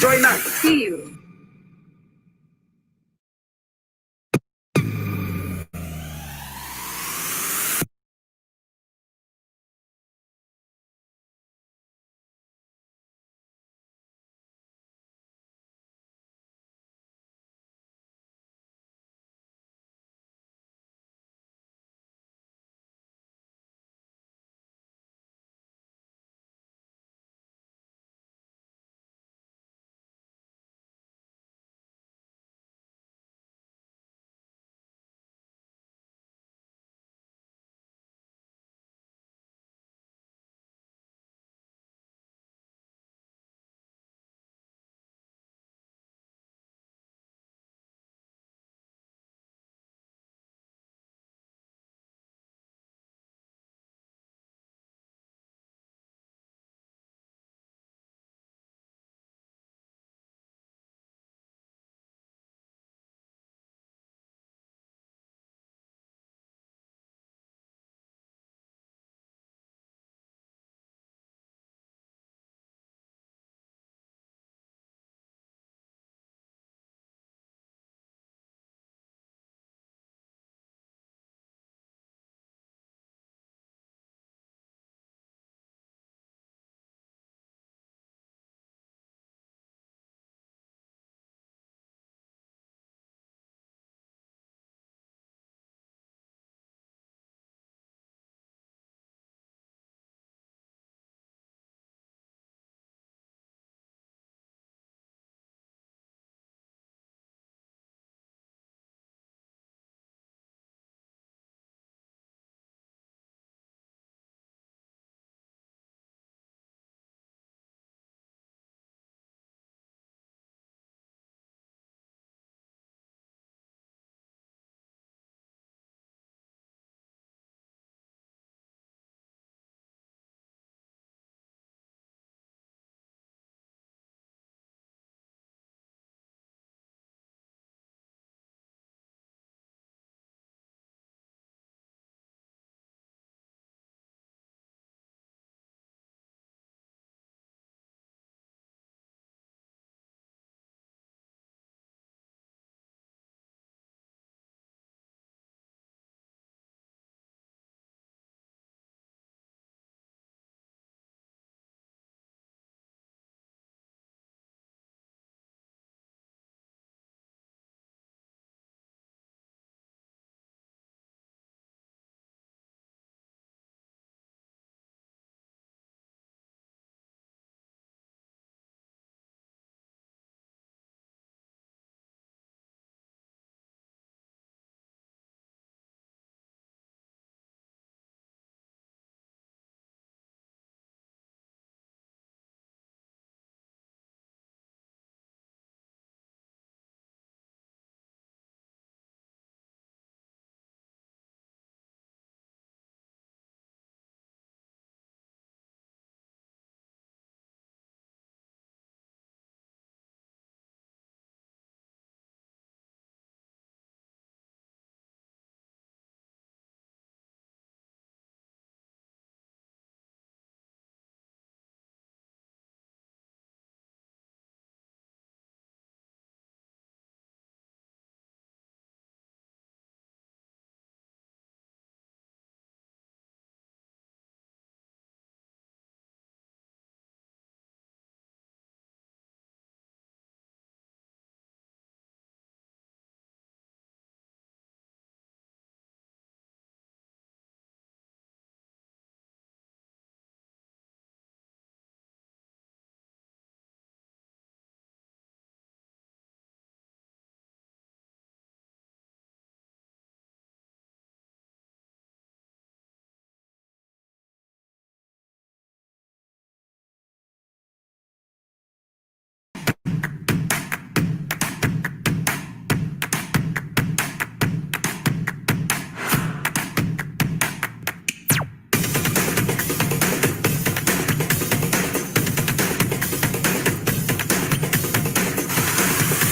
Join us. See you.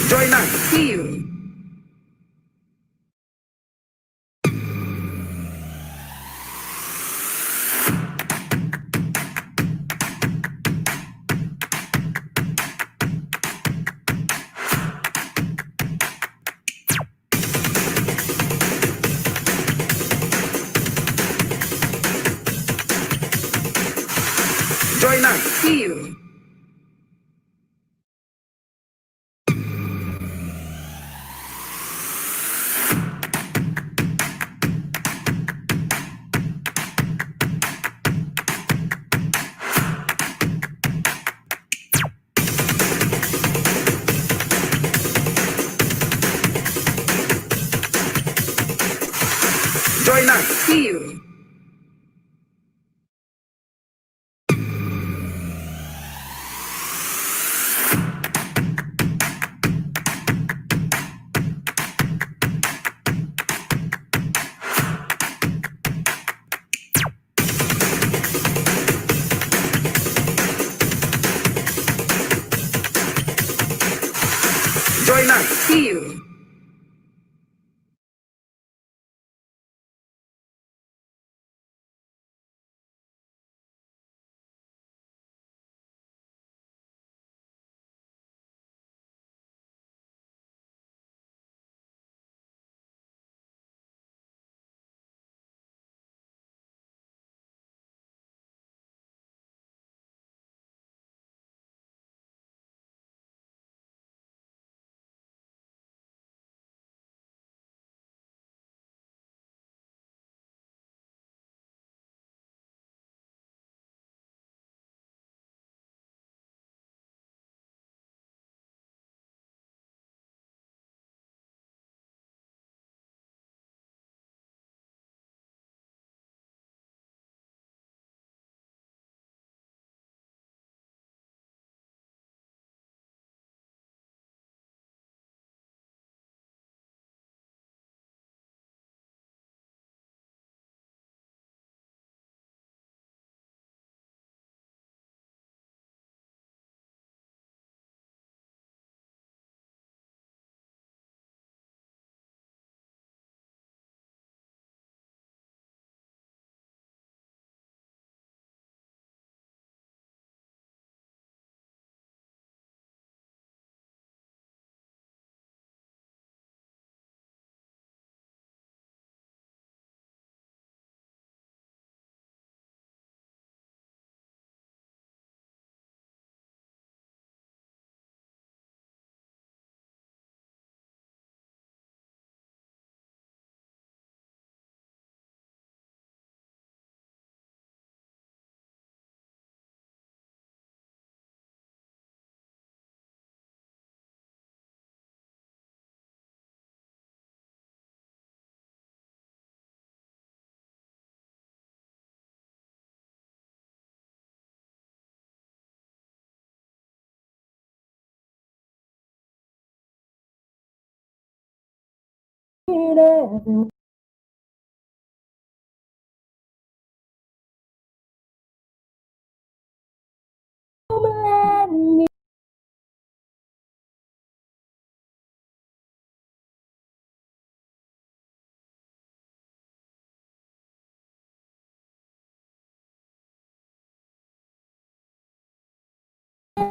Join us. See you. Joy 9. Feel. Joy 9. Feel. Joy 9. Feel.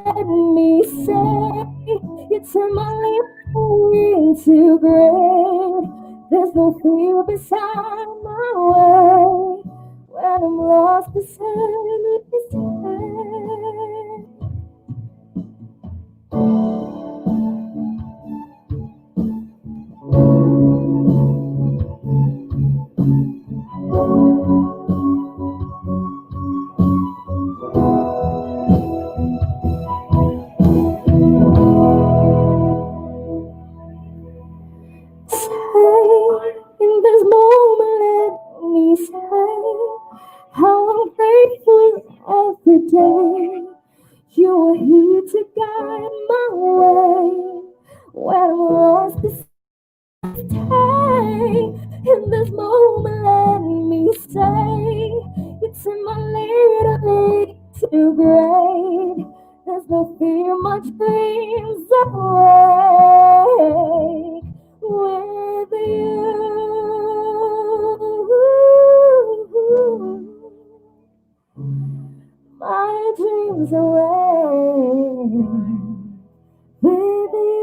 Let me say, you turn my life into great. There's no fear beside my way. When I'm lost beside his hand. In this moment, let me say how I'm grateful every day. You are here to guide my way when I'm lost beside. In this moment, let me say it's in my little too great. There's no fear, much dreams away with you. My dreams away with you.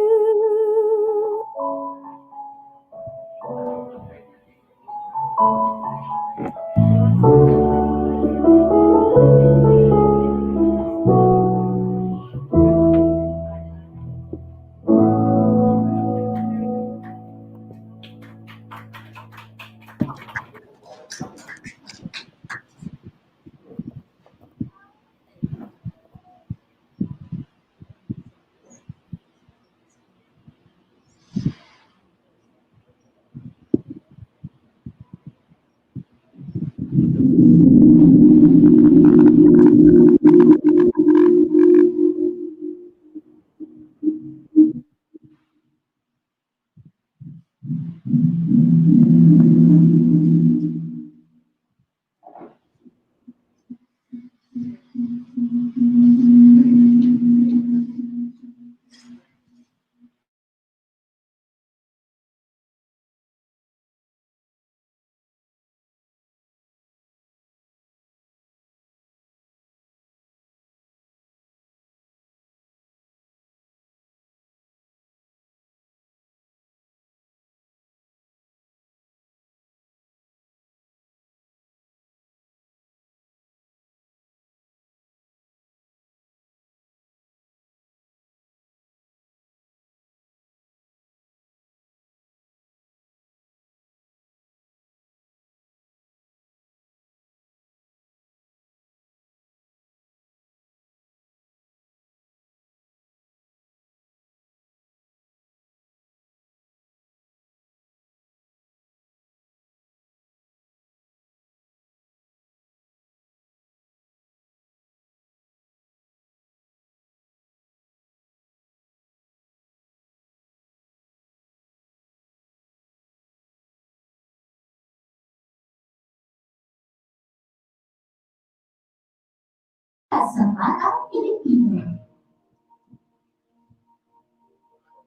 sa Batang Filipino.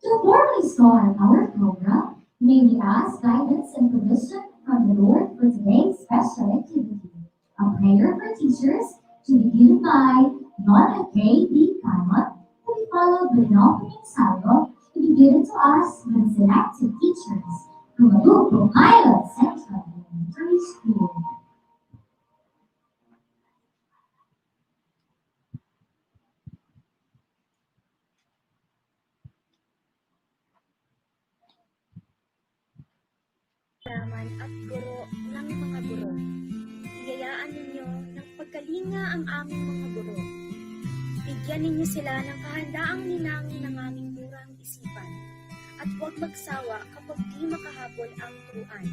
To formally start our program, may we ask guidance and permission from the Lord for today's special activity. A prayer for teachers to be given by DepEd Tagum, to be followed by an opening salvo to be given to us by selected teachers from a local pilot central elementary school. Yaman at guro ng mga guro. Iyayaan ninyo ng pagkalinga ang aming mga guro. Bigyan ninyo sila ng kahandaang ninangin ng aming murang isipan at huwag magsawa kapag di makahabol ang turuan.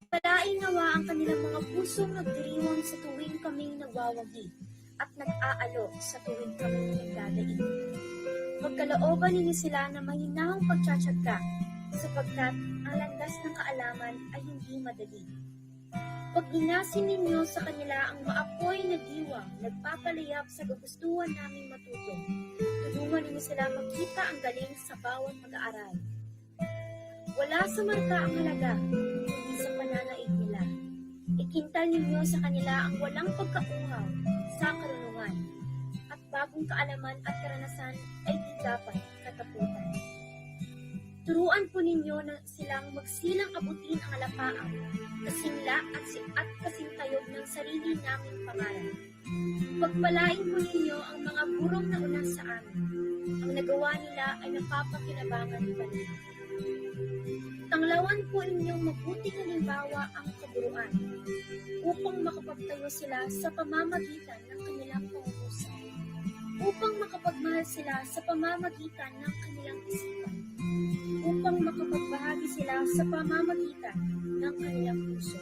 Palain nawa ang kanilang mga pusong nagdiriwang sa tuwing kaming nagwawagi at nag-aalo sa tuwing kaming nagdadaig. Pagkalooban ninyo sila na mahinahong pagtsatsaga sapagkat ang landas ng kaalaman ay hindi madali. Paglinasin ninyo sa kanila ang maapoy na diwang nagpapalayap sa gugustuhan naming matuto. Tulungan ninyo sila makita ang galing sa bawat pag-aaral. Wala sa marka ang halaga, kundi sa pananaig nila. Ikintal ninyo sa kanila ang walang pagkauhaw sa karunungan, at bagong kaalaman at karanasan ay di dapat kataputan. Turuan po ninyo na silang magsilang abutin ang alapaang, kasingla at kasintayog ng sarili naming pangalan. Pagpalain po ninyo ang mga gurong nauna sa amin. Ang nagawa nila ay napapakinabangan pa rin. Tanglawan po inyong mabuting halimbawa ang kaburuan upang makapagtayo sila sa pamamagitan ng kanilang pangungusap, upang makapagmahal sila sa pamamagitan ng kanilang isipan, upang makapagbahagi sila sa pamamagitan ng kanilang puso.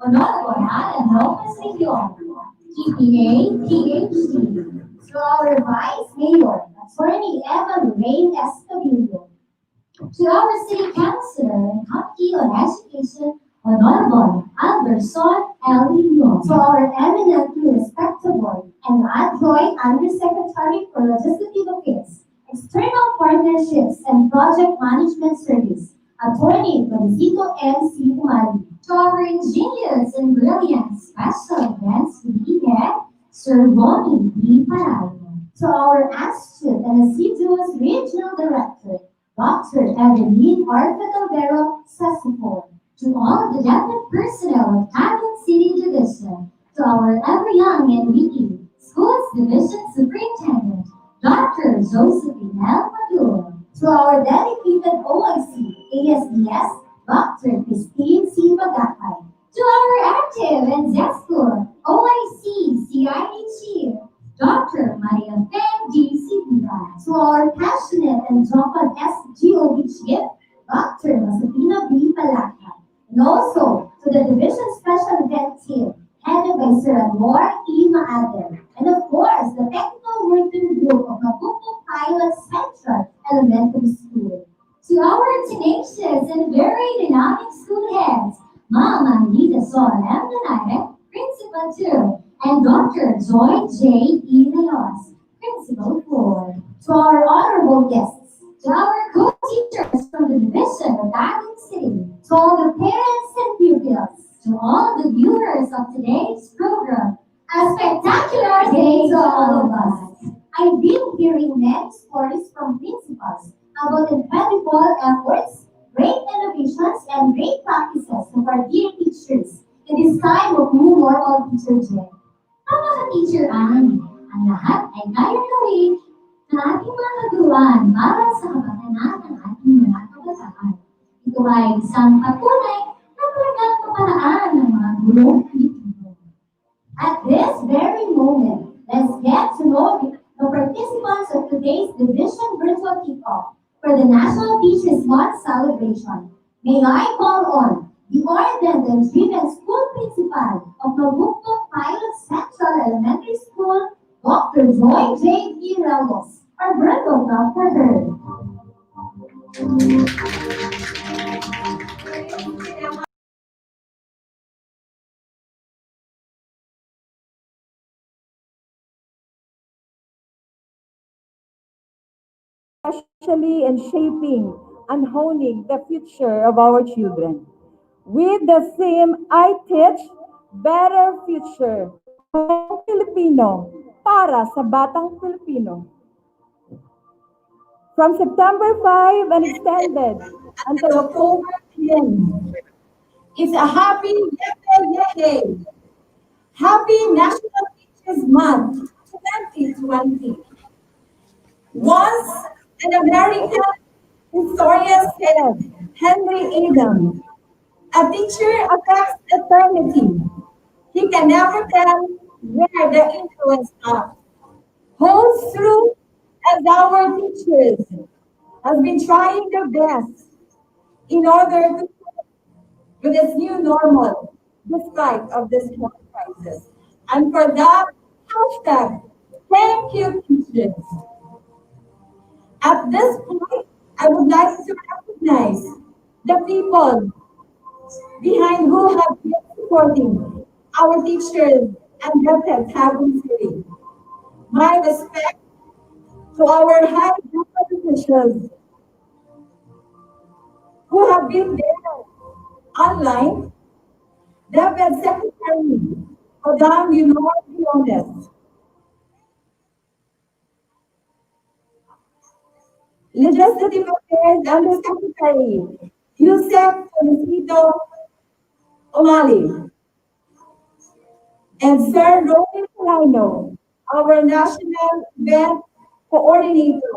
Honorable Batang Filipino, GPA, PhD, to our Vice Mayor, Attorney Eva Lorraine Escobillo, to our City Councilor and Committee on Education, Honorable Alberson L. Lino, to our eminently respectable and adroit Undersecretary for Legislative Affairs, External Partnerships and Project Management Service, Attorney Felicito M.C. Umali, to our ingenious and brilliant special events head, Sir Ronnie B. Parayo, to our astute and assiduous Regional Director, Dr. Evelyn R. Fedovero Sesifo, to all the DepEd personnel of Tagum City Division, to our ever-young and witty Schools Division Superintendent, Dr. Josephine L. Maduro, to our dedicated OIC, ASDS, Dr. Christine C. Bagakay, to our active and zestful OIC CID Chief, Dr. Maria Fen G. Sibuga, to our passionate and joyful SGOB Chief, Dr. Josefina B. Palaka, also to the Division Special Event Team, headed by Sir Anwar E. Maaden, and of course, the technical working group of Maputo Pilot Central Elementary School. To our tenacious and very dynamic school heads, Mama Anita Son M. Lanare, Principal 2, and Dr. Joy J. E. Leos, Principal 4. To our honorable guests, to our co-teachers from the Division of Batang City, to all the parents and pupils, to all the viewers of today's program, a spectacular day to all of us. I've been hearing many stories from principals about incredible efforts, great innovations, and great practices of our dear teachers in this time of new normal teacher day. Tama ka, Teacher Anne. Ang lahat ay kaya gawin ng ating mga katuruan para sa kapatanan ng ating mga kabataan. Ito ay isang patunay na talagang kaparaan ng mga gurong Filipino. At this very moment, let's get to know the participants of today's Division Virtual Kickoff for the National Teachers Month celebration. May I call on the ardent and driven school principal of Mabuto Pilot Central Elementary School, Dr. Joy J. E. Ramos. Our bird of love for her. Especially in shaping and honing the future of our children. With the theme, I Teach Better Future, Batang Filipino, para sa Batang Filipino. From September 5 and extended until October 10. It's a happy Day. Happy National Teachers Month 2020. Once an American historian said, Henry Adam, a teacher affects eternity. He can never tell where the influence stops. Holds true as our teachers have been trying their best in order to cope with this new normal despite of this health crisis. And for that, hashtag, thank you, teachers. At this point, I would like to recognize the people behind who have been supporting our teachers and DepEd Tagum City. My respect to our high DepEd officials who have been there online, DepEd Secretary, Madam Leonor Quiones, Legislative Affairs Undersecretary, Yusef Felicito Omali, and Sir Romy Polino, our National Event Coordinator.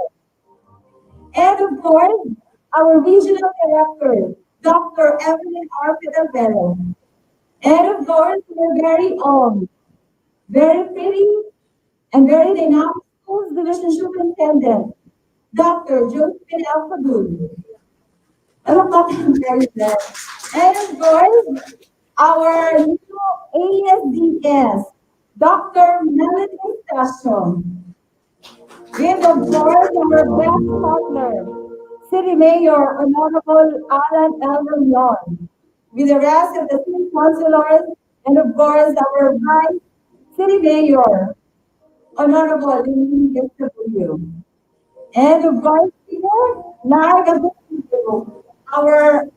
And of course, our Regional Director, Dr. Evelyn R. Pedavero. And of course, our very own, very pretty, and very dynamic Schools Division Superintendent, Dr. Josephine Alfadul. And of course, our new ASDS, Dr. Melanie Stasio. With, of course, our best partner, City Mayor Honorable Alan L. Leon. With the rest of the city councilors, and of course, our Vice City Mayor, Honorable Lynn W. And of course, our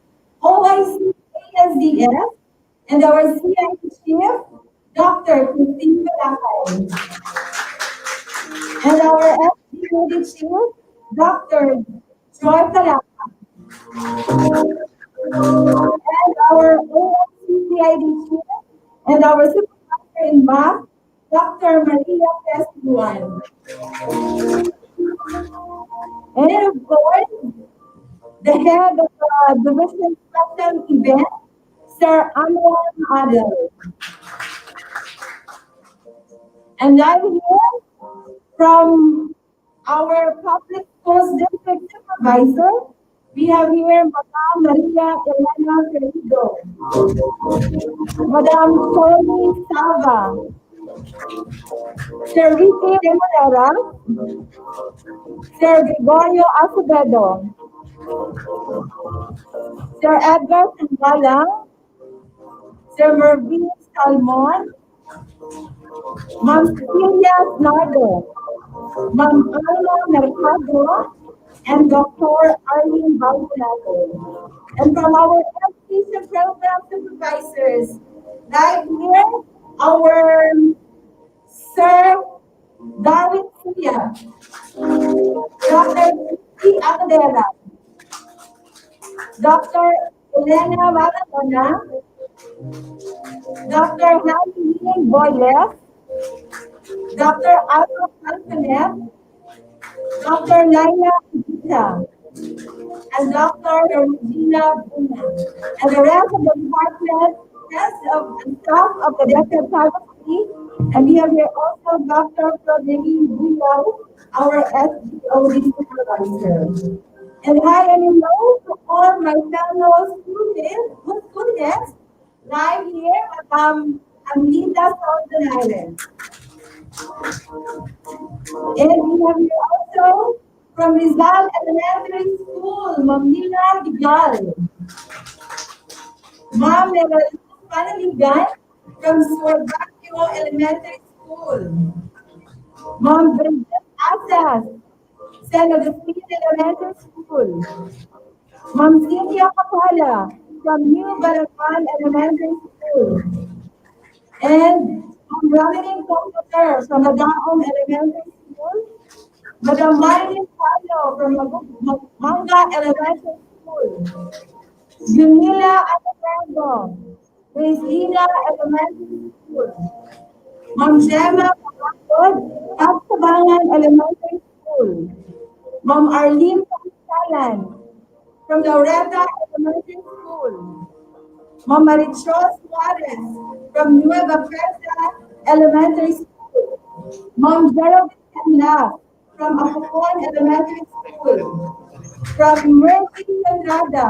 OIC ASDS and our CIT Chief, Dr. Christine Balakay. And our FDOD Chief, Dr. Joy Palaka. And our OIC Chief and our Supervisor in MAP, Dr. Maria Pescuan. And of course, the head of the Division Special Event, Sir Anwar Adel. And I'm here from our Public Schools District Supervisor, We have here Madam Maria Elena Querido, Madam Tony Salva, Sir Ricky Remonera, Sir Gregorio Acevedo, Sir Edgar Sangalang, Sir Mervyn Salmon, Ma'am Cecilia Nardo, Ma'am Carla Mercado, and Dr. Arlene Balbulago. And from our education program supervisors, right here, our Sir Darwin Suya, Dr. P. Acadera, Dr. Elena Maratona, Dr. Hanley Boyles, Dr. Aldo Alcanet, Dr. Laila Udita, and Dr. Regina Buna, and the rest of the department, rest of the staff of the DepEd Tagum City, and we have here also Dr. Proclamation Winners, our SDOD supervisor. And hi and hello to all my fellow students live here at Amrita Southern Island. And we have here also from Rizal Elementary School, Ma'am Nina Vidal. Ma'am Meraluz Panaligan from Suarbacio Elementary School. Ma'am Bridget Asas, San Agustin Elementary School. Ma'am Cynthia Kapala from New Balacan Elementary School. And Ma'am Ramilin Computer from Adaon Elementary School. Madam Marilyn Carlo from Manga Elementary School. Junila Alejandro, Rizina Elementary School. Ma'am Gemma Pagod, Pagsabangan Elementary School. Ma'am Arlene Pagsalan from Laureta Elementary School. Ma'am Marichos Suarez from Nueva Presa Elementary School. Ma'am Geraldine Canla from Apocon Elementary School. From Mercy Andrada,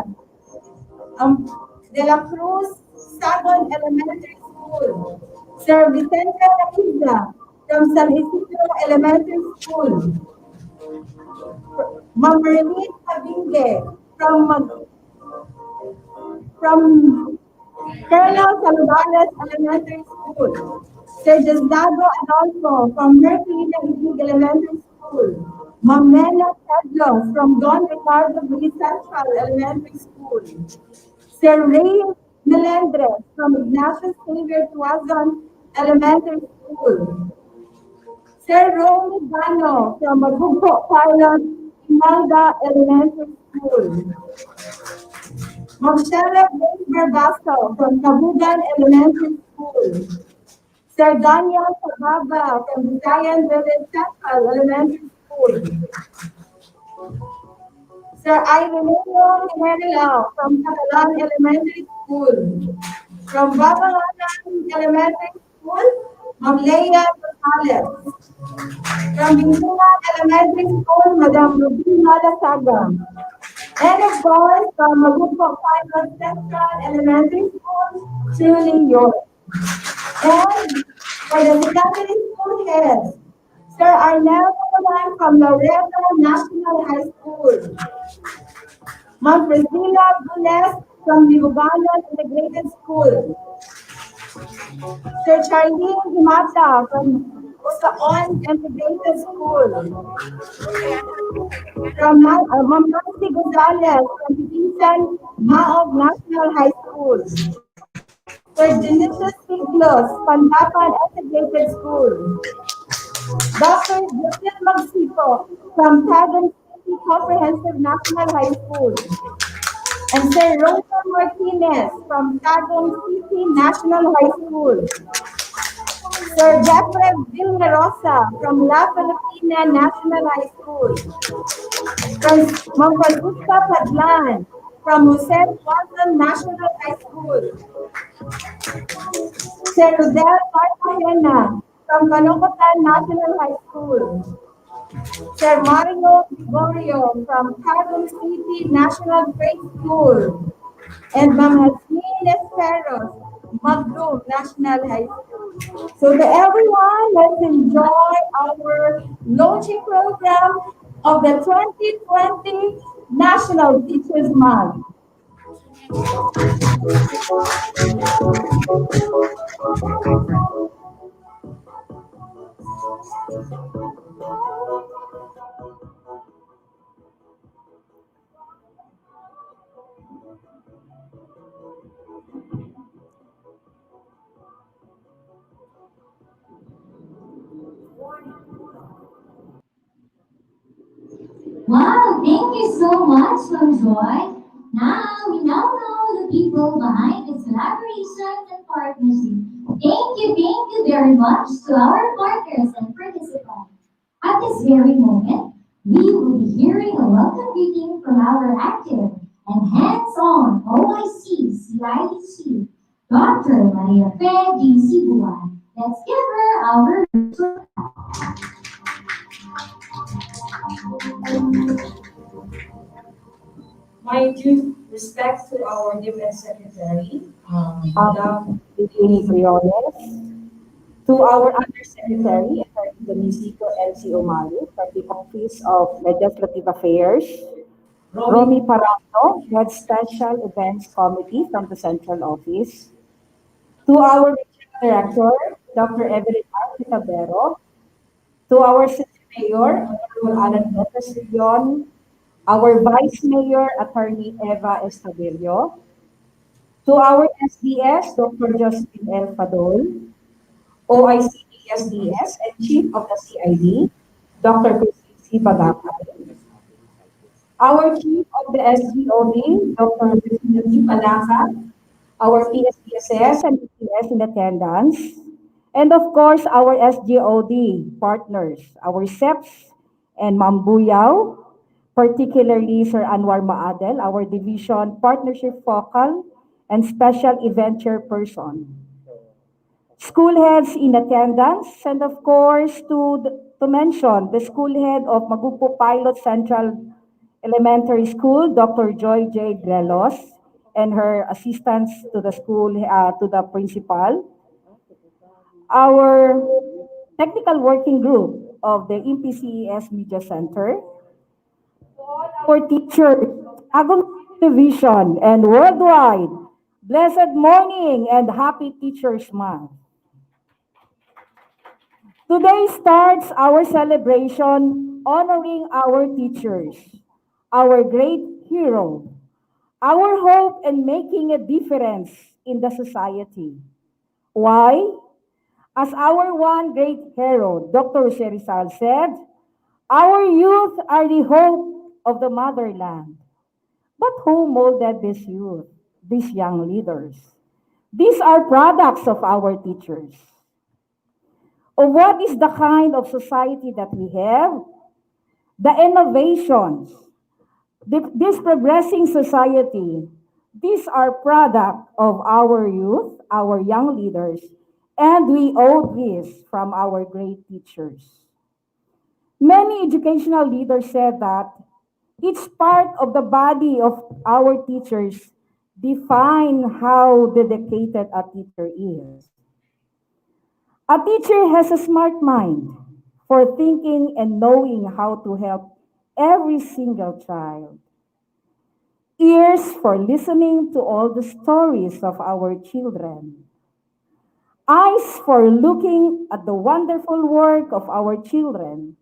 De La Cruz Sagon Elementary School. Sir Vicente Raquiza from San Isidro Elementary School. Ma'am Merlene Cabingue from Colonel Saludales Elementary School. Sir Diosdado Adolfo from Mercury Elementary School. Ma'am Nena Pedro from Don Ricardo B. Central Elementary School. Sir Ray Melendres from Ignatius Xavier Tuazon Elementary School. Sir Romy Gano from Magugpo Pilot Imelda Elementary School. Ma'am Sheriff Ray Barbaso from Kabugan Elementary School. Sir Daniel Sababa from Visayan Village Central Elementary School. Sir Ivanilio Jimenez from Catalan Elementary School. From Babanganan Elementary School, Ma'am Leia Gonzalez. From Bintungan Elementary School, Madam Rubina Lasaga. And of course, from Magugpo Pilot Central Elementary School, truly yours. And for the secondary school heads, Sir Arnel Naman from Loreto National High School. Ma'am Priscilla Gunes from Libuganon Integrated School. Sir Charlene Dimata from Usaon Integrated School. From Ma'am Nancy Gonzalez from Titisan Maog National High School. Sir Genesius Siglos, Pandapan Integrated School. Dr. Joseph Magsipo from Tagum City Comprehensive National High School. And Sir Rosa Martinez from Tagum City National High School. Sir Jeffrey Villarosa from La Filipina National High School. Ma'am Francisca Padlan from Jose Watson National High School. Sir Rodel Cartagena from Caloocan National High School. Sir Mario Gregorio from Tagum City National Grade School, and Ma'am Hasmin Esperos, Magdum National High School. So to everyone, let's enjoy our launching program of the 2020 National Teachers Month. Wow, thank you so much, Ma'am Joy. We now know the people behind this collaboration and partnership. Thank you very much to our partners and participants. At this very moment, we will be hearing a welcome greeting from our active and hands-on OIC CIEC, Dr. Maria Fe G. Sibuan. Let's give her our virtual My due respects to our DepEd Secretary, Madam Lily Briones, to our Undersecretary, Attorney Domicico L.C. Omali, from the Office of Legislative Affairs, Romy Parano, Head Special Events Committee from the Central Office, to our Regional Director, Dr. Evelyn R. Pitabero, to our City Mayor, Honorable Alan Lopez Leon, our Vice Mayor, Attorney Eva Estavillo, to our SDS, Dr. Justin L. Fadol, OIC SDS and Chief of the CID, Dr. Christine C. Bagakay, our Chief of the SGOD, Dr. Christine C. Palaka, our PSPSS and EPS in attendance, and of course, our SGOD partners, our SEPs and Mambuyaw, particularly Sir Anwar Maadel, our division partnership focal and special event chairperson. School heads in attendance, and of course, to mention the school head of Magupo Pilot Central Elementary School, Dr. Joy J. Grelos, and her assistants to the school, to the principal. Our technical working group of the MPCES Media Center, our teachers, Tagum Division, and worldwide, blessed morning and happy Teachers Month. Today starts our celebration honoring our teachers, our great hero, our hope in making a difference in the society. Why? As our one great hero, Dr. Rizal said, our youth are the hope of the motherland. But who molded this youth, these young leaders? These are products of our teachers. Of what is the kind of society that we have? The innovations, this progressing society, these are product of our youth, our young leaders, and we owe this from our great teachers. Many educational leaders said that each part of the body of our teachers define how dedicated a teacher is. A teacher has a smart mind for thinking and knowing how to help every single child. Ears for listening to all the stories of our children. Eyes for looking at the wonderful work of our children,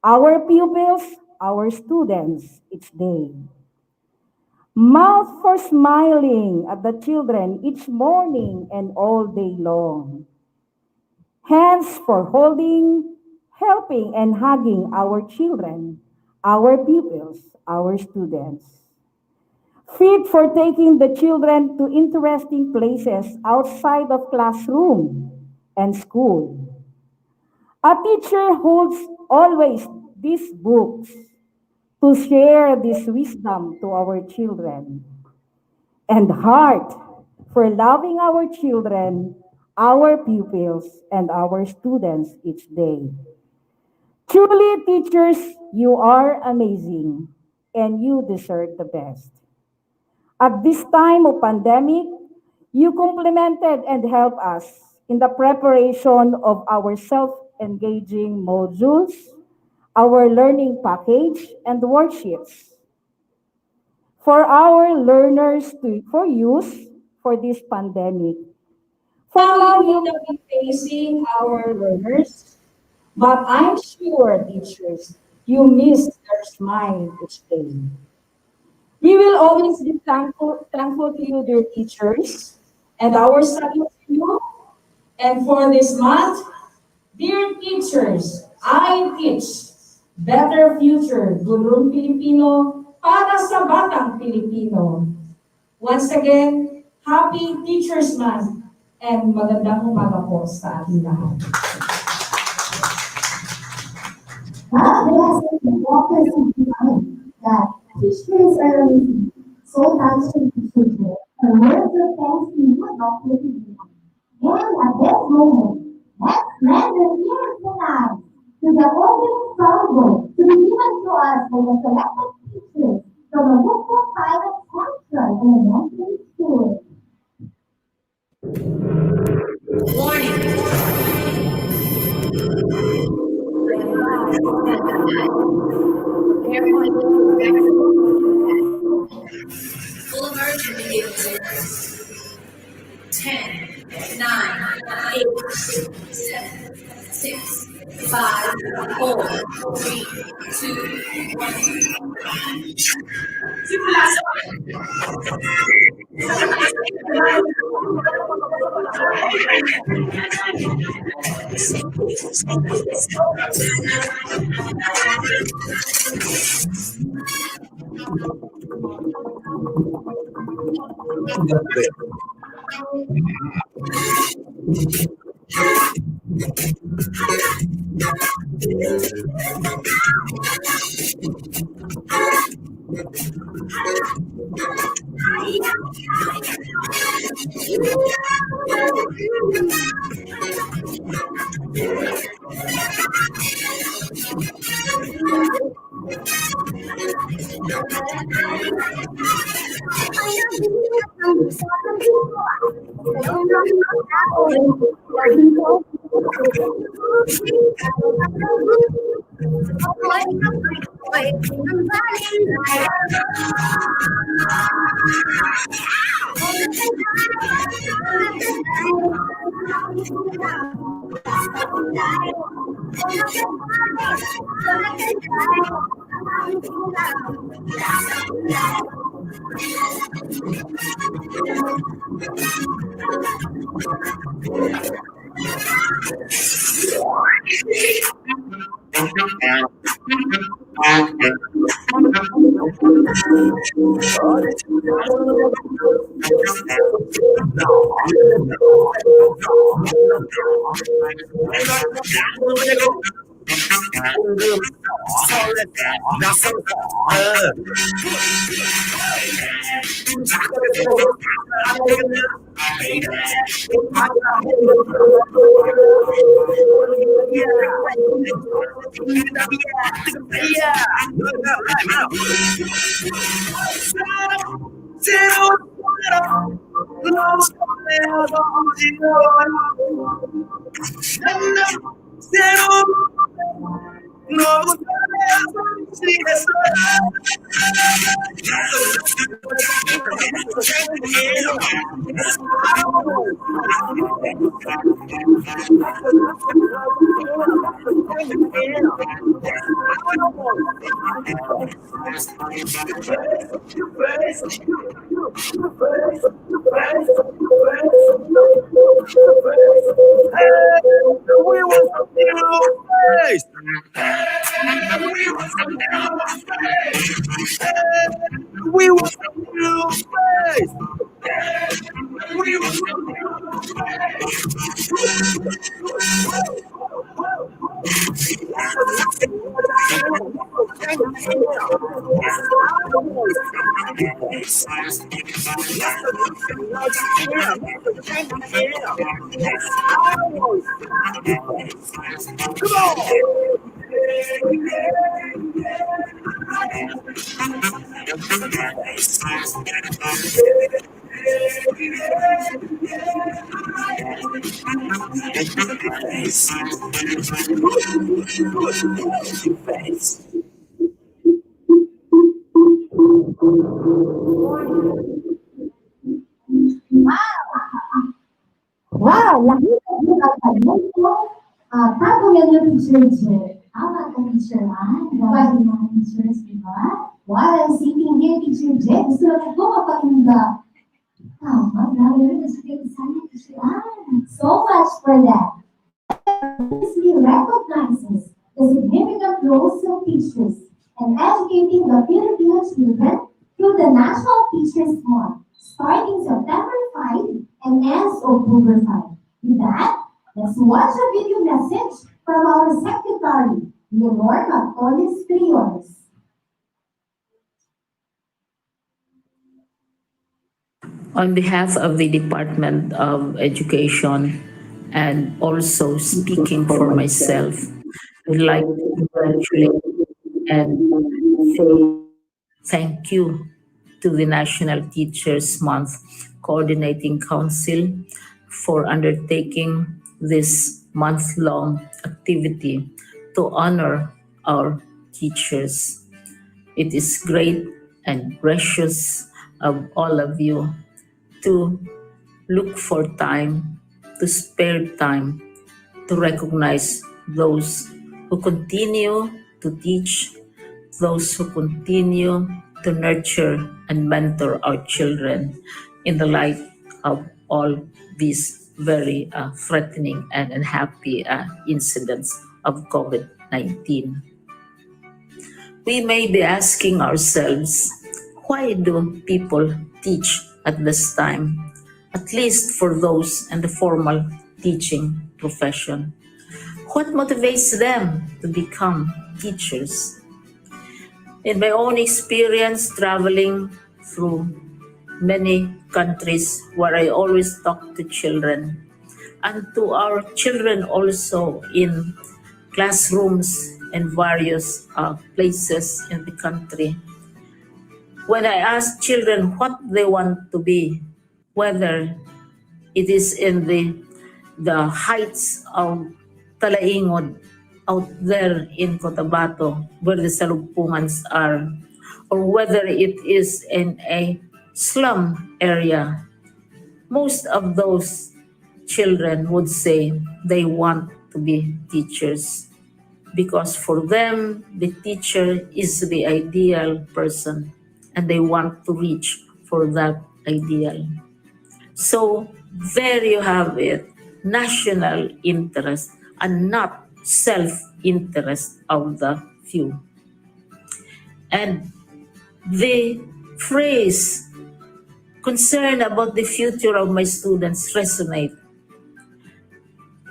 our pupils, our students each day. Mouth for smiling at the children each morning and all day long. Hands for holding, helping, and hugging our children, our pupils, our students. Feet for taking the children to interesting places outside of classroom and school. A teacher holds always these books to share this wisdom to our children. And heart for loving our children, our pupils, and our students each day. Truly, teachers, you are amazing and you deserve the best. At this time of pandemic, you complemented and helped us in the preparation of our self-engaging modules, our learning package, and worksheets for our learners for use for this pandemic. For Now now, you may you not be facing our learners, but I'm sure, teachers, you miss their smile each day. We will always be thankful to you, dear teachers, and our salute to you. And for this month, dear teachers, I teach better future, Gurong Filipino para sa Batang Filipino. Once again, happy Teachers Month and magandang umaga po sa ating lahat. God bless and walkers in mind that teachers are amazing. So thanks to teachers for words of thanks to you, Dr. Filipino. And at this moment, let's render ears tonight to the opening song to be given to us by the selected teachers from the Woodford Private Central Elementary School. Full immersion begins in 10, 9, 8, 7, 6, 5, 4, 3, 2, Wow, nakita niyo ang talento Tagum Teacher J. Tama ka, Teacher Ann. Grabe mga teachers, di ba? While I'm sitting here, Teacher J, gusto na ko mapakinggan. Tama, grabe rin. Gusto kayo sana, Teacher Ann. So much for that. He recognizes the significant roles of teachers and educating the Filipino children through the National Teachers Month, starting September 5 and ends October 5. With that, let's watch a video message from our Secretary, Leonor Torres Priores. On behalf of the Department of Education and also speaking for myself, I'd like to congratulate and say thank you to the National Teachers Month Coordinating Council for undertaking this month-long activity to honor our teachers. It is great and precious of all of you to look for time, to spare time, to recognize those who continue to teach, those who continue to nurture and mentor our children in the light of all these very threatening and unhappy incidents of COVID-19. We may be asking ourselves, why do people teach at this time, at least for those in the formal teaching profession? What motivates them to become teachers? In my own experience traveling through many countries where I always talk to children, and to our children also in classrooms and various places in the country, when I ask children what they want to be, whether it is in the heights of Talaingod out there in Cotabato where the salumpungans are, or whether it is in a slum area, most of those children would say they want to be teachers because for them the teacher is the ideal person and they want to reach for that ideal. So there you have it, national interest and not self-interest of the few. And the phrase concern about the future of my students resonate.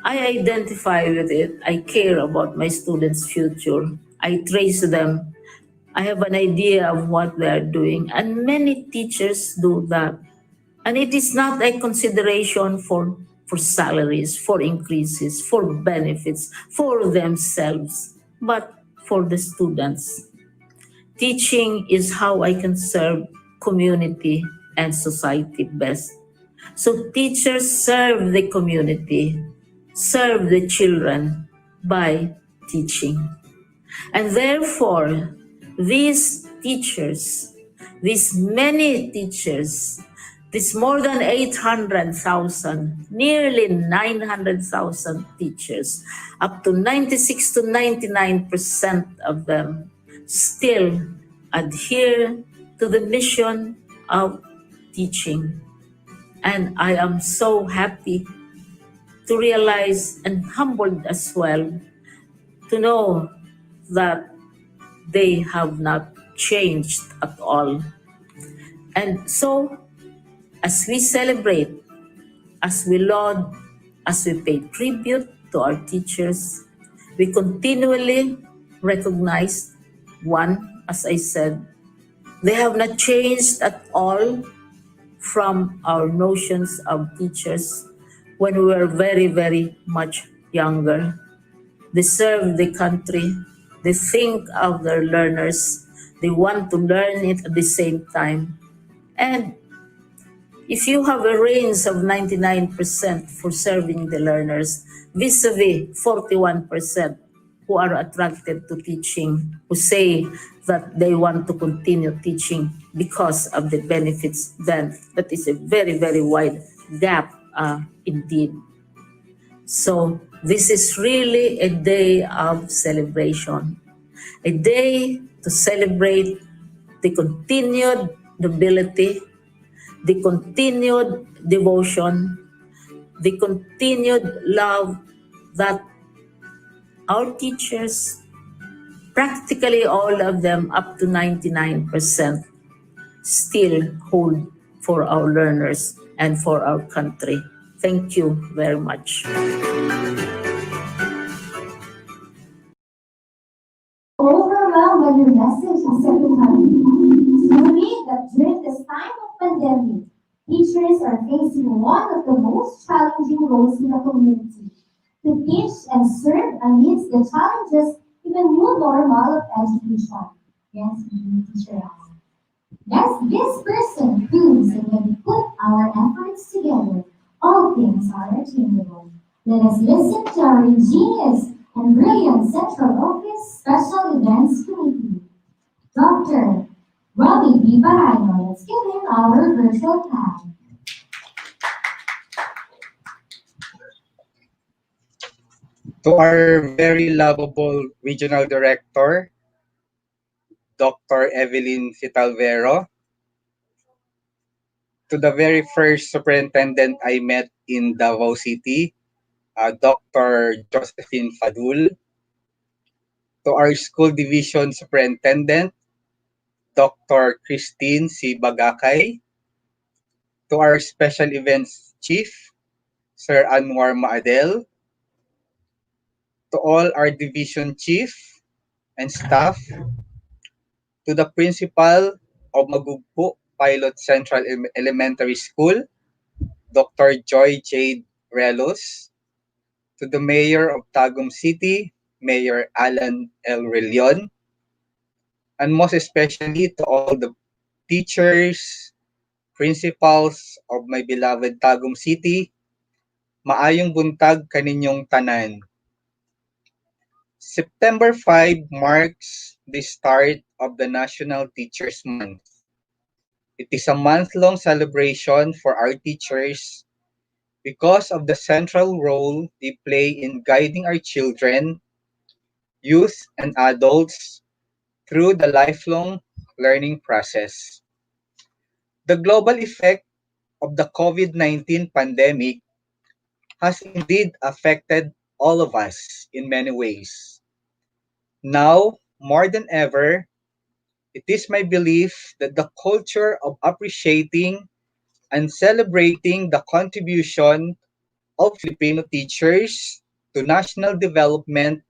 I identify with it. I care about my students' future. I trace them. I have an idea of what they are doing. And many teachers do that. And it is not a consideration for salaries, for increases, for benefits, for themselves, but for the students. Teaching is how I can serve community and society best. So teachers serve the community, serve the children by teaching. And therefore, these teachers, these many teachers, this more than 800,000, nearly 900,000 teachers, up to 96 to 99% of them still adhere to the mission of teaching. And I am so happy to realize and humbled as well to know that they have not changed at all. And so, as we celebrate, as we laud, as we pay tribute to our teachers, we continually recognize, one, as I said, they have not changed at all from our notions of teachers when we were very, very much younger. They served the country, They think of their learners. They want to learn it at the same time. And if you have a range of 99% for serving the learners, vis-a-vis 41% who are attracted to teaching, who say that they want to continue teaching because of the benefits, then that is a very, very wide gap indeed. So this is really a day of celebration, a day to celebrate the continued nobility, the continued devotion, the continued love that our teachers, practically all of them, up to 99%, still hold for our learners and for our country. Thank you very much. Overwhelmed by your message and secretary. Knowing that during this time of pandemic, teachers are facing one of the most challenging roles in the community to teach and serve amidst the challenges in the new normal of education. Yes, indeed, teacher. Yes, this person proves that when we put our efforts together, all things are attainable. Let us listen to our ingenious and brilliant Central Office Special Events Committee. Dr. Robbie B. Barano, let's give him our virtual clap. To our very lovable Regional Director, Dr. Evelyn Fitalvero, to the very first superintendent I met in Davao City, Dr. Josephine Fadul, to our school division superintendent, Dr. Christine C. Bagakay, to our special events chief, Sir Anwar Maadel, to all our division chief and staff, to the principal of Magugpo Pilot Central Elementary School, Dr. Joy Jade Relos, to the Mayor of Tagum City, Mayor Alan L. Relion, and most especially to all the teachers, principals of my beloved Tagum City, maayong buntag kaninyong tanan. September 5 marks the start of the National Teachers Month. It is a month-long celebration for our teachers because of the central role they play in guiding our children, youth, and adults through the lifelong learning process. The global effect of the COVID-19 pandemic has indeed affected all of us in many ways. Now, more than ever, it is my belief that the culture of appreciating and celebrating the contribution of Filipino teachers to national development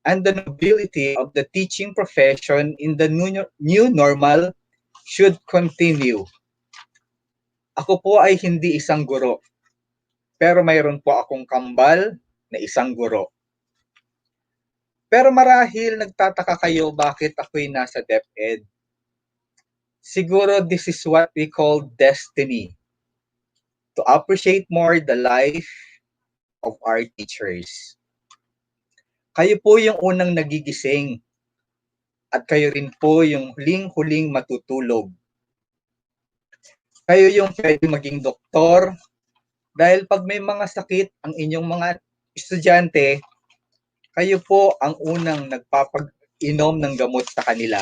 and the nobility of the teaching profession in the new normal should continue. Ako po ay hindi isang guro, pero mayroon po akong kambal na isang guro. Pero marahil nagtataka kayo bakit ako'y nasa DepEd. Siguro this is what we call destiny. To appreciate more the life of our teachers. Kayo po yung unang nagigising at kayo rin po yung huling-huling matutulog. Kayo yung pwede maging doktor dahil pag may mga sakit ang inyong mga estudyante, kayo po ang unang nagpapag-inom ng gamot sa kanila.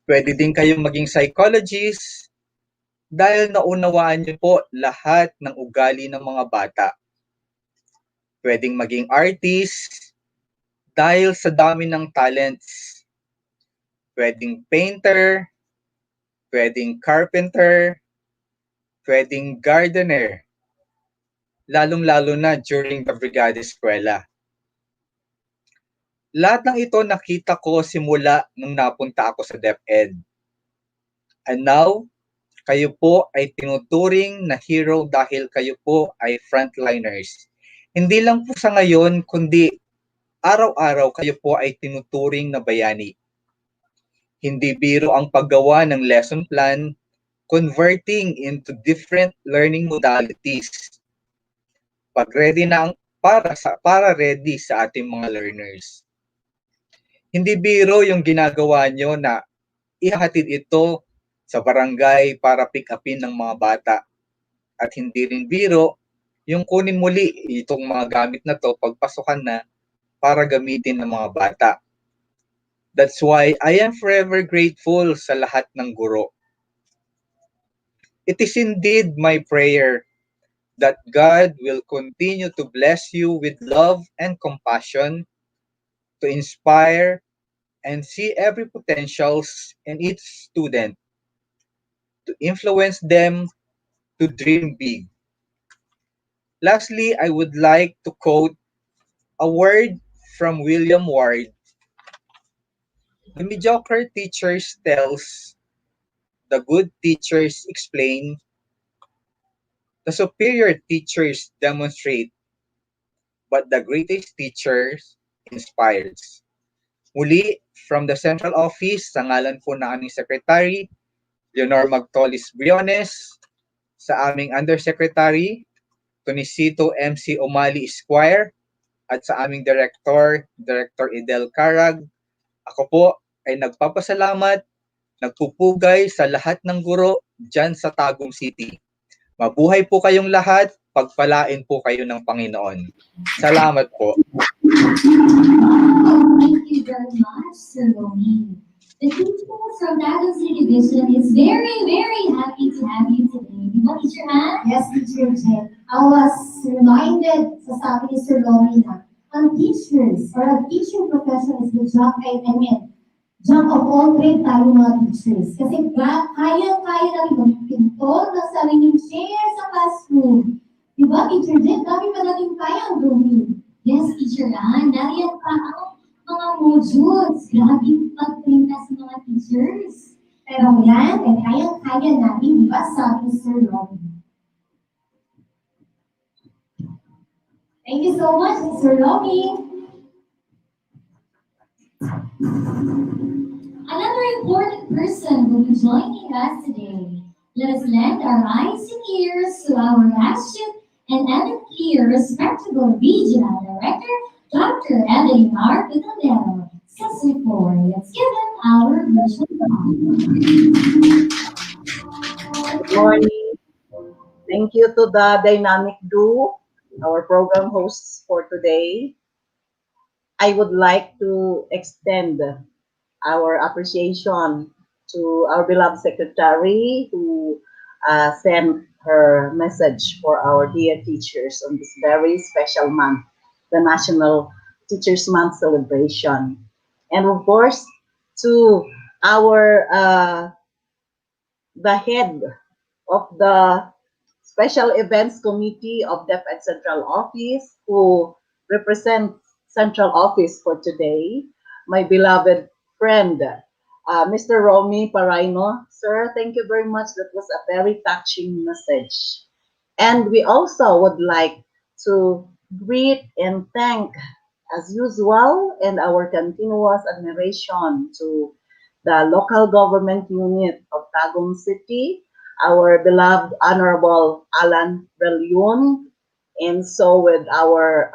Pwede din kayong maging psychologist dahil naunawaan niyo po lahat ng ugali ng mga bata. Pwedeng maging artist dahil sa dami ng talents. Pwedeng painter, pwedeng carpenter, pwedeng gardener, lalong-lalo na during the Brigada Eskwela. Lahat ng ito nakita ko simula nung napunta ako sa DepEd. And now, kayo po ay tinuturing na hero dahil kayo po ay frontliners. Hindi lang po sa ngayon, kundi araw-araw kayo po ay tinuturing na bayani. Hindi biro ang paggawa ng lesson plan, converting into different learning modalities. Pag ready na ang para ready sa ating mga learners. Hindi biro yung ginagawa nyo na ihahatid ito sa barangay para pick upin ng mga bata. At hindi rin biro yung kunin muli itong mga gamit na to pagpasukan na para gamitin ng mga bata. That's why I am forever grateful sa lahat ng guro. It is indeed my prayer that God will continue to bless you with love and compassion, to inspire and see every potentials in each student, to influence them to dream big. Lastly, I would like to quote a word from William Ward. The mediocre teachers tells, the good teachers explain, the superior teachers demonstrate, but the greatest teachers inspires. Muli, from the central office, sa ngalan po ng aming secretary, Leonor Magtolis Briones, sa aming undersecretary, Tonisito MC Omali Esquire, at sa aming director, Director Idel Carag, ako po ay nagpapasalamat, nagpupugay sa lahat ng guro dyan sa Tagum City. Mabuhay po kayong lahat, pagpalain po kayo ng Panginoon. Salamat po. Thank you very much, Sir Romy. The teacher from Batang City Division is very, very happy to have you today. Di ba, Teacher Han? Yes, Teacher Jen. I was reminded sa sabi ni Sir Romy na ang teachers or ang teaching profession is the job, job of all trade tayo mga teachers. Kasi kaya-kaya natin magpintol ng sariling chair sa classroom. Di ba, Teacher Jen? Dami pa natin kayang gawin. Yes, Teacher Han. Nariyan pa ang mga modules. Grabe pagprinta sa mga teachers. Pero yan, ay kayang-kaya natin, di ba, sabi ni Sir Robin. Thank you so much, Sir Robin. Another important person will be joining us today. Let us lend our eyes and ears to our astute and eminently respectable Regional Director, Dr. Edenar Pitandero. Let's give him our virtual applause. Good morning. Thank you to the dynamic duo, our program hosts for today. I would like to extend our appreciation to our beloved secretary who sent her message for our dear teachers on this very special month, the National Teachers Month celebration. And of course, to our the head of the Special Events Committee of DepEd Central Office, who represents Central Office for today, my beloved friend, Mr. Romy Paraino. Sir, thank you very much. That was a very touching message. And we also would like to greet and thank, as usual, and our continuous admiration to the local government unit of Tagum City, our beloved Honorable Alan Relion, and so with our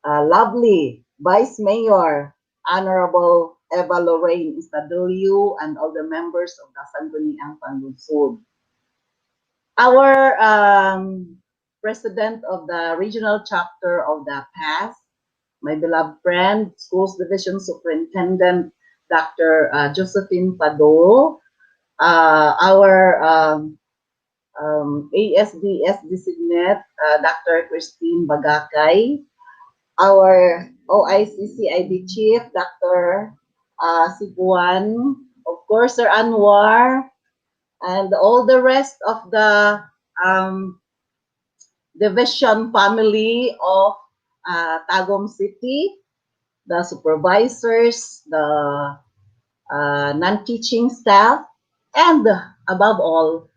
lovely Vice Mayor, Honorable Eva Lorraine Istadulio, and all the members of the Sangguniang Panlunsod. Our President of the Regional Chapter of the PAS, my beloved friend, Schools Division Superintendent, Dr. Josephine Pado, our ASDS designate, Dr. Christine Bagakay, our OICCID Chief, Dr. Sibuan, of course, Sir Anwar, and all the rest of the division family of Tagum City, the supervisors, the non-teaching staff, and above all,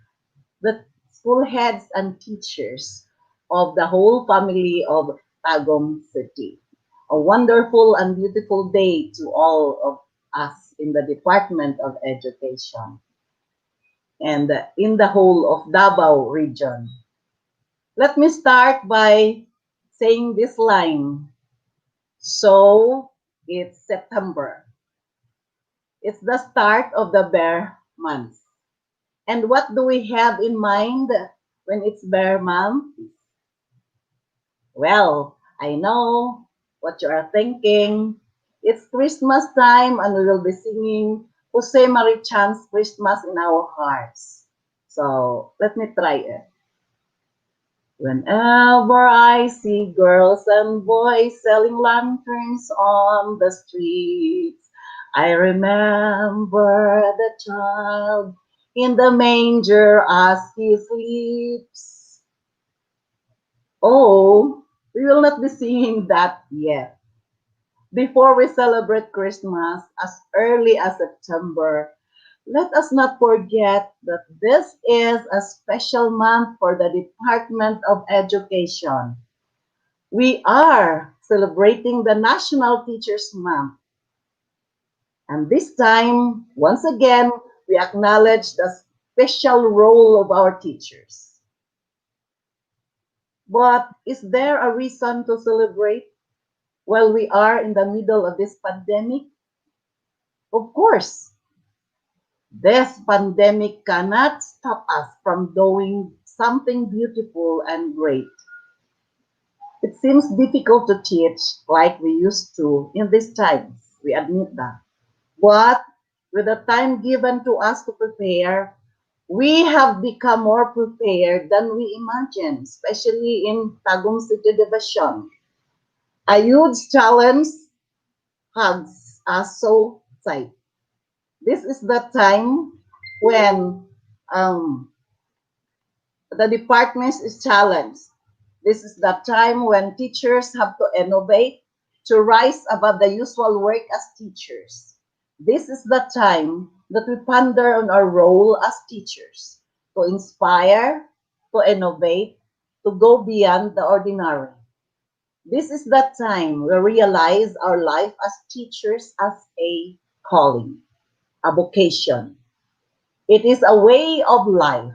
the school heads and teachers of the whole family of Tagum City. a wonderful and beautiful day to all of us in the Department of Education and in the whole of Davao region. Let me start by saying this line. So it's September. It's the start of the bear month. And what do we have in mind when it's bear month? Well, I know what you are thinking. It's Christmas time and we will be singing Jose Marichan's Christmas in our hearts. So let me try it. Whenever I see girls and boys selling lanterns on the streets, I remember the child in the manger as he sleeps. Oh, we will not be singing that yet. Before we celebrate Christmas as early as September, let us not forget that this is a special month for the Department of Education. We are celebrating the National Teachers Month. And this time, once again, we acknowledge the special role of our teachers. But is there a reason to celebrate while we are in the middle of this pandemic? Of course, this pandemic cannot stop us from doing something beautiful and great. It seems difficult to teach like we used to in these times. We admit that. But with the time given to us to prepare, we have become more prepared than we imagined, especially in Tagum City Division. A huge challenge hugs us so tight. This is the time when the department is challenged. This is the time when teachers have to innovate to rise above the usual work as teachers. This is the time that we ponder on our role as teachers to inspire, to innovate, to go beyond the ordinary. This is the time we realize our life as teachers as a calling, a vocation. It is a way of life.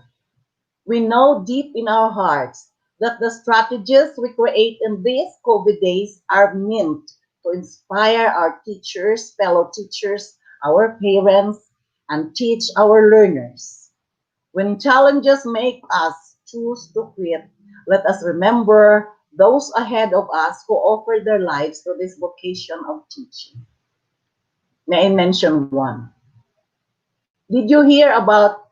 We know deep in our hearts that the strategies we create in these COVID days are meant to inspire our teachers, fellow teachers, our parents, and teach our learners. When challenges make us choose to quit, let us remember those ahead of us who offered their lives to this vocation of teaching. May I mention one? Did you hear about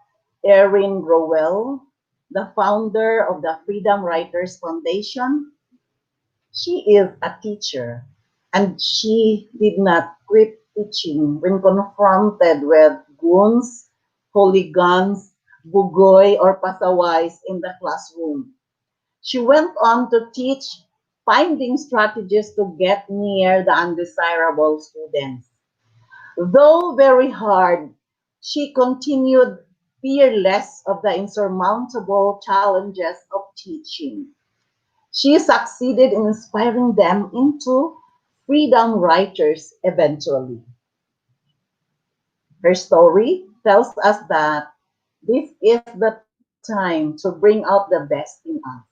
Erin Rowell, the founder of the Freedom Writers Foundation? She is a teacher and she did not quit teaching when confronted with goons, hooligans, bugoy, or pasaways in the classroom. She went on to teach finding strategies to get near the undesirable students. Though very hard, she continued fearless of the insurmountable challenges of teaching. She succeeded in inspiring them into freedom writers eventually. Her story tells us that this is the time to bring out the best in us.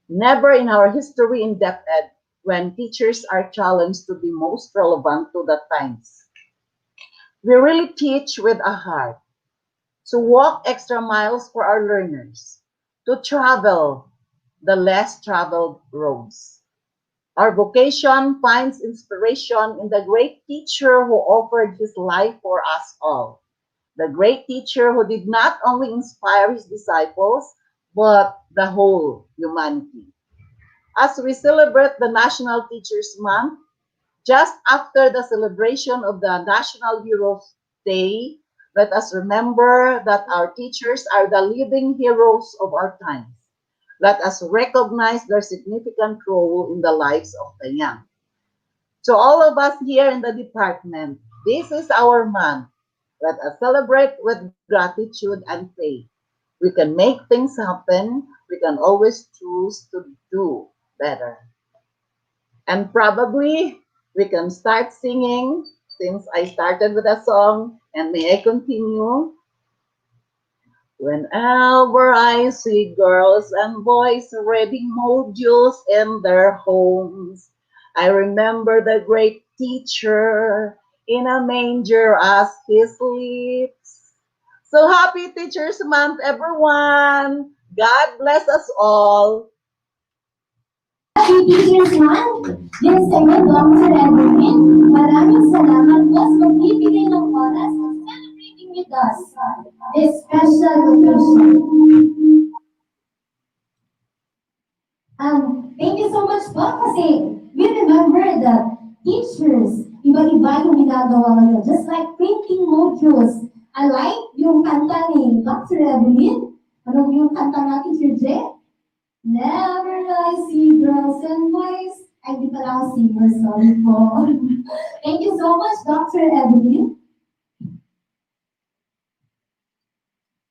Never in our history in DepEd when teachers are challenged to be most relevant to the times. We really teach with a heart to walk extra miles for our learners, to travel the less traveled roads. Our vocation finds inspiration in the great teacher who offered his life for us all. The great teacher who did not only inspire his disciples, but the whole humanity. As we celebrate the National Teachers Month, just after the celebration of the National Heroes Day, let us remember that our teachers are the living heroes of our times. Let us recognize their significant role in the lives of the young. To all of us here in the department, this is our month. Let us celebrate with gratitude and faith. We can make things happen. We can always choose to do better. And probably We can start singing since I started with a song, and may I continue? Whenever I see girls and boys reading modules in their homes, I remember the great teacher in a manger as he sleeps. So happy Teachers Month, everyone! God bless us all. Happy Teachers Month! This segment Dr. Edwin. Maraming salamat po sa magbibigay ng oras at celebrating with us this special occasion. Thank you so much po kasi we remember that teachers, iba-iba yung ginagawa ngayon. Just like printing modules. I like yung kanta ni Dr. Evelyn. Ano yung kanta natin, Sir Jay? Never I see girls and boys. Ay, di pala ako singer, sorry po. Thank you so much, Dr. Evelyn.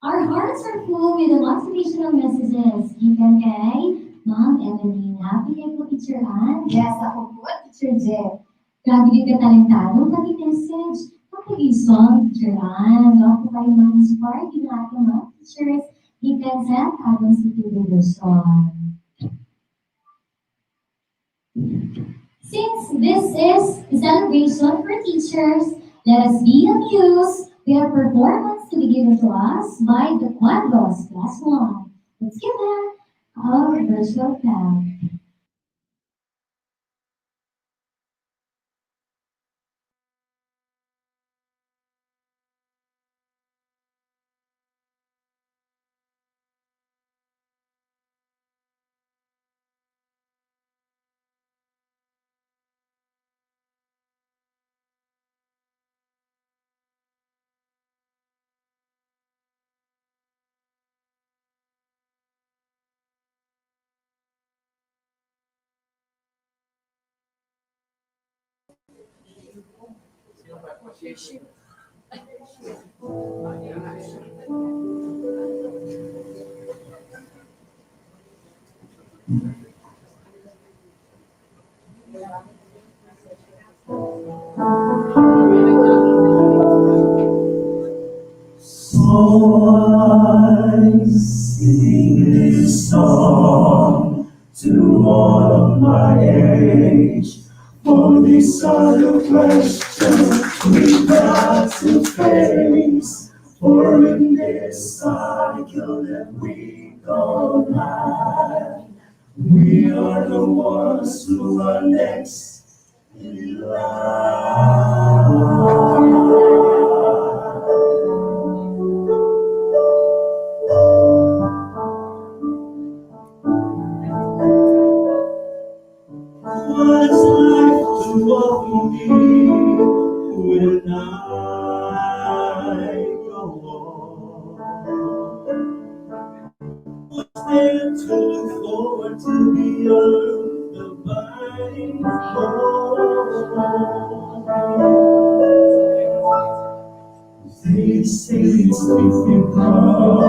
Our hearts are full with the motivational messages given kay Ma'am Evelyn. Happy kayo po, Teacher Ann. Yes, ako po, Teacher Jeff. Grabe din ka talentado, pati message. Kapag song, Teacher Ann. Gawa po kayo ma-inspire din natin mga teachers given sa Tagum City Division. Since this is a celebration for teachers, let us be amused with a performance to be given to us by the Quadros Class 1. Let's give them our virtual clap. I sing this song to all of my age, for these are the questions we got to face. For in this cycle that we call life, we are the ones who are next in line. What is life to welcome me when I go on? What's there to look forward to beyond the vine? They say it's difficult.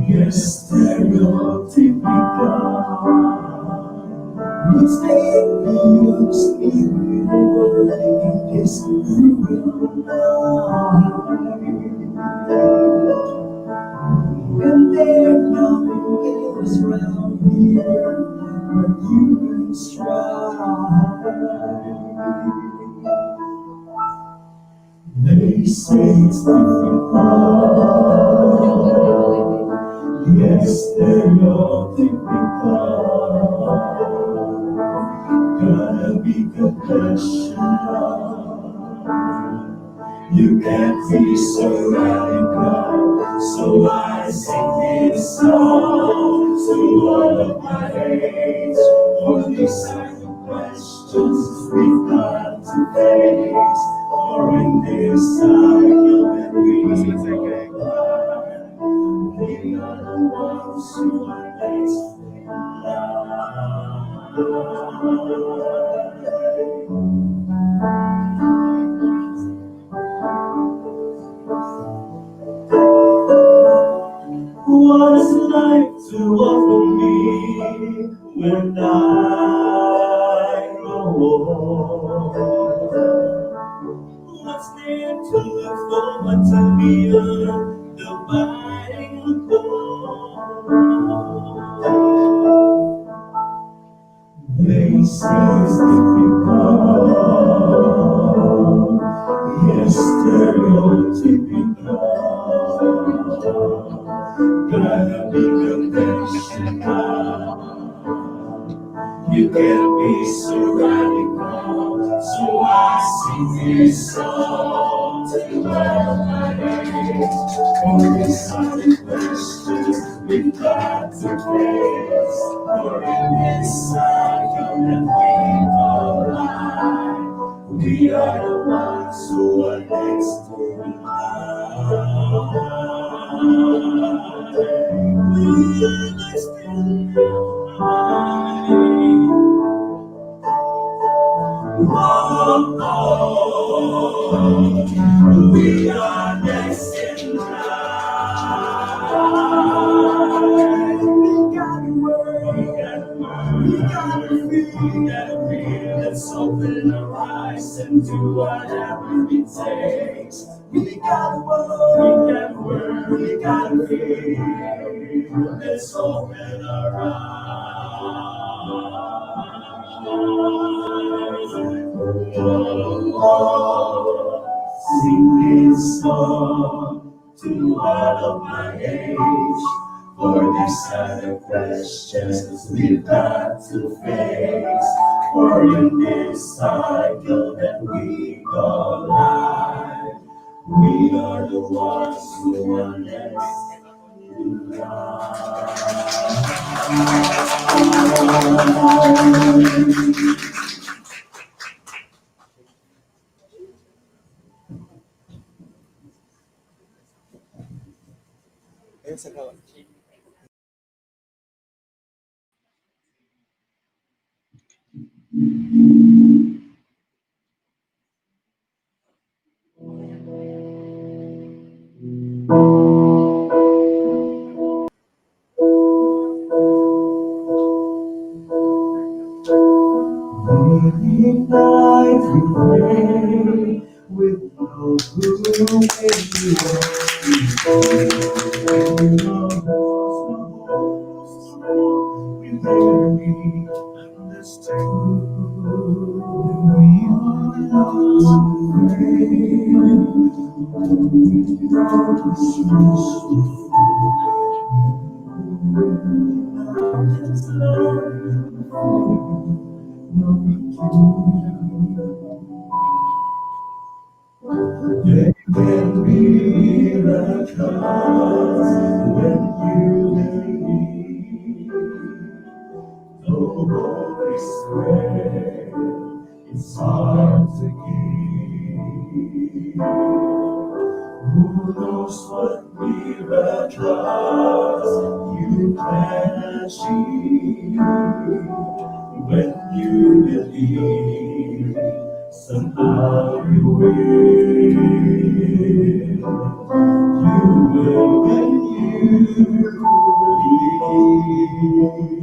Yes, stereotypical. It's dangerous in this cruel life. And there nothing is round here but you can strive. They say it's difficult. Yes, stereotypical. Gotta be compassionate. You can't be so radical. So I sing this song to all of my age. For these are the questions we've got to face. For in this cycle that we are the ones who are next in What is life to offer me when I What's there to look forward to beyond the biting places difficult, yes, stereotypical. Gotta be conventional. You can be so radical, so I sing this song to all my age. For this solid questions we've got to face. For in this cycle that we call life, we are the ones who are next to line. We are next in line. We are next in line. We gotta work, we gotta feel, let's open our eyes and do whatever it takes. We gotta work, we gotta feel, let's open our eyes. Sing this song to all of my age, for these are the questions we've got to face. For in this cycle that we call life, we are the ones who are next in line. Night we pray with those who may be we barely understood. We are there can be miracles when you believe. Though hope is spread, it's hard to give. Who knows what miracles you can achieve when you believe? Somehow you will. You will when you believe.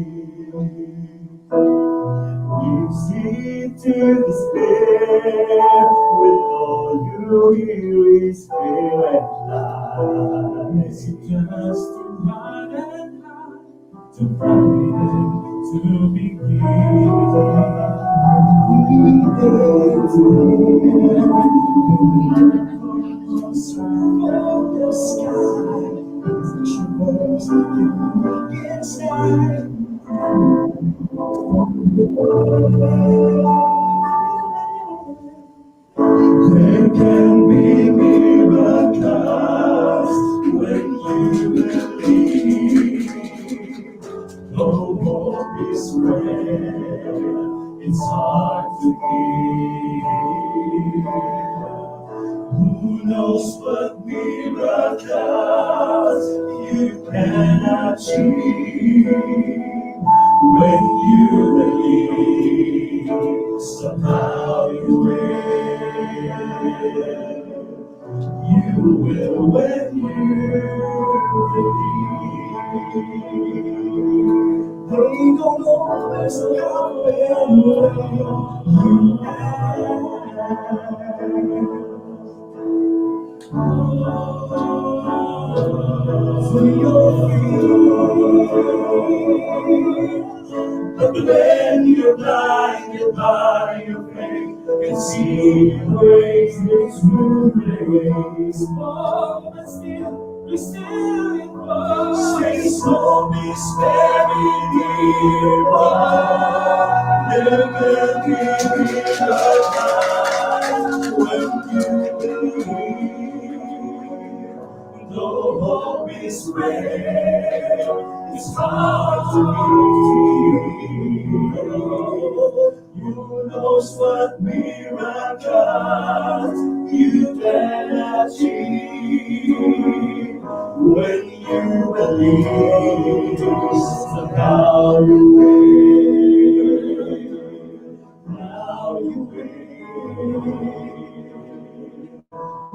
You see to despair when all you hear is fear and lies. You just to run and hide, to fight, to begin. We dare to live. From the sky, trembles inside. There can be miracles when you believe. Though hope is rare, it's hard to give. Who knows what miracles you can achieve when you believe? Somehow you will. You will when you believe. They don't always come when you for your feet. But when you're blinded by your faith, can see grace makes new days. But still in Christ. Stay slow, be sparing nearby. Never give it up when you believe. Though hope is rare, it's hard to believe. You knows what miracles you can achieve when you believe. So now you will, now you will.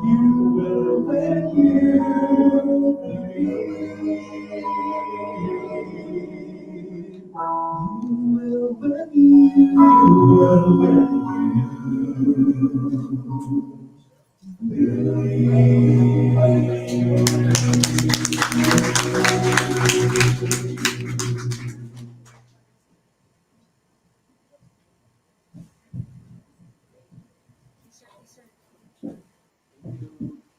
You will when you believe. You will when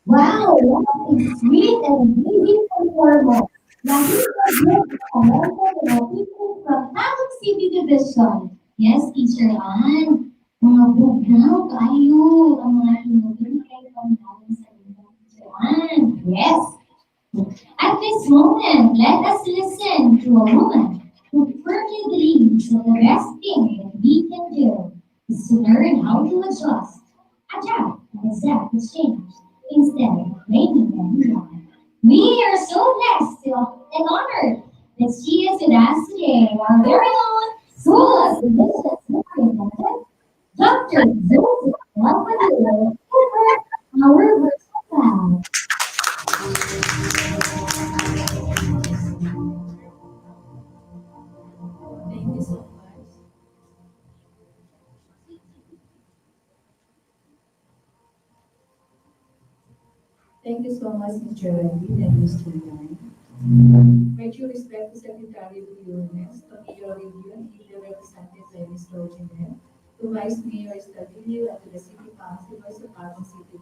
Wow, what a sweet and amazing performance. Now, here's a great comment from our people from Tagum City Division. Yes, Teacher Ann. Mga bugaw kayo ang mga hinubintay from Tagum City Teacher Ann. Yes. At this moment, let us listen to a woman who firmly believes that the best thing that we can do is to learn how to adjust, adapt, and accept the change instead of blaming them down. We are so blessed and honored that she is with us today, our very own Solas Delicious Representative, Dr. Joseph Lapadilla, our virtual class. Thank you so much. Thank you so much, Mr. Wendy and Mr. Yan. My due respect to Secretary Lunes, to Mayor Region, ably represented by Mr. Rojinet, to Vice Mayor Estadillo, and to the City Councilors of Pasig City.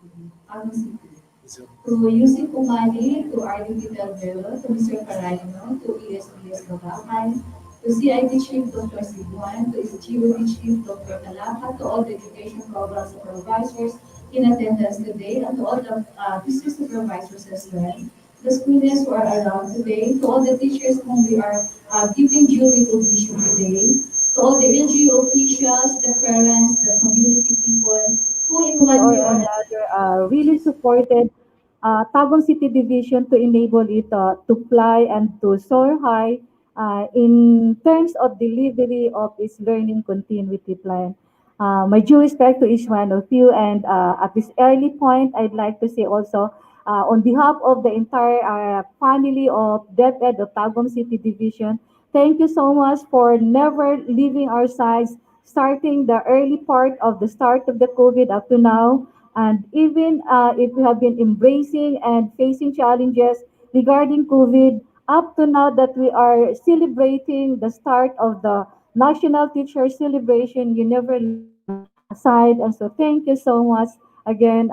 Pasig City. To Yusuf Umani, to RDP Del Velo, to Mr. Carayno, to ESPS Gabakay, to CID Chief Dr. Sibuan, to SGOD Chief Dr. Talaka, to all the education program supervisors in attendance today, and to all the district supervisors as well. The students who are around today, to all the teachers whom we are giving due recognition today, to all the NGO officials, the parents, the community people, who in one way or another really supported Tagum City Division to enable it to fly and to soar high in terms of delivery of its learning continuity plan. My due respect to each one of you, and at this early point, I'd like to say also, on behalf of the entire family of DepEd of Tagum City Division, thank you so much for never leaving our sides, starting the early part of the start of the COVID up to now. And even if we have been embracing and facing challenges regarding COVID, up to now that we are celebrating the start of the National Teacher Celebration, you never leave us aside. And so thank you so much again.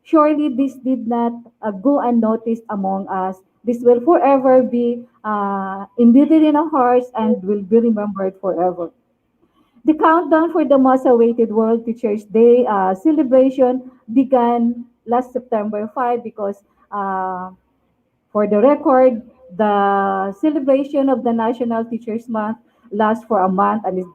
Surely this did not go unnoticed among us. This will forever be embedded in our hearts and will be remembered forever. The countdown for the most awaited World Teachers Day celebration began last September 5 because for the record, the celebration of the National Teachers Month lasts for a month and it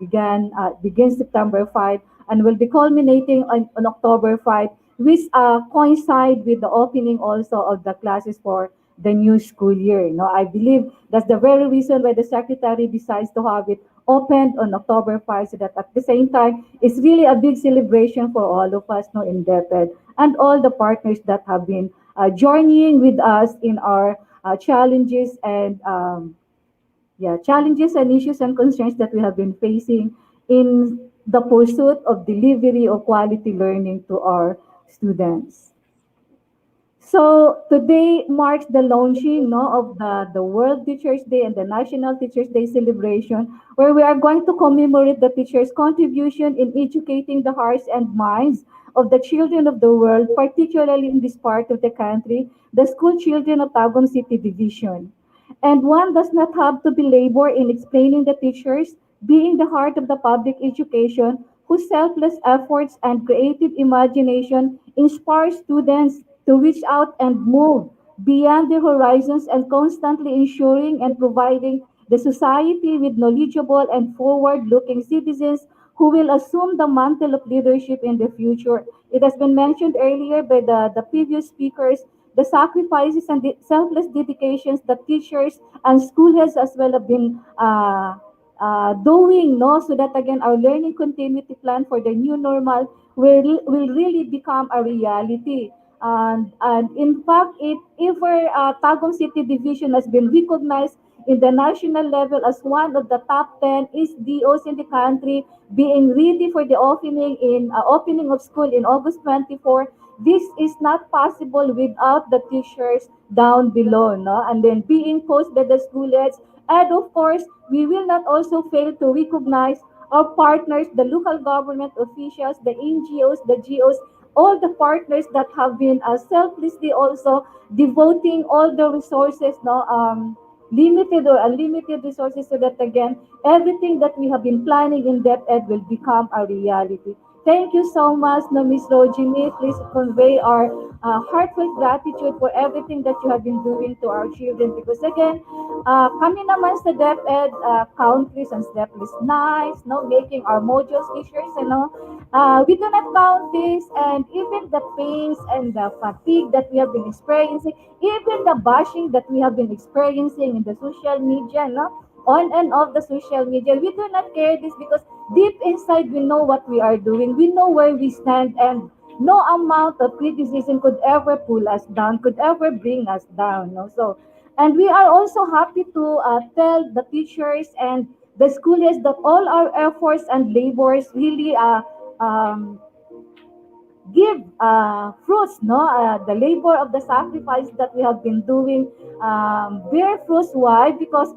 begins September 5 and will be culminating on October 5, which coincide with the opening also of the classes for the new school year. I believe that's the very reason why the secretary decides to have it opened on October 5 so that at the same time, it's really a big celebration for all of us in DepEd and all the partners that have been journeying with us in our challenges and yeah, challenges and issues and concerns that we have been facing in the pursuit of delivery of quality learning to our students. So today marks the launching no, of the World Teachers Day and the National Teachers Day celebration, where we are going to commemorate the teachers' contribution in educating the hearts and minds of the children of the world, particularly in this part of the country, the school children of Tagum City Division. And one does not have to belabor in explaining the teachers being the heart of the public education whose selfless efforts and creative imagination inspire students to reach out and move beyond their horizons and constantly ensuring and providing the society with knowledgeable and forward-looking citizens who will assume the mantle of leadership in the future. It has been mentioned earlier by the previous speakers, the sacrifices and the selfless dedications that teachers and school heads as well have been doing, no, so that again our learning continuity plan for the new normal will really become a reality. And in fact, if our Tagum City Division has been recognized in the national level as one of the top 10 SDOs in the country, being ready for the opening of school in August 24, this is not possible without the teachers down below, no? And then being coached by the school heads. And of course, we will not also fail to recognize our partners, the local government officials, the NGOs, the GOs, all the partners that have been selflessly also devoting all the resources, no, limited or unlimited resources, so that again everything that we have been planning in DepEd will become a reality. Thank you so much, no, Ms. Rojini. Please convey our heartfelt gratitude for everything that you have been doing to our children. Because again, kami naman sa DepEd countries and step is nice, no, making our modules teachers, you know, we do not count this, and even the pains and the fatigue that we have been experiencing, even the bashing that we have been experiencing in the social media, no, on and off the social media, we do not care this because deep inside we know what we are doing, we know where we stand, and no amount of criticism could ever pull us down, could ever bring us down, no. So, and we are also happy to tell the teachers and the schoolers that all our efforts and labors really um, give fruits, no? The labor of the sacrifice that we have been doing bear fruits. Why? Because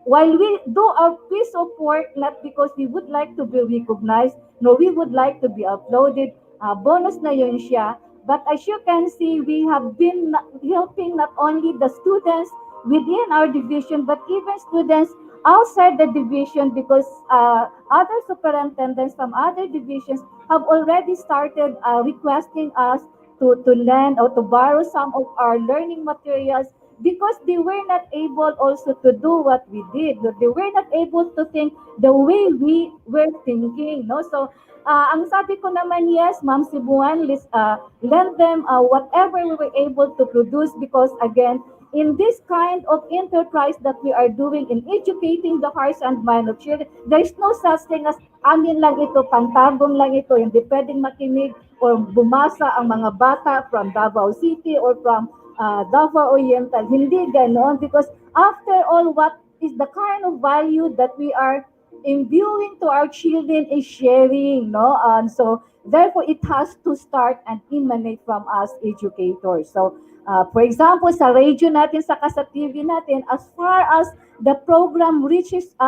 while we do our piece of work, not because we would like to be recognized, no, we would like to be uploaded, bonus na yun siya. But as you can see, we have been helping not only the students within our division, but even students outside the division, because other superintendents from other divisions have already started requesting us to lend or to borrow some of our learning materials because they were not able also to do what we did. They were not able to think the way we were thinking. No? So, ang sabi ko naman, yes, Ma'am Sibuan, lend them whatever we were able to produce because, again, in this kind of enterprise that we are doing in educating the hearts and mind of children, there is no such thing as amin lang ito, pantagong lang ito, hindi pwedeng makinig or bumasa ang mga bata from Davao City or from Davao Oriental. Hindi ganon because after all, what is the kind of value that we are imbuing to our children is sharing, no? And so, therefore, it has to start and emanate from us educators. So, for example, sa radio natin, sa Kasa TV natin, as far as the program reaches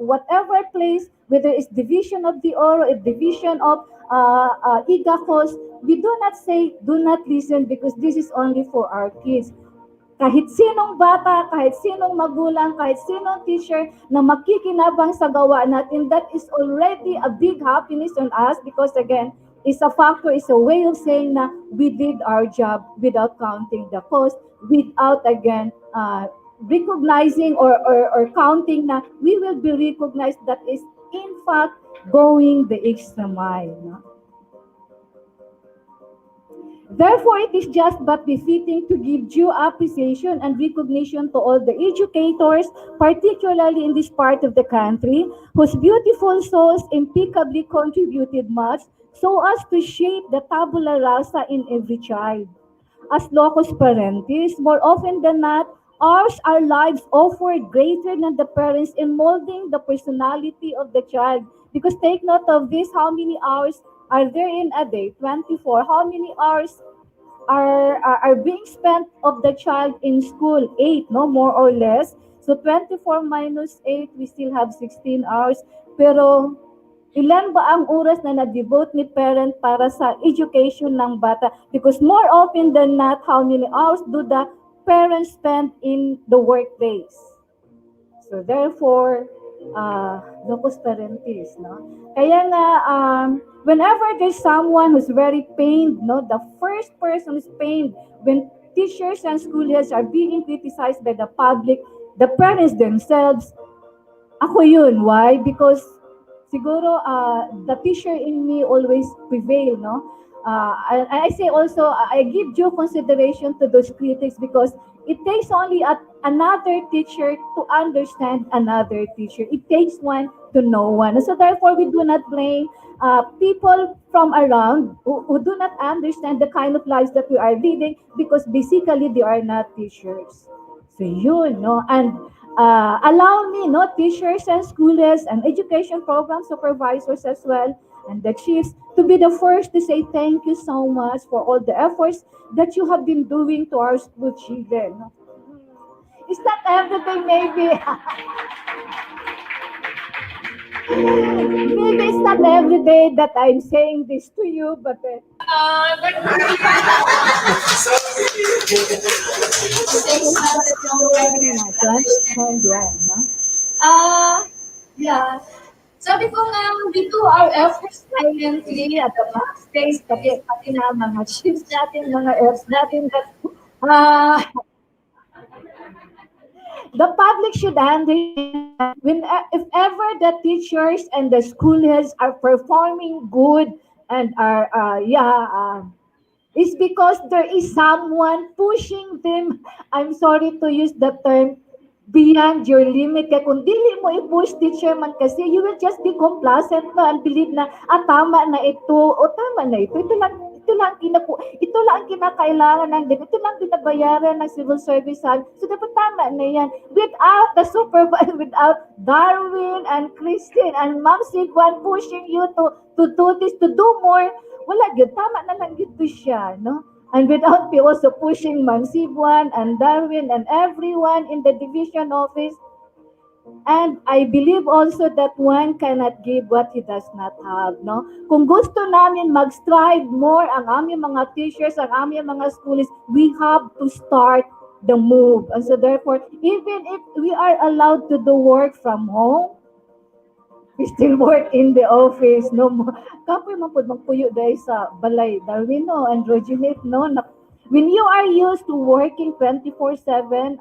whatever place, whether it's division of the Oro, a division of IGACOS, we do not say, do not listen because this is only for our kids. Kahit sinong bata, kahit sinong magulang, kahit sinong teacher na makikinabang sa gawa natin, that is already a big happiness on us because again, is a factor, is a way of saying na we did our job without counting the cost, without again recognizing or counting na we will be recognized that is in fact going the extra mile. No? Therefore, it is just but befitting to give due appreciation and recognition to all the educators, particularly in this part of the country, whose beautiful souls impeccably contributed much so as to shape the tabula rasa in every child. As locus parentis, more often than not, Ours are lives offered greater than the parents in molding the personality of the child. Because take note of this, how many hours are there in a day? 24. How many hours are being spent of the child in school? 8, no? More or less. So 24 minus 8, we still have 16 hours. Pero ilan ba ang oras na na-devote ni parent para sa education ng bata? Because more often than not, how many hours do the parents spend in the workplace? So therefore, locus parentis, no? Kaya nga, whenever there's someone who's very pained, no, the first person who's pained when teachers and school heads are being criticized by the public, the parents themselves, ako yun. Why? Because siguro the teacher in me always prevail, no? I say also, I give due consideration to those critics because it takes only another teacher to understand another teacher. It takes one to know one. So therefore, we do not blame people from around who do not understand the kind of lives that we are leading because basically they are not teachers. So yun, no? And allow me, no, teachers and schoolers and education program supervisors as well, and the chiefs to be the first to say thank you so much for all the efforts that you have been doing to our school children. It's not everything, maybe. Maybe it's not every day that I'm saying this to you, but Yeah. Sabi ko nga, we do our efforts silently at the backstage, pati na mga chiefs natin, mga Fs natin, that the public should understand that when if ever the teachers and the school heads are performing good and are it's because there is someone pushing them. I'm sorry to use the term beyond your limit. Kaya kung dili mo i-push teacher man kasi, you will just be complacent na and believe na, tama na ito, o tama na ito lang ang kinakailangan ng ito lang binabayaran ng civil service. So dapat tama na yan. Without the supervisor, without Darwin and Christine and Ma'am Sigwan pushing you to do this, to do more, wala yun, tama na lang yun siya, no? And without me also pushing Ma'am Sigwan and Darwin and everyone in the division office, and I believe also that one cannot give what he does not have, no? Kung gusto namin mag-strive more ang aming mga teachers, ang aming mga schools, we have to start the move. And so therefore, even if we are allowed to do work from home, we still work in the office, no? Kapoy man po magpuyo dahil sa balay, Darwin, no? Androgenate, no? When you are used to working 24/7,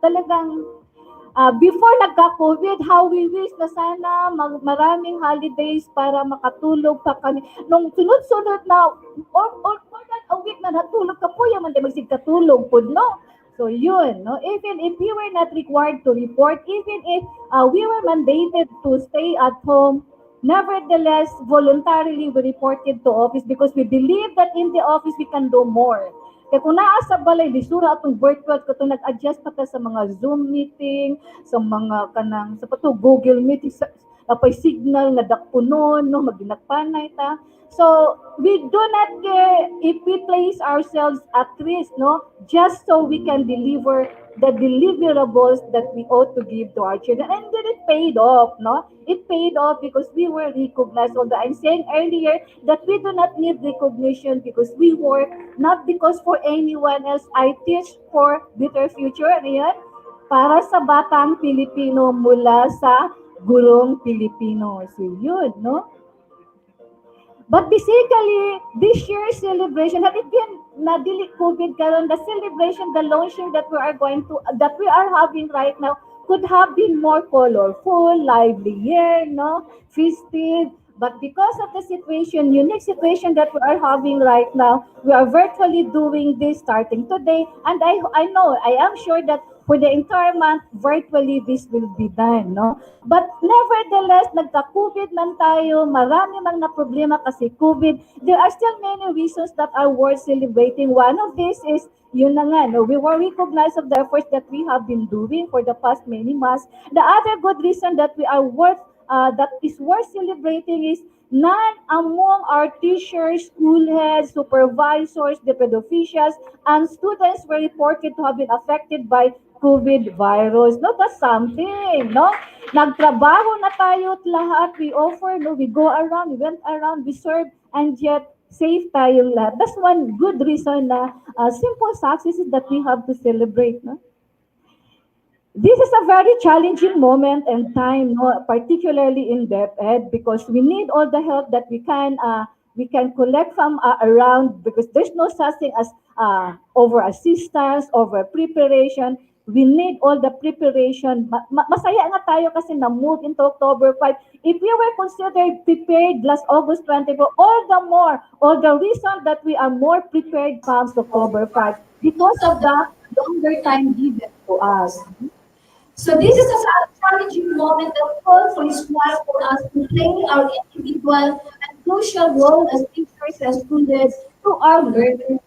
talagang before nagka-COVID, how we wish na sana maraming holidays para makatulog pa kami. Nung sunod-sunod na, or more than a week na natulog ka po, yaman din magsigkatulog po, no? So yun, no? Even if we were not required to report, even if we were mandated to stay at home, nevertheless, voluntarily we reported to office because we believe that in the office we can do more. Kaya kung naa sa balay, lisura atong virtual, kung nag-adjust pa ta sa mga Zoom meeting, sa mga kanang, sa pato Google meeting, sa apay signal nga dakpunon, no, maginagpanay ta. So, we do not care if we place ourselves at risk, no, just so we can deliver the deliverables that we ought to give to our children. And then it paid off, no? It paid off because we were recognized. Although I'm saying earlier that we do not need recognition because we work, not because for anyone else. I teach for better future. Ano yan? Para sa Batang Filipino mula sa Gurong Filipino. So yun, no? But basically, this year's celebration, had it been na dili COVID karon, the celebration, the launching that we are having right now could have been more colorful, livelier, no, festive. But because of the situation, unique situation that we are having right now, we are virtually doing this starting today. And I know, I am sure that for the entire month, virtually this will be done, no? But nevertheless, nagka-COVID man tayo, marami mang na problema kasi COVID, there are still many reasons that are worth celebrating. One of this is, yun na nga, no, we were recognized of the efforts that we have been doing for the past many months. The other good reason that we are that is worth celebrating is none among our teachers, school heads, supervisors, DepEd officials, and students were reported to have been affected by COVID virus. No, that's something, no? Nagtrabaho na tayo't lahat. We offer, no? We go around, we went around, we serve, and yet safe tayong lahat. That's one good reason na simple successes that we have to celebrate, no? This is a very challenging moment and time, no, particularly in DepEd, because we need all the help that we can collect from around, because there's no such thing as over assistance, over preparation. We need all the preparation. Masaya nga tayo kasi na-move into October 5. If we were considered prepared last August 24, all the reason that we are more prepared comes October 5 because of the longer time given to us. So this is a challenging moment that calls for smart for us to play our individual and crucial role as teachers and students to our learners.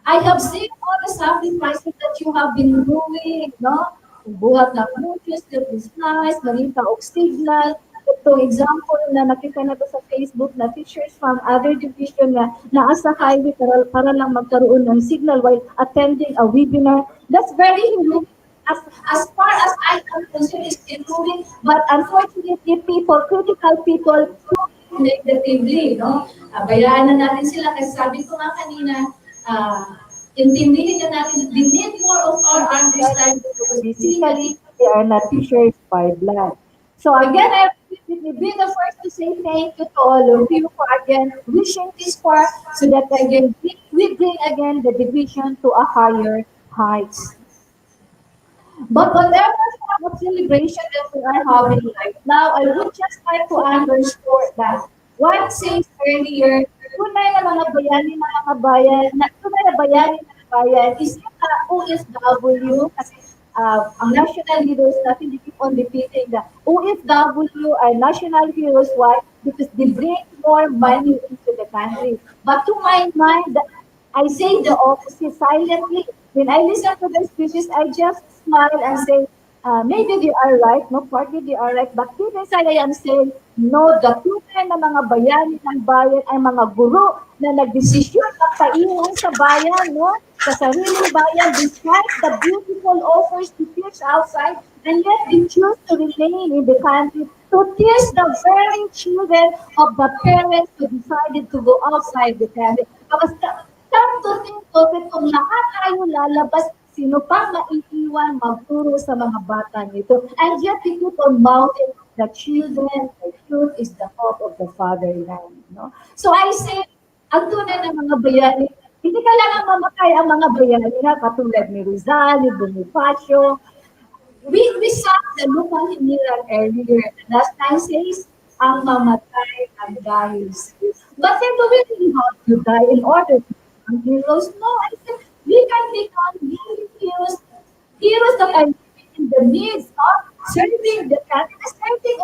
I have seen all the sacrifices that you have been doing, no? Buhat na coaches, the slides, marita og signal. Ito example na nakita na to sa Facebook na teachers from other division na naasa highway para lang magkaroon ng signal while attending a webinar. That's very heroic. As far as I am concerned, it's improving, but unfortunately, critical people, negatively, no? Bayaan na natin sila kasi sabi ko nga kanina, intindihin na natin, we need more of our understanding because Basically, they are not teachers by blood. So again, I will be the first to say thank you to all of you for again wishing this for so that again we bring again the division to a higher heights. But whatever form of celebration that we are having right now, I would just like to underscore that what says earlier, tunay na mga bayani ng mga bayan, tunay na bayani ng bayan is yung OFW, kasi ang national heroes natin, they keep on repeating that OFW are national heroes. Why? Because they bring more money into the country. But to my mind, I say the opposite silently. When I listen to their speeches, I just smile and say, maybe they are right, no, partly they are right, but deep inside I am saying, no, the tunay na mga bayani ng bayan ay mga guro na nagdesisyon na paiwan sa bayan, no, sa sariling bayan, despite the beautiful offers to teach outside, and yet they choose to remain in the country to teach the very children of the parents who decided to go outside the country. Because come to think of it, kung lahat tayo lalabas, sino pang maiiwan magturo sa mga bata nito? And yet, we keep on mouthing the children, the youth is the hope of the fatherland. No? So I say, ang tunay ng mga bayani, hindi kailangan mamatay ang mga bayani na katulad ni Rizal, ni Bonifacio. We saw the local hiniran earlier. The last time says, ang mamatay ang dahil. But then do we really have to die in order to become heroes? No, I said, we can become heroes that are in the needs of serving the country, serving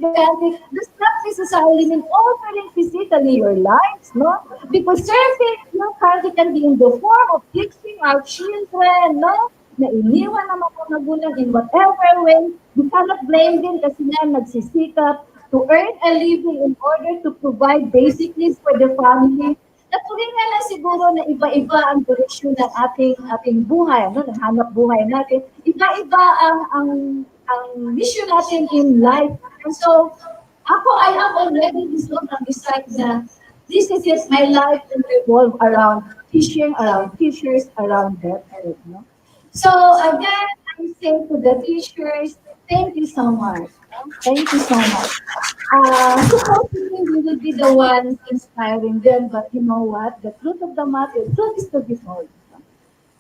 the country does not necessarily mean offering physically your lives, no? Because serving your country can be in the form of teaching our children, no? Na iniwan ng mga magulang in whatever way. We cannot blame them kasi nga nagsisikap to earn a living in order to provide basic needs for the family. Natuloy nga lang siguro na iba-iba ang direksyon ng ating buhay, no? Ng hanap buhay natin. Iba-iba ang mission natin in life. And so, I have already resolved and decided that this is it, my life will revolve around teaching, around teachers, around that. No? So, again, I say to the teachers, thank you so much. Thank you so much. Supposedly, we will be the ones inspiring them, but you know what? The truth of the matter, truth is to be told.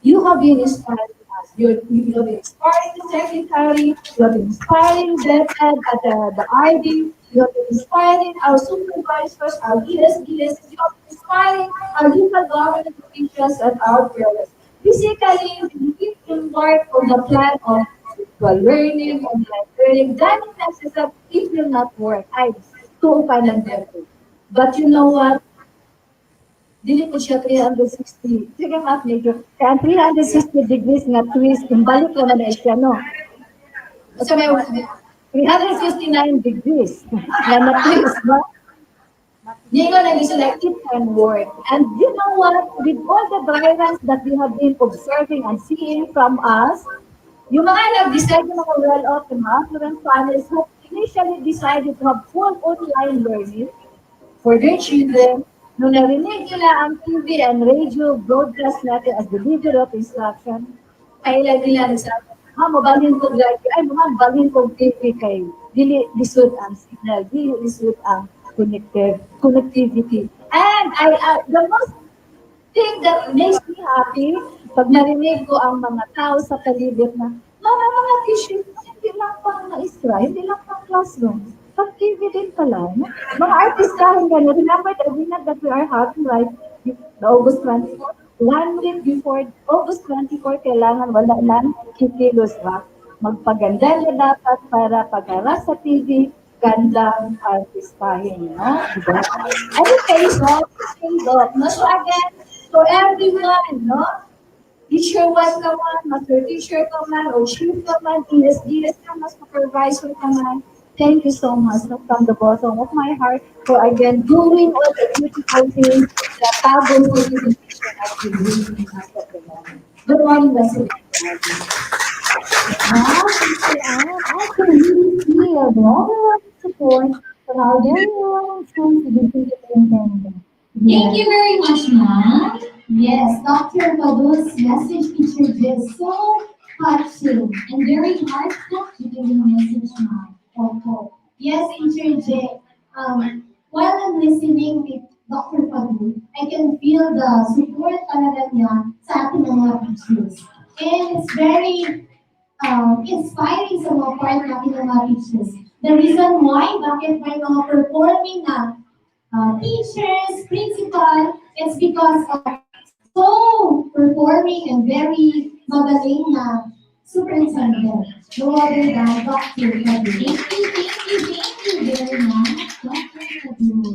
You have been inspiring us. You have been inspiring the secretary. You have been inspiring them at the RD. You have been inspiring our supervisors, our ESDs. You have been inspiring our local government officials and our parents. Physically, we need to embark on the plan of virtual learning, online learning. Daming nagsasabi, it will not work. Ay, tuupay lang dito. But you know what? Dili ko siya 360. Sige, mas medyo. Kaya ang 360 degrees nga twist, imbalik naman na siya, no? Basta may 369 degrees nga na-twist ba? Hindi ko nag-iso like, It can work. And you know what? With all the violence that we have been observing and seeing from us, yung mga nag-decide yung mga well-off, yung mga affluent families who initially decided to have full online learning for their children, nung narinig nila ang TV and radio broadcast natin as the leader of instruction, kailan nila nagsabi, mabalhin ko drive, ay mabalhin ko TV kay dili lisod ang signal, dili lisod ang connectivity. And the most thing that makes me happy, pag narinig ko ang mga tao sa palibot na, mga teachers, hindi lang pang na-istra, hindi lang pang classroom. Pag TV din pala, no? Mga artistahin gano'n. Remember the event that we are having right the August 24? 1 week before August 24, kailangan wala lang kikilos ba? Magpaganda na dapat para pagharap sa TV, gandang artistahin, no? Diba? And it pays off, no? So again, for everyone, no? Teacher 1 ka man, master teacher ka man, or chief ka man, ESDS ka man, supervisor ka man, thank you so much, no, from the bottom of my heart for again doing all the beautiful things that Tagum City Division has been doing in us at the moment. Good morning, President. Wow, Teacher Anne, I can really feel the overwhelming support from our very own school superintendent. Thank you very much, ma'am. Yes, Dr. Padu's message, Teacher J, is so touching and very heartfelt to give you a message, ma'am. Opo. Yes, Teacher J. While I'm listening with Dr. Padu, I can feel the support talaga niya sa ating mga teachers. And it's very inspiring sa mga part natin ng mga teachers. The reason why, bakit may mga performing na teachers, principal, it's because of so performing and very magaling na superintendent. No other than Dr. Padu. Thank you very much, Dr. Padu.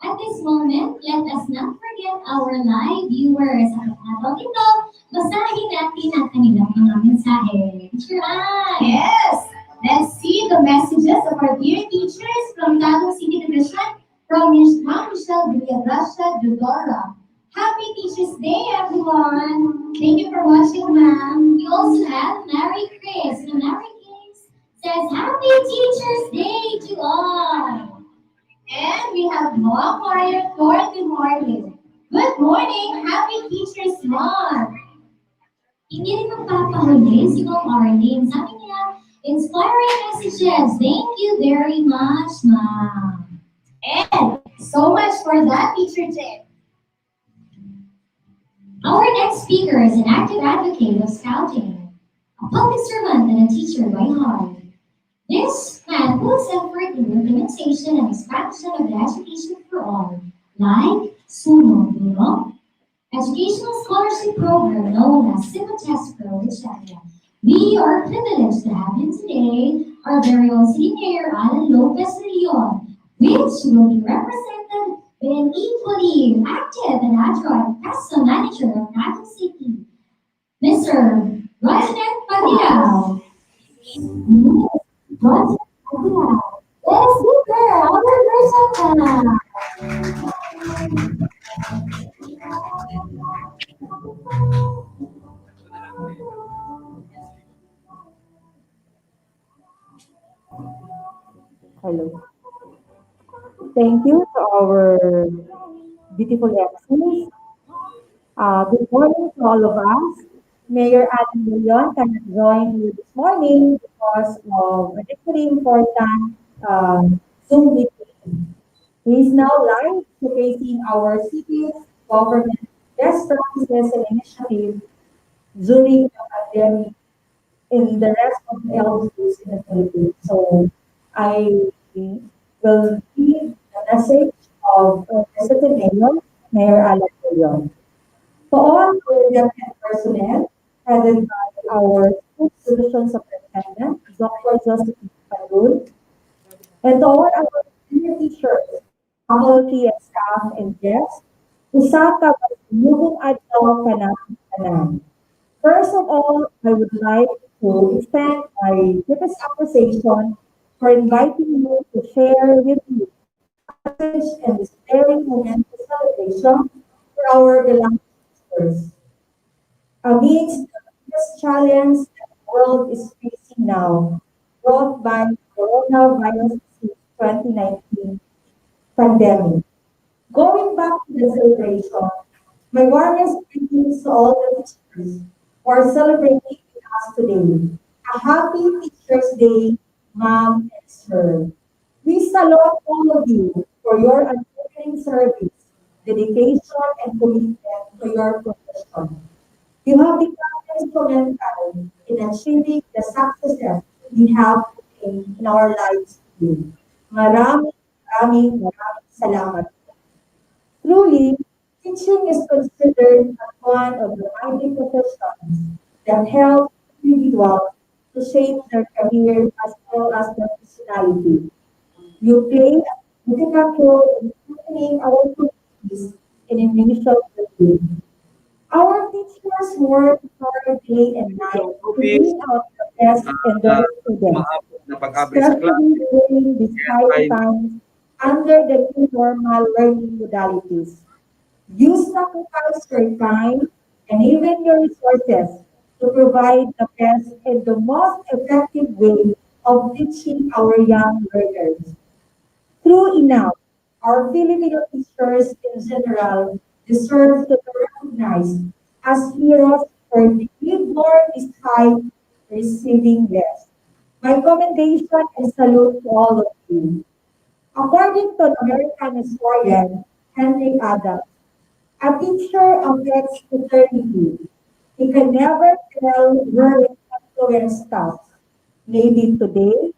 At this moment, let us not forget our live viewers. Habang ito, basahin natin ang kanilang mga mensahe. Teacher Anne. Yes! Let's see the messages of our dear teachers from Tagum City Division, from Ma'am Michelle Villagracia Dudora. Happy Teachers Day, everyone! Thank you for watching, ma'am. We also have Mary Chris. And Mary Chris says, Happy Teachers Day to all! And we have Mom Mario for the morning. Good morning! Happy Teachers Month! Hindi rin magpapahuli si Mom Arlene. Sabi niya, inspiring messages. Thank you very much, ma'am. And so much for that, Teacher J. Our next speaker is an active advocate of scouting, a public servant and a teacher by heart. This man puts effort in the implementation and expansion of the education for all, like Suno Gurong, educational scholarship program known as Simultest Pro, etc. We are privileged to have him today, our very own City Mayor Alan Lopez Leon, which will be represented by an equally active and adroit personal manager of Batang City, Mr. Rajnet Padilla. Rajnet Padilla. Let's give her our person. Hello. Thank you to our beautiful MCs. Good morning to all of us. Mayor Adam Leon cannot join you this morning because of an equally important Zoom meeting. He is now live showcasing our city's government best practices and initiatives during the pandemic in the rest of the LGUs in the Philippines. So I will read the message of President Mayor, Mayor Alan Leon. To all the Dr. Josephine Padul, and all our senior teachers, faculty and staff and guests, usa ka magayong adlaw kanang tanan. First of all, I would like to extend my deepest appreciation for inviting me to share with you a message in this very momentous celebration for our beloved sisters. Amidst the biggest challenge that the world is facing now, brought by the coronavirus since 2019 pandemic. Going back to the celebration, my warmest greetings to all the teachers who are celebrating with us today. A happy Teachers' Day, Ma'am and Sir. We salute all of you for your unwavering service, dedication, and commitment to your profession. You have become instrumental in achieving the successes we have today in our lives today. Maraming salamat. Truly, teaching is considered as one of the mighty professions that help individuals to shape their career as well as their personality. You play a significant role in strengthening our communities in initial learning. Our teachers work hard day and night to bring out the best in their students, especially during these trying times under the new normal learning modalities. You sacrifice your time and even your resources to provide the best and the most effective way of teaching our young learners. True enough, our Filipino teachers in general deserve to be recognized as heroes for the give more despite receiving less. My commendation and salute to all of you. According to an American historian, Henry Adams, a teacher affects eternity. He can never tell where it influenced us. Maybe today,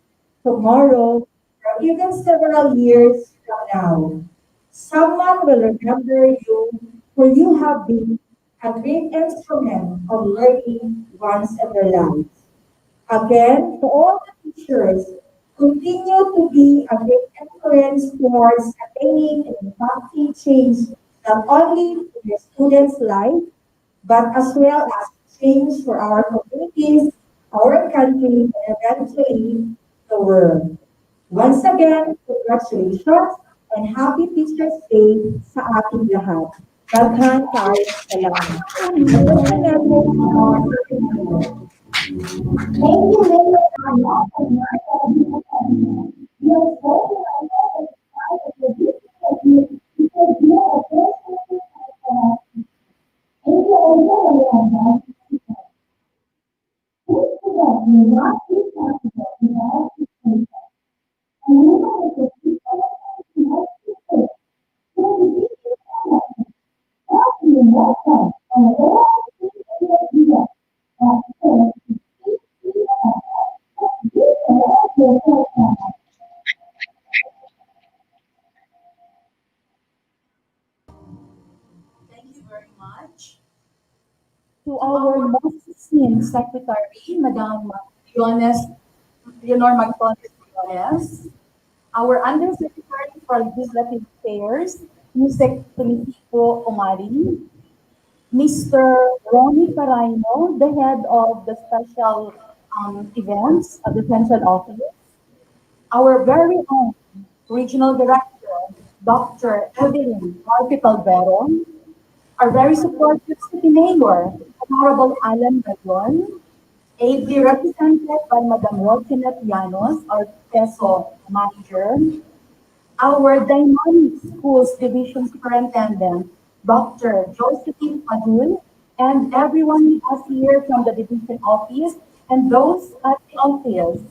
tomorrow, or even several years from now. Someone will remember you for you have been a great instrument of learning once in their lives. Again, to all the teachers, continue to be a great influence towards attaining and impacting change not only in your students' life, but as well as change for our communities, our country, and eventually the world. Once again, congratulations and happy Teacher's Day sa ating lahat. Daghan kaayo salamat. I will be message our Thank you, Mayor Anna, and your vote and I know that part of the business of you because you are a person thank you also, Mayor Anna. Please forget, you not be possible without this. And remember that the people of the United States will be help you welcome and all the people here. Thank you very much. To our most esteemed Secretary, Madam Leonor Magtones, our Undersecretary for Legislative Affairs, Yusek Tulisipo Omari, Mr. Ronnie Paraino, the head of the special events of the Central Office, our very own Regional Director, Dr. Evelyn Marpital Veron, our very supportive City Mayor, Honorable Alan Rayon, ably represented by Madam Rosinette Llanos, our PESO manager, our Dynamic Schools Division Superintendent, Dr. Josephine Padul, and everyone with us here from the division office and those at the office.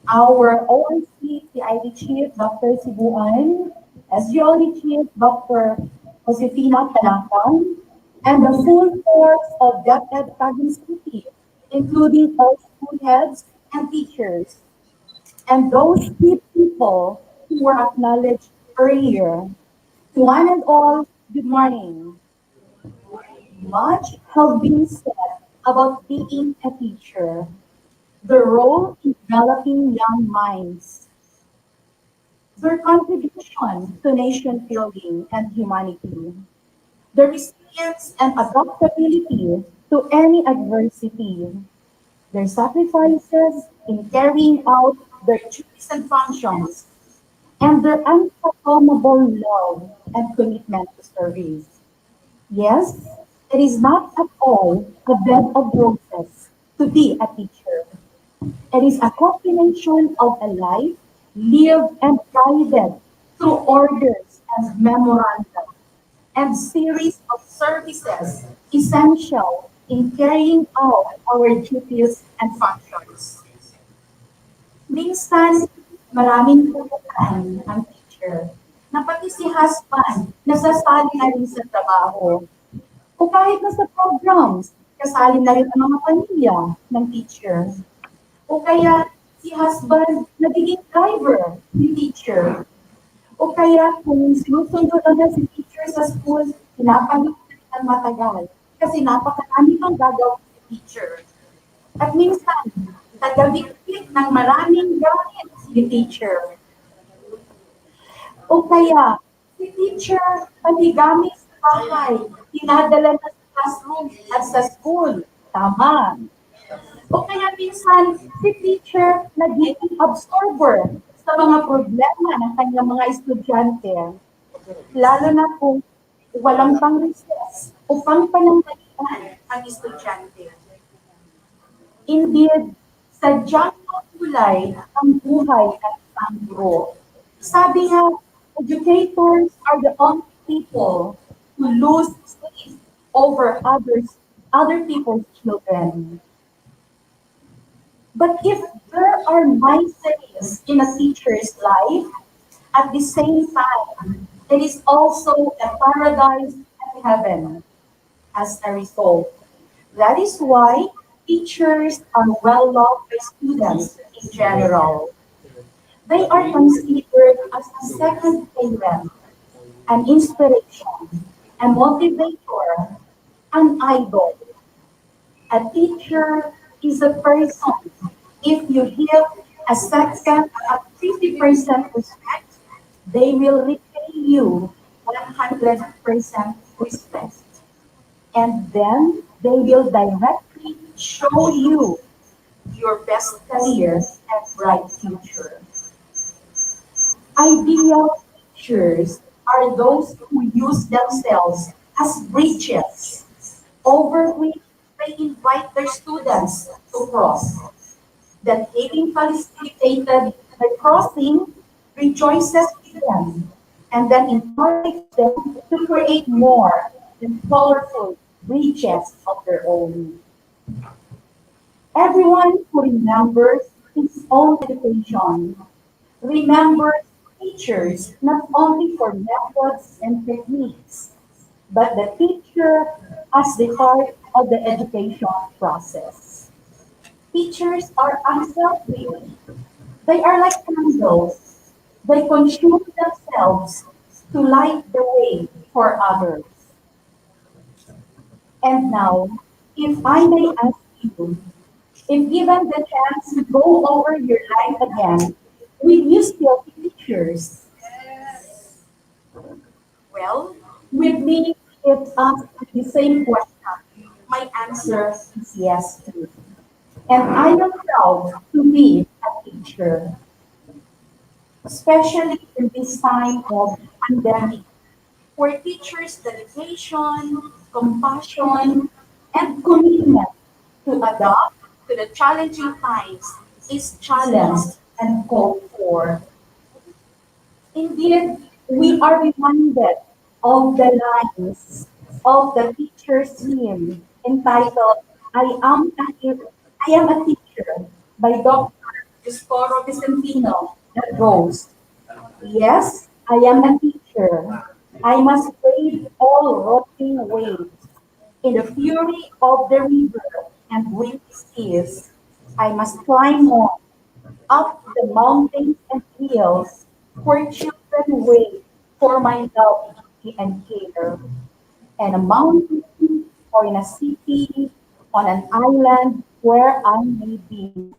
Our OIC, CID Chief, Dr. Sibuan, SGOD Chief, Dr. Josefina Talakan, and the full force of DepEd Tagum City, including all school heads and teachers, and those key people who were acknowledged earlier. To one and all, good morning. Much has been said about being a teacher. their role in developing young minds, their contribution to nation building and humanity, their resilience and adaptability to any adversity, their sacrifices in carrying out their duties and functions, and their unfathomable love and commitment to service. Yes, it is not at all a bed of roses to be a teacher. It is a combination of a life lived and guided through orders and memoranda and series of services essential in carrying out our duties and functions. Minsan, maraming pupuntahan ang teacher na pati si husband nasasali na rin sa trabaho. O kahit na sa programs, kasali na rin ang mga pamilya ng teacher. O kaya si husband nagiging driver ni teacher. O kaya kung sinusundo na si teacher sa school, pinapagigit ng matagal. Kasi napakarami pang gagawin si teacher. At minsan, tagabigit ng maraming gamit si teacher. O kaya, si teacher panigamit sa bahay, dinadala na sa classroom at sa school. Tama. O kaya minsan, si teacher nagiging absorber sa mga problema ng kanyang mga estudyante. Lalo na kung walang pang recess o pang panangalian ang estudyante. Indeed, sadyang kulay ang buhay ng isang guro. Sabi nga, educators are the only people who lose sleep over other people's children. But if there are miseries in a teacher's life, at the same time, it is also a paradise and heaven as a result. That is why teachers are well loved by students in general. They are considered as a second parent, an inspiration, a motivator, an idol. A teacher is a person. If you give a second at 50% respect, they will repay you 100% respect. And then they will directly show you your best career and bright future. Ideal teachers are those who use themselves as bridges over which they invite their students to cross. That having facilitated the crossing rejoices with them and then encourages them to create more and colorful bridges of their own. Everyone who remembers his own education remembers teachers not only for methods and techniques, but the teacher as the heart of the education process. Teachers are unselfish. They are like candles. They consume themselves to light the way for others. And now, if I may ask you, if given the chance to go over your life again, will you still be teachers? Well, with me, if asked the same question, my answer is yes too. And I am proud to be a teacher, especially in this time of pandemic, where teachers' dedication, compassion, and commitment to adapt to the challenging times is challenged and called for. Indeed, we are reminded of the lines of the teacher's hymn entitled I Am a Teacher by Dr. Gustavo Vicentino that goes, yes, I am a teacher. I must brave all rotting waves. In the fury of the river and windy seas, I must climb on up the mountains and hills where children wait for my love and care. And a mountain or in a city, on an island where I may be.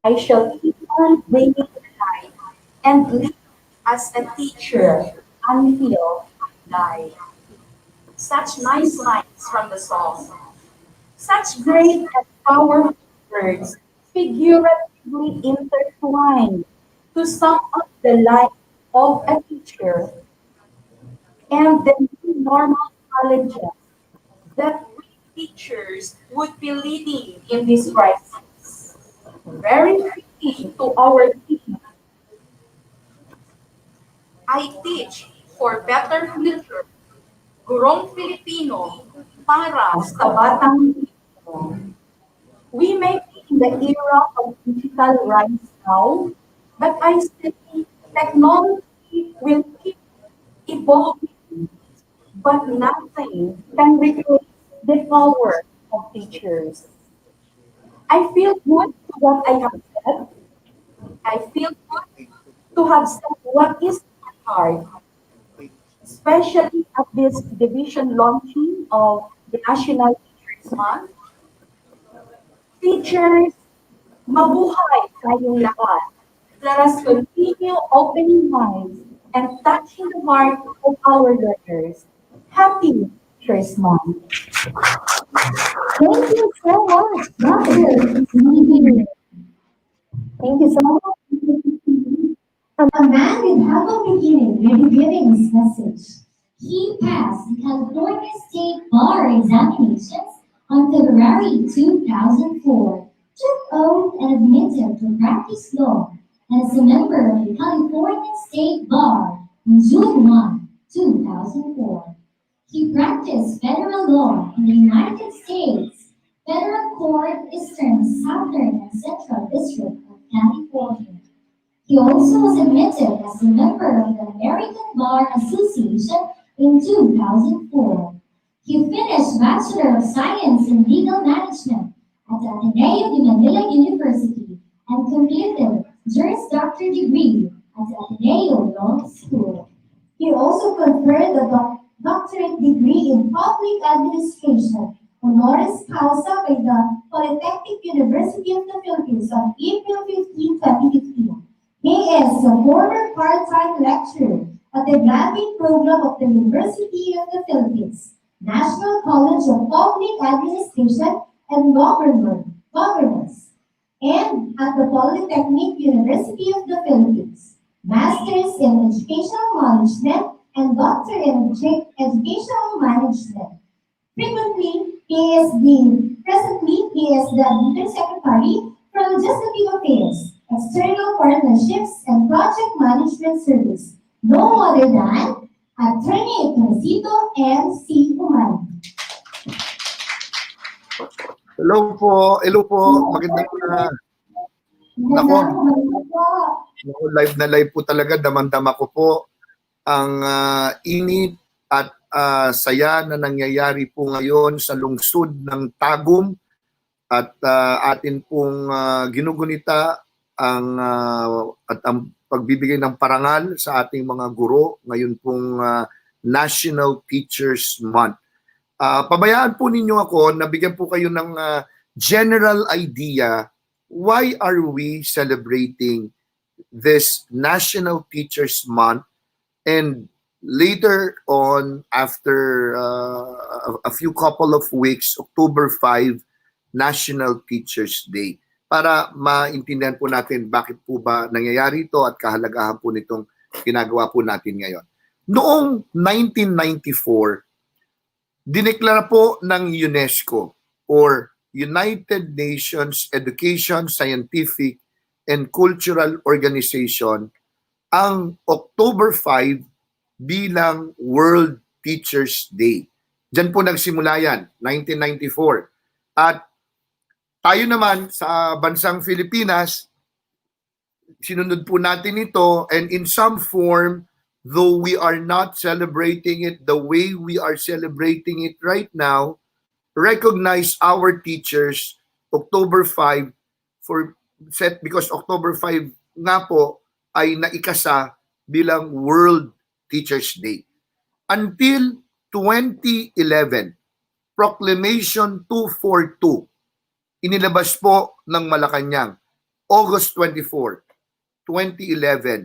I shall keep on bringing the light and live as a teacher until I die. Such nice lines from the song. Such great and powerful words, figuratively intertwined to sum up the life of a teacher and the new normal challenges that we teachers would be leading in this crisis. Very fitting to our theme. I teach for better future, Gurong Filipino, para sa Batang Filipino. We may be in the era of digital rise now, but I say technology will keep evolving, but nothing can replace the power of teachers. I feel good to what I have said. I feel good to have said what is in my heart, especially at this division launching of the National Teachers Month. Teachers, mabuhay tayong lahat. Let us continue opening minds and touching the heart of our learners. Happy Teachers Month. Thank you so much, Dr. Thank you so much. A man with humble beginning will be giving his message. He passed the California State Bar examinations on February 2004, took oath and admitted to practice law as a member of the California State Bar on June 1, 2004. He practiced federal law in the United States Federal Court, Eastern, Southern, and Central District of California. He also was admitted as a member of the American Bar Association in 2004. He finished Bachelor of Science in Legal Management at the Ateneo de Manila University and completed Juris Doctor degree at the Ateneo Law School. He also conferred the doctorate degree in Public Administration honoris causa by the Polytechnic University of the Philippines on April 15, 2015. He is a former part-time lecturer at the graduate program of the University of the Philippines, National College of Public Administration and Governance, and at the Polytechnic University of the Philippines, Masters in Educational Management and Doctor in Educational Management. Presently, he is the Undersecretary for Legislative Affairs, External Partnerships, and Project Management Service. No other than Attorney Teresito M.C. Umay. Hello po, magandang nako, live na live po talaga, damang-dama ko po ang init at saya na nangyayari po ngayon sa lungsod ng Tagum at atin pong ginugunita at ang pagbibigay ng parangal sa ating mga guro ngayon pong National Teachers Month. Pabayaan po ninyo ako, nabigyan po kayo ng general idea why are we celebrating this National Teachers Month, and later on, after a few couple of weeks, October 5, National Teachers Day. Para maintindihan po natin bakit po ba nangyayari ito at kahalagahan po nitong ginagawa po natin ngayon. Noong 1994, dineklara po ng UNESCO or United Nations Education, Scientific, and Cultural Organization ang October 5 bilang World Teachers Day. Diyan po nagsimula yan, 1994. At tayo naman sa bansang Pilipinas, sinunod po natin ito, and in some form, though we are not celebrating it the way we are celebrating it right now, recognize our teachers October 5 because October 5 nga po ay naikasa bilang World Teachers Day. Until 2011, Proclamation 242, inilabas po ng Malacanang. August 24, 2011,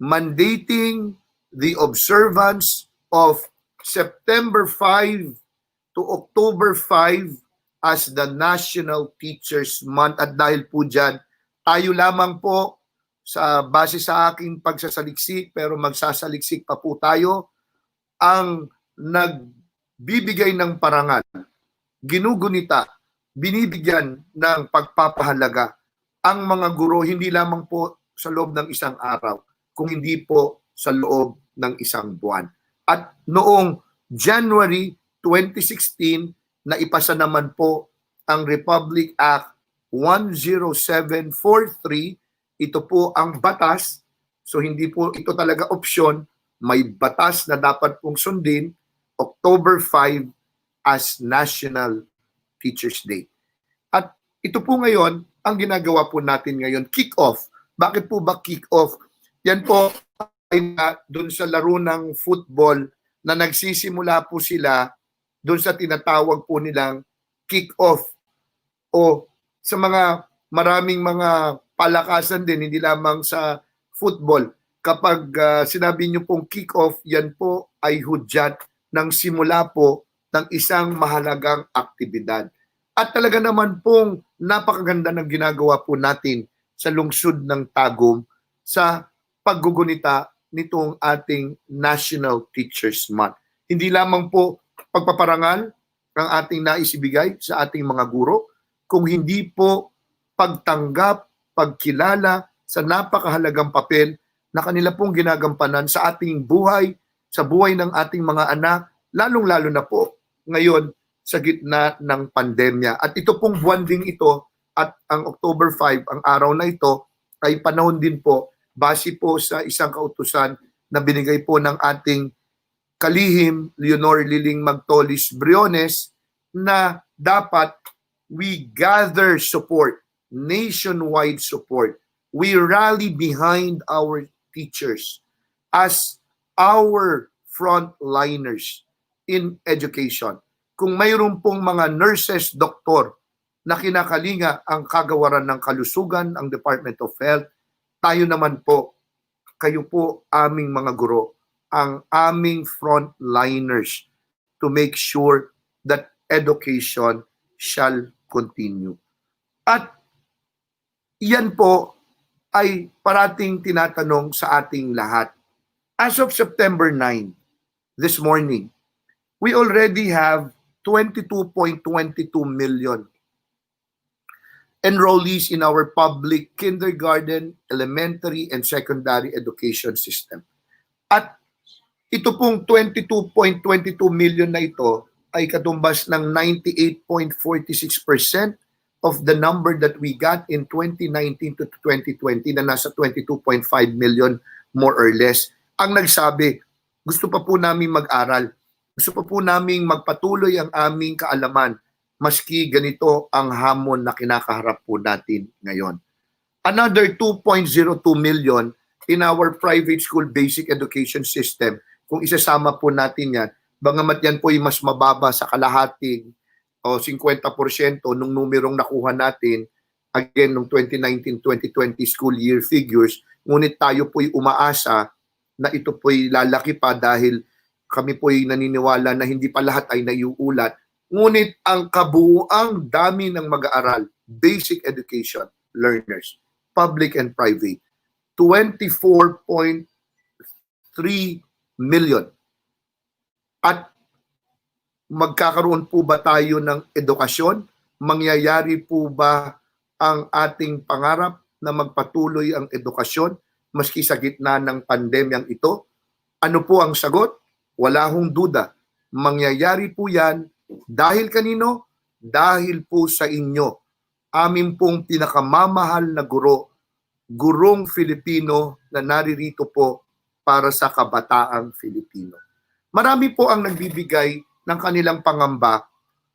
mandating the observance of September 5 to October 5 as the National Teachers Month. At dahil po dyan, tayo lamang po sa base sa aking pagsasaliksik, pero magsasaliksik pa po tayo, ang nagbibigay ng parangal, ginugunita, binibigyan ng pagpapahalaga ang mga guro hindi lamang po sa loob ng isang araw, kung hindi po sa loob ng isang buwan. At noong January 2016, naipasa naman po ang Republic Act 10743. Ito po ang batas. So hindi po ito talaga opsyon. May batas na dapat pong sundin. October 5 as National Teachers Day. At ito po ngayon, ang ginagawa po natin ngayon, kick-off. Bakit po ba kick-off? Yan po ay doon sa laro ng football na nagsisimula po sila doon sa tinatawag po nilang kick-off. O sa mga maraming mga palakasan din, hindi lamang sa football. Kapag sinabi nyo pong kick-off, yan po ay hudyat ng simula po ng isang mahalagang aktibidad. At talaga naman pong napakaganda ng ginagawa po natin sa lungsod ng Tagum sa paggugunita nitong ating National Teachers Month. Hindi lamang po pagpaparangal ang ating naisibigay sa ating mga guro, kung hindi po pagtanggap, pagkilala sa napakahalagang papel na kanila pong ginagampanan sa ating buhay, sa buhay ng ating mga anak, lalong-lalo na po ngayon sa gitna ng pandemya. At ito pong buwan din ito at ang October 5, ang araw na ito, ay panahon din po base po sa isang kautusan na binigay po ng ating kalihim Leonor Liling Magtolis Briones na dapat we gather support, nationwide support. We rally behind our teachers as our frontliners in education. Kung mayroon pong mga nurses, doktor na kinakalinga ang kagawaran ng kalusugan, ang Department of Health, tayo naman po, kayo po aming mga guro, ang aming frontliners to make sure that education shall continue. At yan po ay parating tinatanong sa ating lahat. As of September 9, this morning, we already have 22.22 million enrollees in our public kindergarten, elementary, and secondary education system. At ito pong 22.22 million na ito ay katumbas ng 98.46% of the number that we got in 2019 to 2020 na nasa 22.5 million more or less. Ang nagsabi, gusto pa po namin mag-aral. Gusto pa po namin magpatuloy ang aming kaalaman maski ganito ang hamon na kinakaharap po natin ngayon. Another 2.02 million in our private school basic education system. Kung isasama po natin yan, bagamat yan po ay mas mababa sa kalahating o 50% nung numerong nakuha natin, again, nung 2019-2020 school year figures, ngunit tayo po'y umaasa na ito po'y lalaki pa dahil kami po'y naniniwala na hindi pa lahat ay naiuulat. Ngunit ang kabuuang dami ng mag-aaral, basic education learners, public and private, 24.3 million. At magkakaroon po ba tayo ng edukasyon? Mangyayari po ba ang ating pangarap na magpatuloy ang edukasyon maski sa gitna ng pandemyang ito? Ano po ang sagot? Wala hong duda. Mangyayari po yan dahil kanino? Dahil po sa inyo. Amin pong pinakamamahal na guro, Gurong Filipino na naririto po para sa kabataang Filipino. Marami po ang nagbibigay ng kanilang pangamba,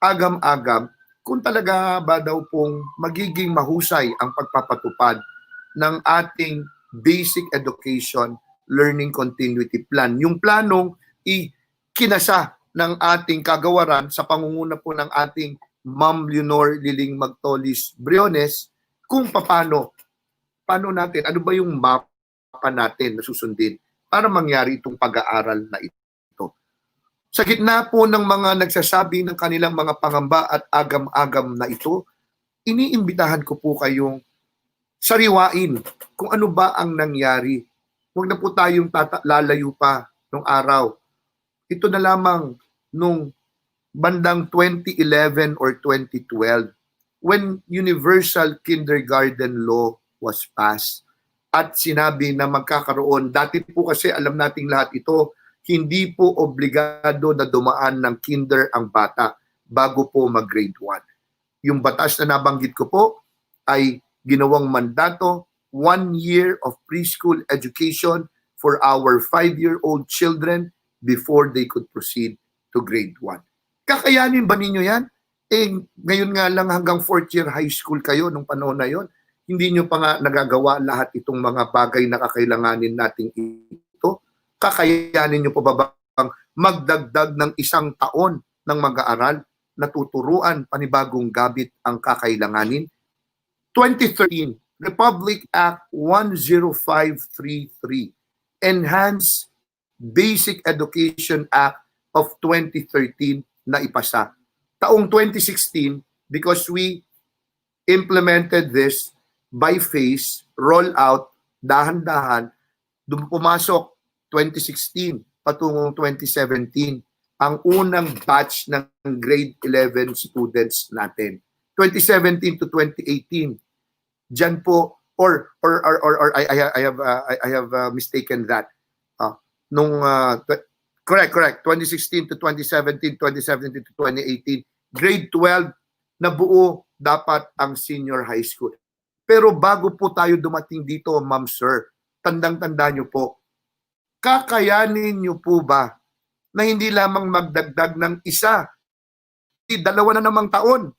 agam-agam, kung talaga ba daw pong magiging mahusay ang pagpapatupad ng ating basic education learning continuity plan. Yung planong ikinasa ng ating kagawaran sa pangunguna po ng ating Ma'am Leonor Liling Magtolis Briones kung paano paano natin, ano ba yung mapa natin na susundin para mangyari itong pag-aaral na ito. Sa gitna po ng mga nagsasabi ng kanilang mga pangamba at agam-agam na ito, iniimbitahan ko po kayong sariwain kung ano ba ang nangyari. Huwag na po tayong lalayo pa nung araw. Ito na lamang nung bandang 2011 or 2012 when Universal Kindergarten Law was passed at sinabi na magkakaroon, dati po kasi alam nating lahat ito, hindi po obligado na dumaan ng kinder ang bata bago po mag-grade 1. Yung batas na nabanggit ko po ay ginawang mandato, 1 year of preschool education for our 5-year-old children before they could proceed to grade 1. Kakayanin ba ninyo yan? Ngayon nga lang hanggang 4th year high school kayo nung panahon na yon, hindi nyo pa nga nagagawa lahat itong mga bagay na kakailanganin nating ito. Kakayanin nyo pa ba bang magdagdag ng 1 taon ng mag-aaral na tuturuan panibagong gamit ang kakailanganin? 2013, Republic Act 10533, Enhanced Basic Education Act of 2013 na ipasa. Taong 2016, because we implemented this by phase, roll out, dahan-dahan, pumasok 2016 patungong 2017 ang unang batch ng grade 11 students natin. 2017 to 2018, diyan po or I have mistaken that. Correct. 2016 to 2017, 2017 to 2018, grade 12 na buo dapat ang senior high school. Pero bago po tayo dumating dito, ma'am sir, tandang-tanda nyo po, kakayanin nyo po ba na hindi lamang magdagdag ng 2 na namang taon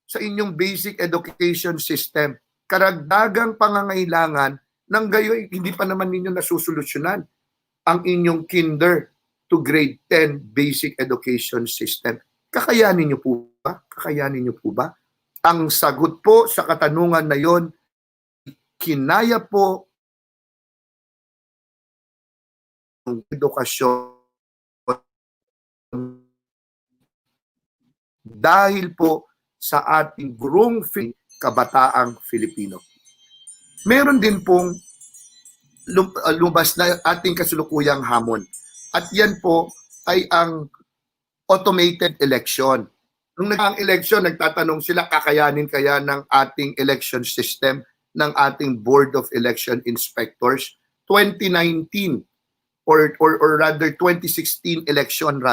sa inyong basic education system, karagdagang pangangailangan ng gayon, hindi pa naman ninyo nasusolusyonan ang inyong kinder to grade 10 basic education system. Kakayanin niyo po ba? Kakayanin niyo po ba? Ang sagot po sa katanungan na yon, kinaya po ng edukasyon dahil po sa ating Gurong Kabataang Filipino. Meron din pong lumabas na ating kasulukuyang hamon. At yan po ay ang automated election. Nung naging election, nagtatanong sila, kakayanin kaya ng ating election system, ng ating Board of Election Inspectors, 2019 or rather 2016 election,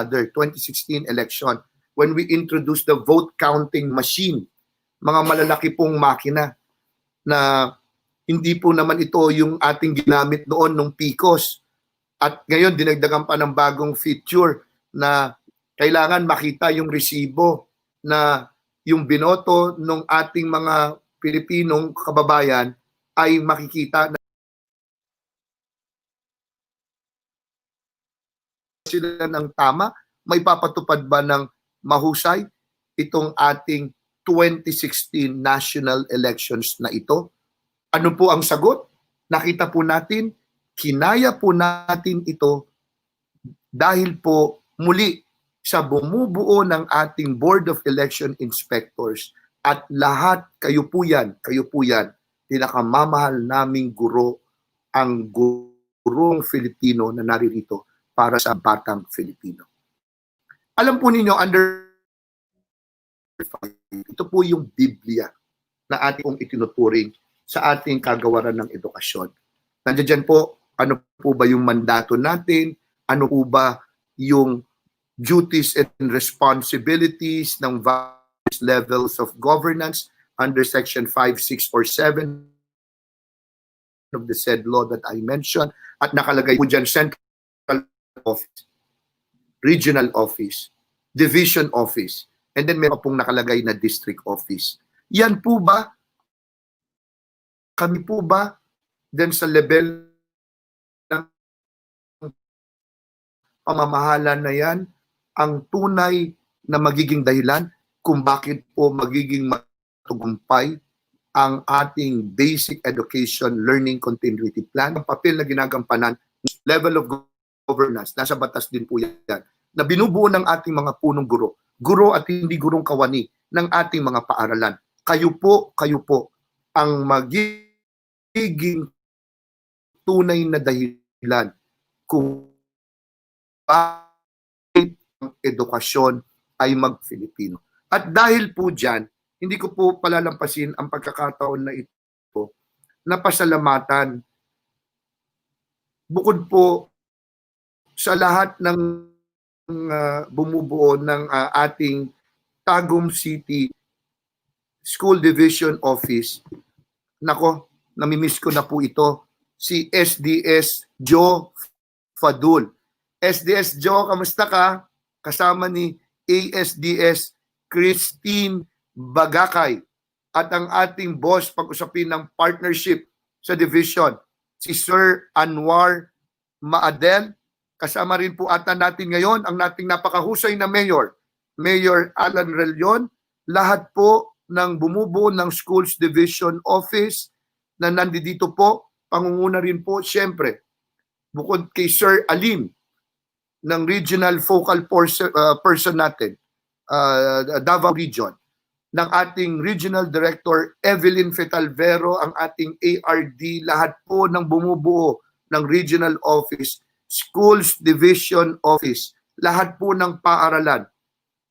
when we introduced the vote counting machine, mga malalaki pong makina na hindi po naman ito yung ating ginamit noon nung PICOS. At ngayon, dinagdagan pa ng bagong feature na kailangan makita yung resibo na yung binoto ng ating mga Pilipinong kababayan ay makikita na sila ng tama. May papatupad ba ng mahusay itong ating 2016 national elections na ito? Ano po ang sagot? Nakita po natin, kinaya po natin ito dahil po muli sa bumubuo ng ating Board of Election Inspectors at lahat, kayo po yan, pinakamamahal naming guro, ang Gurong Filipino na naririto para sa Batang Filipino. Alam po ninyo, ito po yung Biblia na ating pong itinuturing sa ating kagawaran ng edukasyon. Nandiyan po, ano po ba yung mandato natin? Ano po ba yung duties and responsibilities ng various levels of governance under Section 5, 6, or 7 of the said law that I mentioned? At nakalagay po dyan Central Office, Regional Office, Division Office, and then meron pong nakalagay na District Office. Yan po ba? Kami po ba dyan sa level ng pamamahala na yan ang tunay na magiging dahilan kung bakit po magiging matagumpay ang ating basic education learning continuity plan. Ang papel na ginagampanan, level of governance, nasa batas din po yan, na binubuo ng ating mga punong guro. Guro at hindi gurong kawani ng ating mga paaralan. Kayo po ang magiging tunay na dahilan kung bakit ang edukasyon ay mag-Filipino. At dahil po dyan, hindi ko po palalampasin ang pagkakataon na ito na pasalamatan bukod po sa lahat ng bumubuo ng ating Tagum City School Division Office. Nako, namimiss ko na po ito. Si SDS Joe Fadul. SDS Joe, kamusta ka? Kasama ni ASDS Christine Bagakay at ang ating boss pag-usapin ng partnership sa division, si Sir Anwar Maadel. Kasama rin po ata natin ngayon ang nating napakahusay na mayor, Mayor Alan Relion. Lahat po ng bumubuo ng Schools Division Office na nandito po, pangunguna rin po siyempre, bukod kay Sir Alim ng Regional Focal Person natin, Davao Region, ng ating Regional Director Evelyn Fetalvero, ang ating ARD, lahat po ng bumubuo ng Regional Office, Schools Division Office, lahat po ng paaralan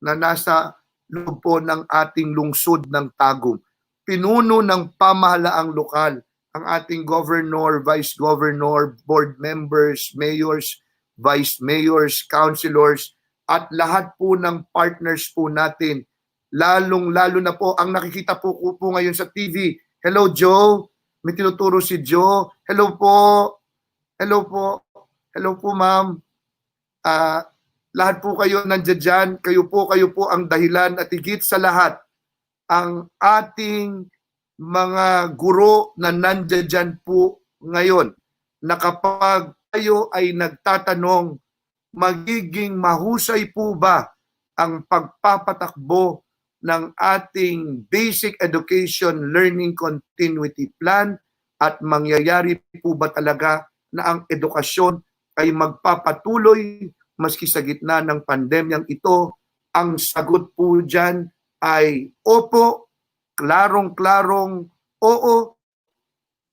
na nasa loob po ng ating lungsod ng Tagum. Pinuno ng pamahalaang lokal, ang ating governor, vice governor, board members, mayors, vice mayors, councilors, at lahat po ng partners po natin. Lalong-lalo na po ang nakikita po ngayon sa TV. Hello, Joe. May tinuturo si Joe. Hello po. Hello po. Hello po, ma'am. Lahat po kayo nandiyan dyan. Kayo po ang dahilan at higit sa lahat, ang ating mga guro na nandiyan dyan po ngayon, na kapag tayo ay nagtatanong, magiging mahusay po ba ang pagpapatakbo ng ating Basic Education Learning Continuity Plan at mangyayari po ba talaga na ang edukasyon ay magpapatuloy maski sa gitna ng pandemyang ito? Ang sagot po dyan ay opo, klarong-klarong oo,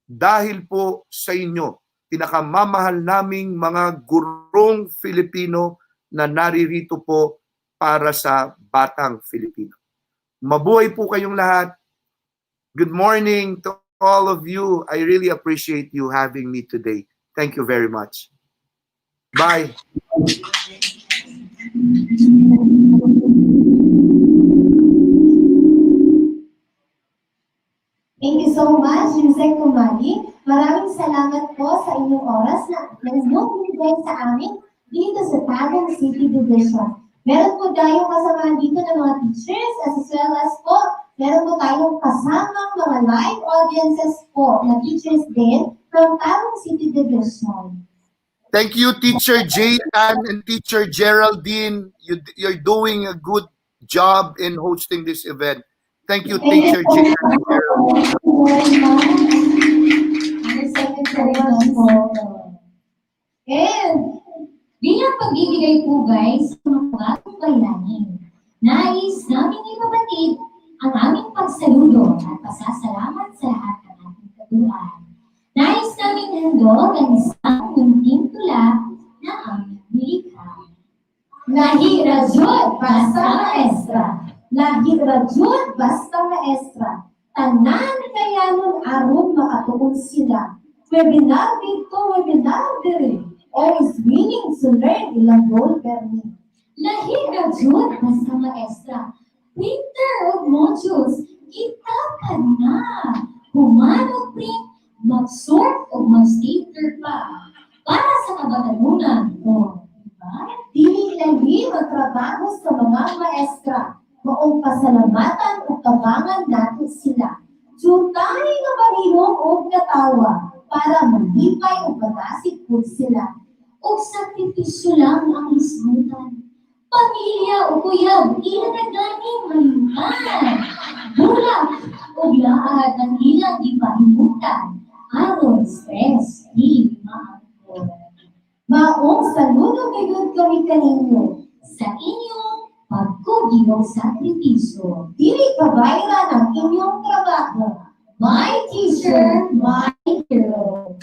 dahil po sa inyo, pinakamamahal naming mga gurong Filipino na naririto po para sa Batang Filipino. Mabuhay po kayong lahat. Good morning to all of you. I really appreciate you having me today. Thank you very much. Bye. Thank you so much, Yusek Kumali. Maraming salamat po sa inyong oras na binigay sa amin dito sa Tagum City Division. Meron po tayong kasama dito ng mga teachers as well as po, meron po tayong kasamang mga live audiences po na teachers din from Tagum City Division. Thank you, Teacher Jaylan and Teacher Geraldine. You're doing a good job in hosting this event. Thank you, Teacher Jaylan and Geraldine. And bilang pagbibigay po guys sa mga bagong bayani, nais namin ipabatid ang aming pagsaludo at pasasalamat sa lahat ng ating katuruan. Nais namin handog ang isang munting tula na aming nilikha. Lahi radyod basta maestra, lahi radyod basta maestra, tanan kaya nun aron makatuon sila. Webinar dito, webinar diri. All is willing to learn ilang goal permi. Lahi radyod basta maestra, printer of modules, kita ka na. Humano print, mag-sort o mag-stapler pa. Para sa kabatanunan mo, diba? Dili lagi magtrabaho sa mga maestra. Maong pasalamatan o tabangan natin sila. Jutay nga mahimong o natawa para malipay o pagasig po sila. O sakripisyo lang ang ismutan Pamilya o kuyab, ilagaganing malinhan. Bulak o lahat ng ilang ipahimutan. Aron stress, di maangkon. Maong saludo ngayon kami kaninyo sa inyong pagkugiyong sakripisyo. Dili kabayran ang inyong trabaho. My teacher, my hero.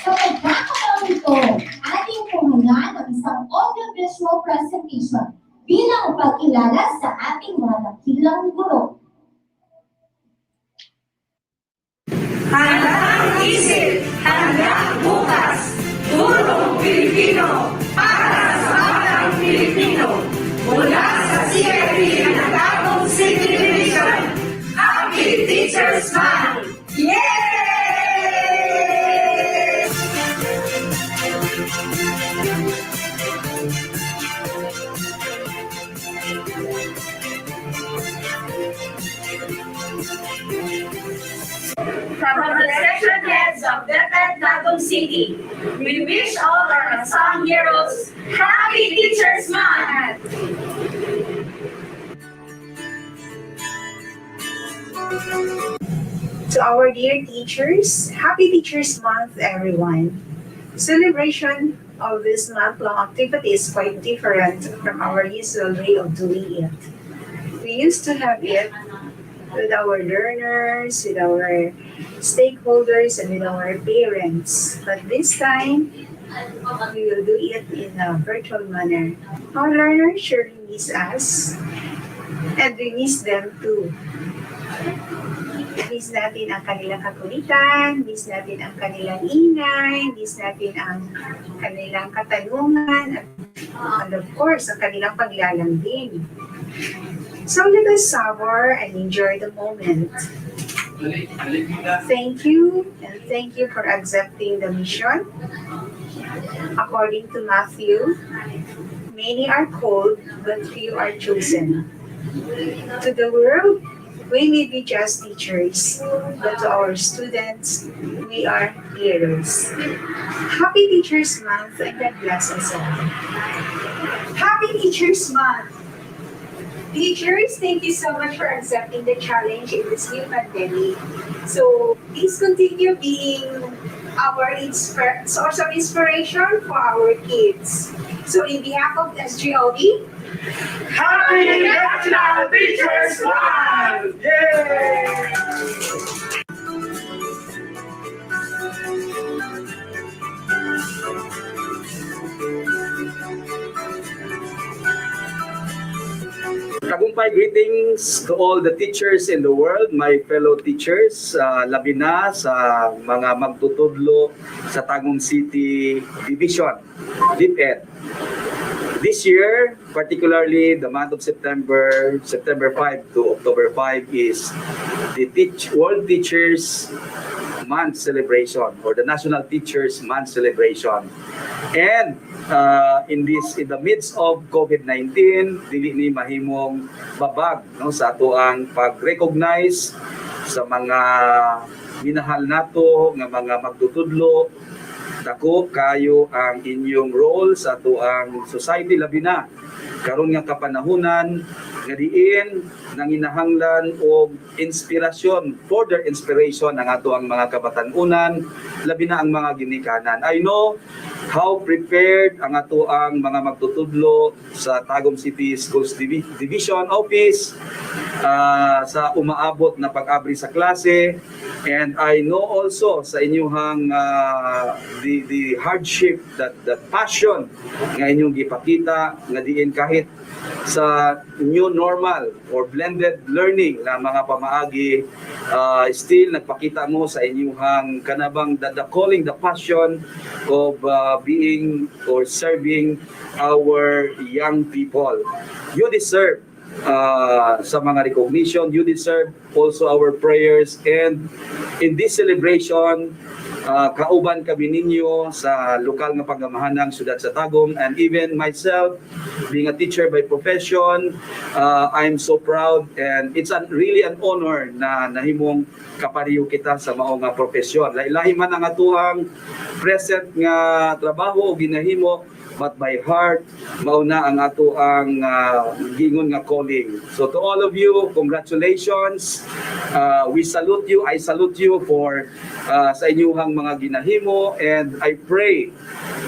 Sa pagkakataon ito, ating pumungan ng isang audiovisual presentation bilang pagkilala sa ating mga dakilang guro. Handang isip, handang bukas, Gurong Filipino para sa Batang Filipino. Mula sa CRP ng Tagum City Division, Happy Teacher's Month! Yay! From the section heads of DepEd Tagum City, we wish all our unsung heroes Happy Teacher's Month! To our dear teachers, Happy Teachers Month, everyone. Celebration of this month-long activity is quite different from our usual way of doing it. We used to have it with our learners, with our stakeholders, and with our parents. But this time, we will do it in a virtual manner. Our learners surely miss us, and we miss them too. Miss natin ang kanilang kakulitan, miss natin ang kanilang ingay, miss natin ang kanilang katanungan, and of course, ang kanilang paglalambing. So let us savor and enjoy the moment. Thank you, and thank you for accepting the mission. According to Matthew, many are called, but few are chosen. To the world, we may be just teachers, but to our students, we are heroes. Happy Teachers Month, and God bless us all. Happy Teachers Month! Teachers, thank you so much for accepting the challenge in this new pandemic. So please continue being our source of inspiration for our kids. So in behalf of SGOD, Happy National Teachers Month! Yay! Tagumpay greetings to all the teachers in the world, my fellow teachers, labi na sa mga magtutudlo sa Tagum City Division, DepEd. This year, particularly the month of September 5 to October 5 is the World Teachers Month celebration or the National Teachers Month celebration. And in the midst of COVID-19, dili ni mahimong babag no sa ato ang pag-recognize sa mga minahal nato nga mga magtutudlo. Dako kayo ang inyong role sa ato ang society labi na karon nga kapanahunan nga diin nanginahanglan og inspirasyon, further inspiration ang ato ang mga kabatan-unan, labi na ang mga ginikanan. I know how prepared ang ato ang mga magtutudlo sa Tagum City Schools Division Office sa umaabot na pag-abri sa klase, and I know also sa inyong the hardship, that passion nga inyong gipakita nga diin kahit sa new normal or blended learning na mga pamaagi, still nagpakita mo sa inyong kanabang the calling, the passion of being or serving our young people. You deserve sa mga recognition, you deserve also our prayers, and in this celebration kauban kami ninyo sa lokal nga pagamahanang siyudad sa Tagum, and even myself being a teacher by profession, I'm so proud, and it's really an honor na nahimong kapariyo kita sa mao nga profesyon. Lahi-lahi man ang atuang present nga trabaho o ginahimo, but by heart mauna ang ato ang gingon nga calling. So to all of you, congratulations. We salute you. I salute you for sa inyong mga ginahimo, and I pray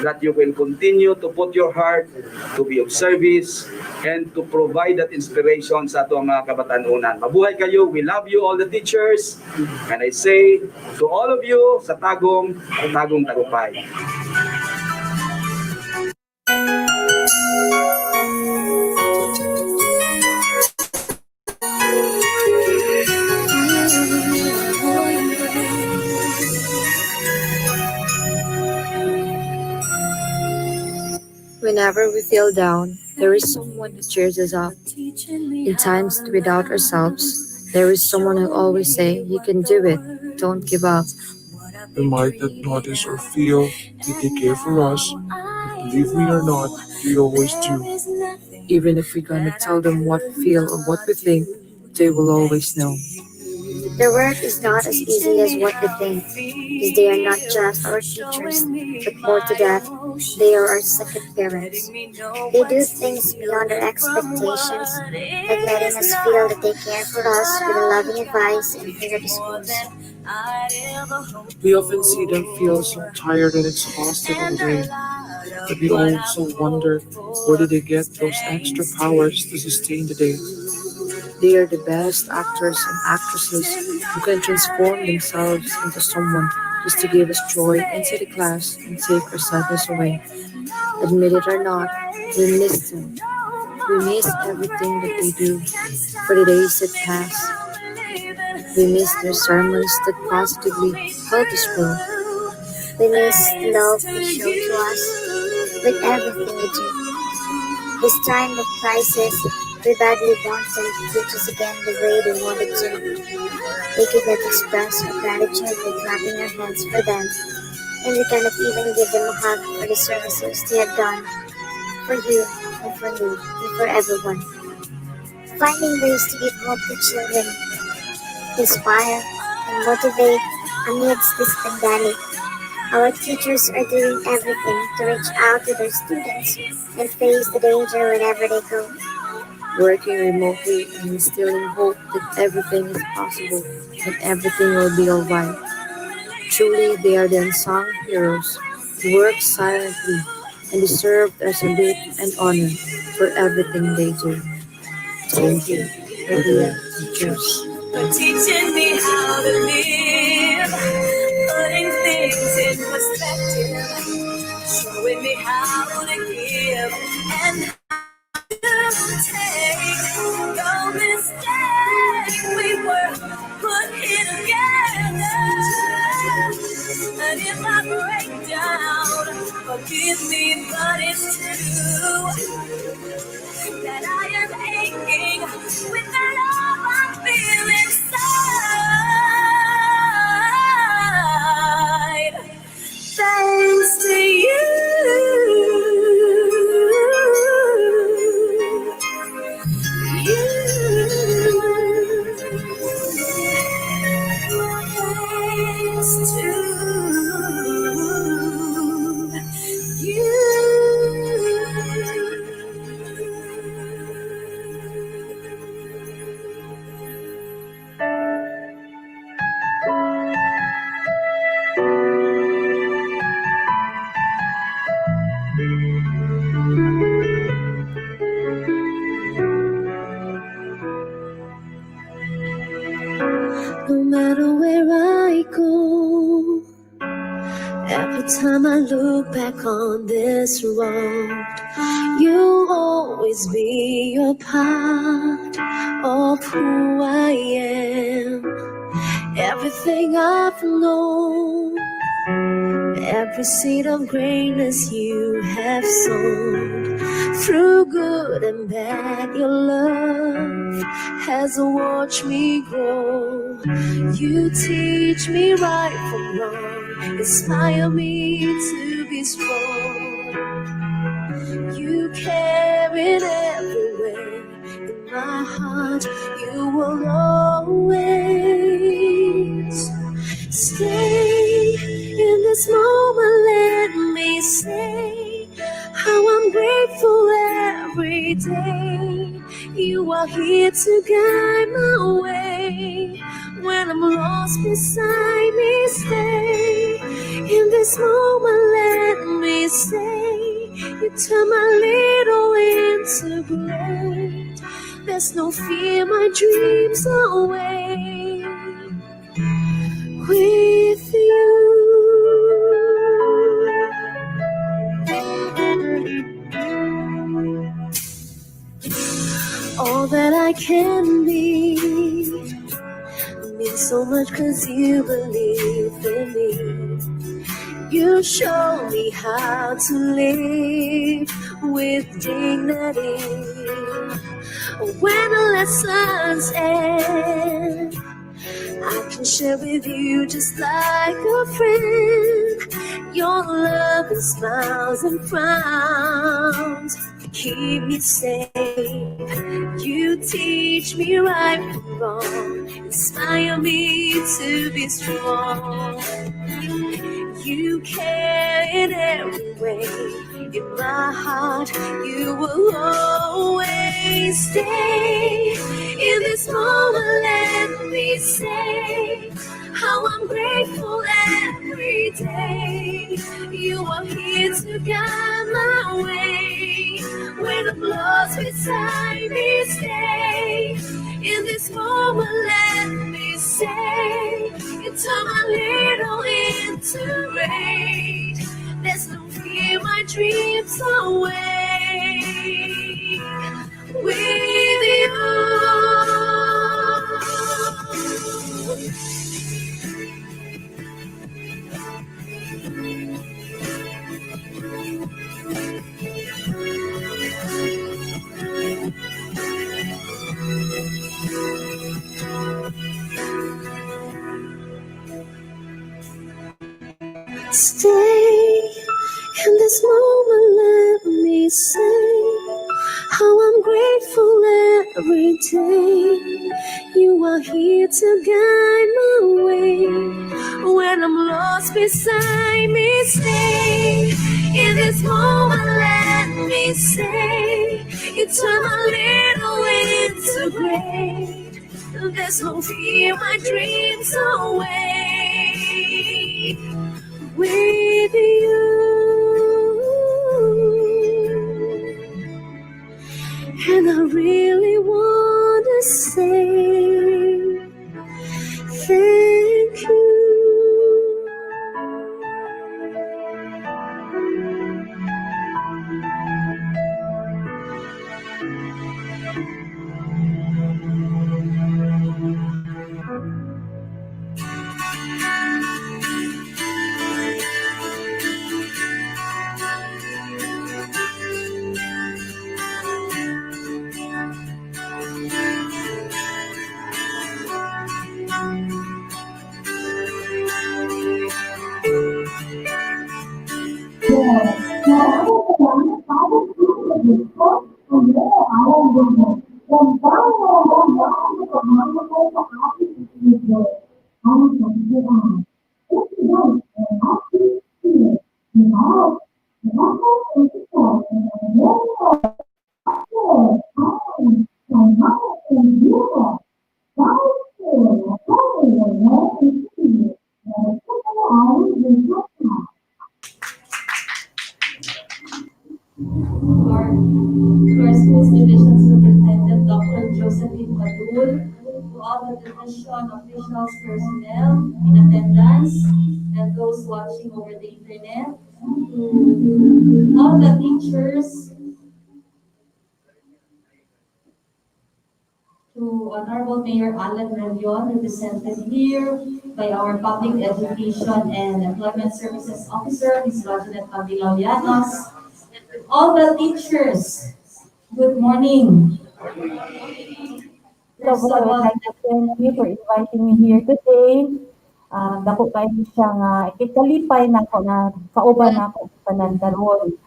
that you will continue to put your heart to be of service and to provide that inspiration sa ato mga kabatanunan. Mabuhay kayo. We love you, all the teachers. And I say to all of you sa Tagum, Tagum Tagumpay. Whenever we feel down, there is someone who cheers us up. In times we doubt ourselves, there is someone who always say, "You can do it, don't give up." We might not notice or feel that they care for us, but believe me or not, we always do. Even if we're gonna tell them what we feel or what we think, they will always know. Their work is not as easy as what we think, because they are not just our teachers, but more to that, they are our second parents. They do things beyond our expectations, like letting us feel that they care for us with a loving advice and clear discourse. We often see them feel so tired and exhausted all day, but we also wonder where did they get those extra powers to sustain the day. They are the best actors and actresses who can transform themselves into someone just to give us joy inside the class and take our sadness away. Admit it or not, we miss them. We miss everything that they do for the days that pass. We miss their sermons that positively help us grow. We miss the love they show to us with everything we do. This time of crisis, we badly want them to teach us again the way they wanted to. We could not express our gratitude by clapping our hands for them, and we cannot even give them a hug for the services they have done for you and for me and for everyone. Finding ways to give hope to children, inspire, and motivate amidst this pandemic. Our teachers are doing everything to reach out to their students and face the danger wherever they go. Working remotely and instilling hope that everything is possible and everything will be alright. Truly, they are the unsung heroes who work silently and deserve our salute and honor for everything they do. Thank you, dear teachers. For teaching me how to live, putting things in perspective, showing me how to give and how to take. No mistake, we were put here together. And if I break down, forgive me, but it's true that I am aching with the love I feel inside. Thanks to you. Thanks to you. No matter where I go, every time I look back on this road, you'll always be a part of who I am. Everything I've known, every seed of greatness you have sown, through good and bad, your love has watched me grow. You teach me right from wrong, inspire me to be strong. You carry it everywhere in my heart. You will always stay in this moment. Let me say how I'm grateful every day. You are here to guide my way. When I'm lost beside me, stay in this moment. Let me say you turn my little into great. There's no fear, my dreams are away with you. All that I can be means so much 'cause you believe in me. You show me how to live with dignity. When the lessons end, I can share with you just like a friend. Your love and smiles and frowns keep me safe. You teach me right from wrong, inspire me to be strong. You care in every way in my heart. You will always stay in this moment. Let me say how I'm grateful every day. You are here to guide my way. When I'm lost beside me, stay in this moment. Let me say you turn my little into great. There's no fear, my dreams away with you. Stay in this moment, let me say how I'm grateful every day. You are here to guide my way. When I'm lost beside me, stay in this moment. Let me say you turn my little into great. There's no fear, my dreams away with you. And I really want to say thank you. To our schools division superintendent, Dr. Josephine Madul, to all the division officials, personnel in attendance, and those watching over the internet, to all the teachers, to Honorable Mayor Alan Revion, represented here by our Public Education and Employment Services Officer, Ms. Rojanet Pabilaw Llanos, and all the teachers. Good morning. First of all, I would like to thank you for inviting me here today. Dako kayo siya nga ikalipay nako na kauban nako tanan karon.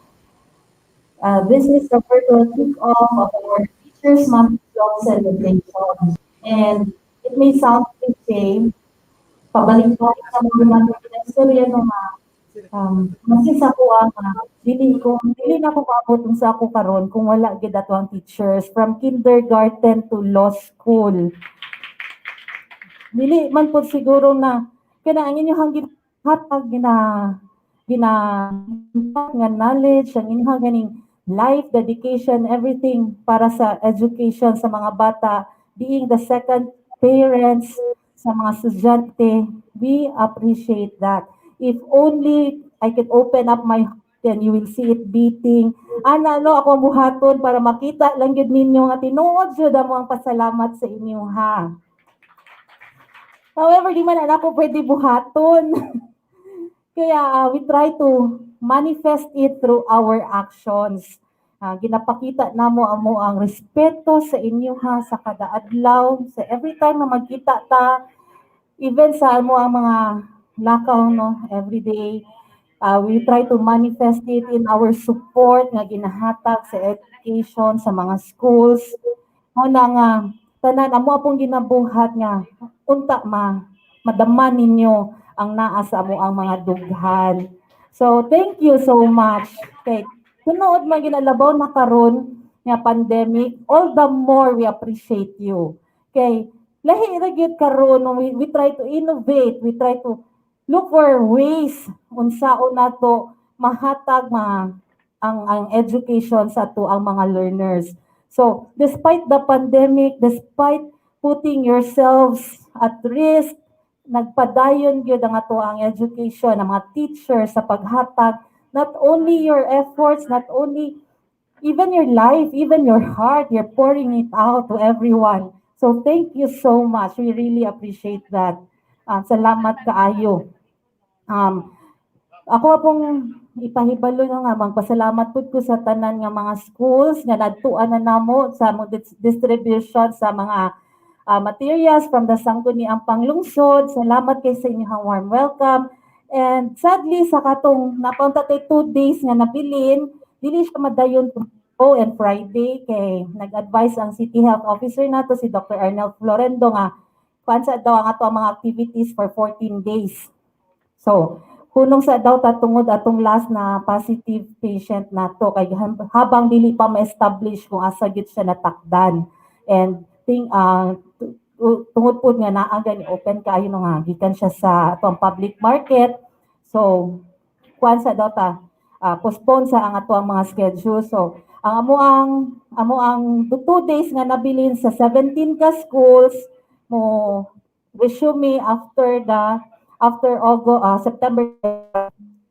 This is the virtual kick-off of our Teachers Month Long celebration. And it may sound cliche, pabalik-balik sa mga istorya no nga masin sa ko dili na ko maabot sa ako karon kung wala gid ato ang teachers from kindergarten to law school. Dili man po siguro na kana ang inyong hatag gina nga knowledge ang inyong ganing life, dedication, everything para sa education sa mga bata, being the second parents sa mga estudyante, we appreciate that. If only I could open up my heart and you will see it beating. Ana no ako buhaton para makita lang gid ninyo nga tinuod jud amo ang pasalamat sa inyo ha. However, di man ako pwede buhaton. Kaya we try to manifest it through our actions. Ginapakita namo amo ang respeto sa inyo ha sa kada adlaw, sa every time na magkita ta, even sa amo ang mga lakaw no every day. We try to manifest it in our support nga ginahatag sa education sa mga schools. Muna nga tanan amo apong ginabuhat nga unta madama ninyo ang naa sa amo ang mga dughan. So thank you so much. Kay tunood man ginalabaw na karon nga pandemic, all the more we appreciate you. Kay lahi ra gyud karon we try to innovate, we try to look for ways unsaon nato mahatag ang education sa ato ang mga learners. So, despite the pandemic, despite putting yourselves at risk, nagpadayon gyud ang ato ang education, ang mga teachers sa paghatag, not only your efforts, not only even your life, even your heart, you're pouring it out to everyone. So thank you so much. We really appreciate that. Salamat kaayo. Ako pong ipahibalo nga magpasalamat pud ko sa tanan nga mga schools nga nadtuan na namo sa distribution sa mga materials from the sangguniang panglungsod. Salamat kay sa inyong warm welcome. And sadly sa katong napunta tay 2 days nga nabilin, dili siya madayon tomorrow and Friday kay nag-advise ang City Health Officer nato si Dr. Arnel Florendo nga pansa daw ang ato mga activities for 14 days. So, hunong sa daw tatungod atong last na positive patient nato kay habang dili pa ma-establish kung asa gid siya natakdan. And tungod po nga naa gani open kaayo nga gikan siya sa atong public market. So, kuan sa daw ta postpone sa ang ato ang mga schedule. So, ang amo ang 2 days nga nabilin sa 17 ka schools mo resume after September.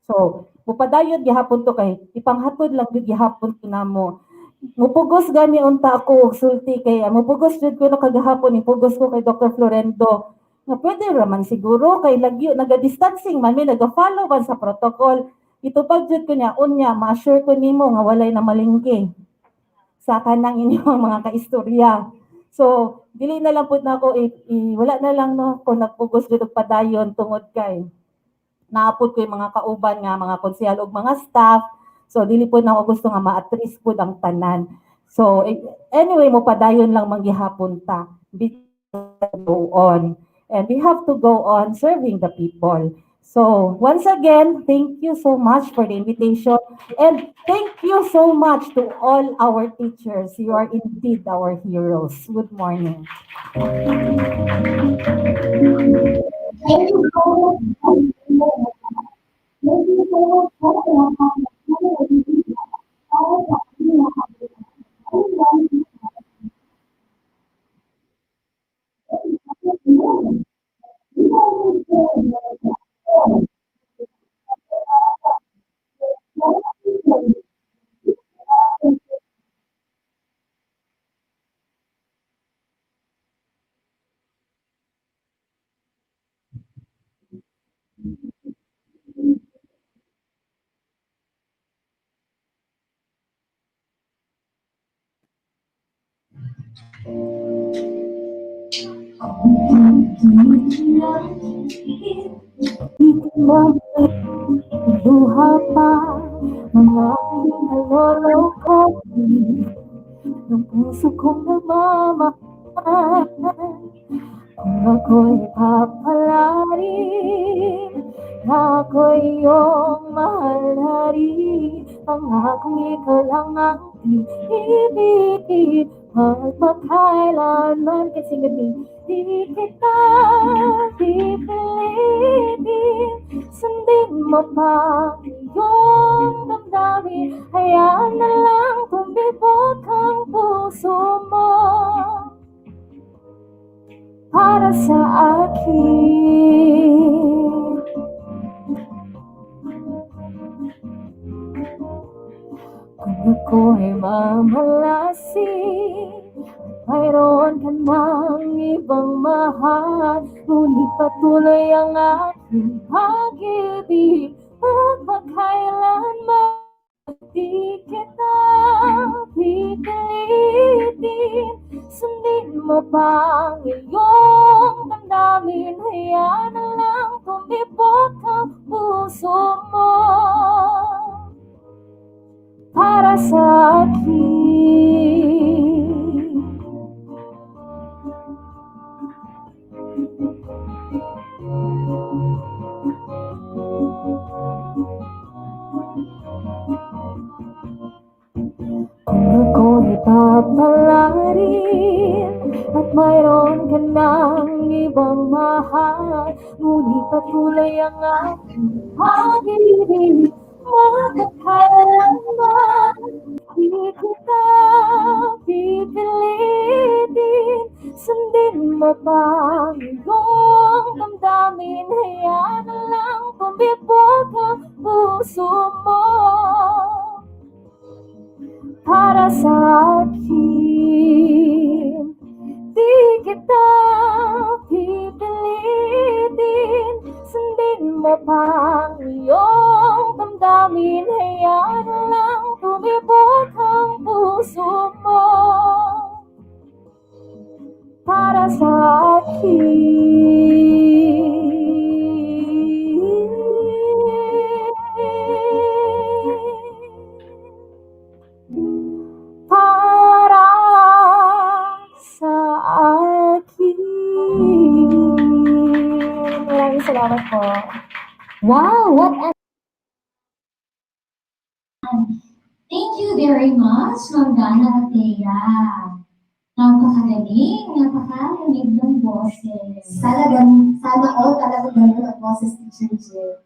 So, mupadayon gihapon to kay ipanghatod lang gid gihapon to namo. Mupugos gani unta ako sulti kay mupugos jud ko no kagahapon ipugos ko kay Dr. Florendo. Nga pwede raman siguro kay lagyo naga-distancing man may naga-follow man sa protocol. Itupag jud ko niya unya ma-assure ko nimo nga walay na malingki sa kanang inyong mga kaistorya. So, dili na lang pud nako wala na lang no kung nagpugos jud og padayon tungod kay naapod ko yung mga kauban nga mga konsehal ug mga staff. So dili po na ako gusto nga ma-address po ang tanan. So anyway mo padayon lang manggihapon ta. Go on. And we have to go on serving the people. So once again, thank you so much for the invitation and thank you so much to all our teachers. You are indeed our heroes. Good morning. Thank you so much. Thank you so Luha pa mga naloloko ng puso kong nagmamahal. Kung ako'y papalarin, na ako'y iyong mahal na rin. Pangakong ikaw lang ang ibigin, magpakailanman kasi gabi. Di kita pipilitin, sundin mo pa iyong damdamin. Hayaan na lang tumibok ang puso mo para sa akin. Kung ako'y mamalasing, mayroon ka ng ibang mahal, ngunit patuloy ang aking pag-ibig. Magpakailanman di kita pipilitin, sundin mo pa ang iyong damdamin. Hayaan na lang tumibok ang puso mo para sa akin. Kung ako'y papalarin at mayroon ka ng ibang mahal, ngunit patuloy ang aking pag-ibig. Magpakailanman di kita pipilitin, sundin mo pa ang iyong damdamin. Hayaan na lang tumibok ang puso mo para sa akin. Di kita pipilitin, sundin mo pa ang iyong damdamin. Hayaan na lang tumibok ang puso mo para sa akin. Para sa akin. Maraming salamat po. Wow, what a... Thank you very much, Ma'am Dana at Thea. Napakagaling, napakarinig ng boses. Talagang, sana all talaga ganun ang boses ni Teacher Jill.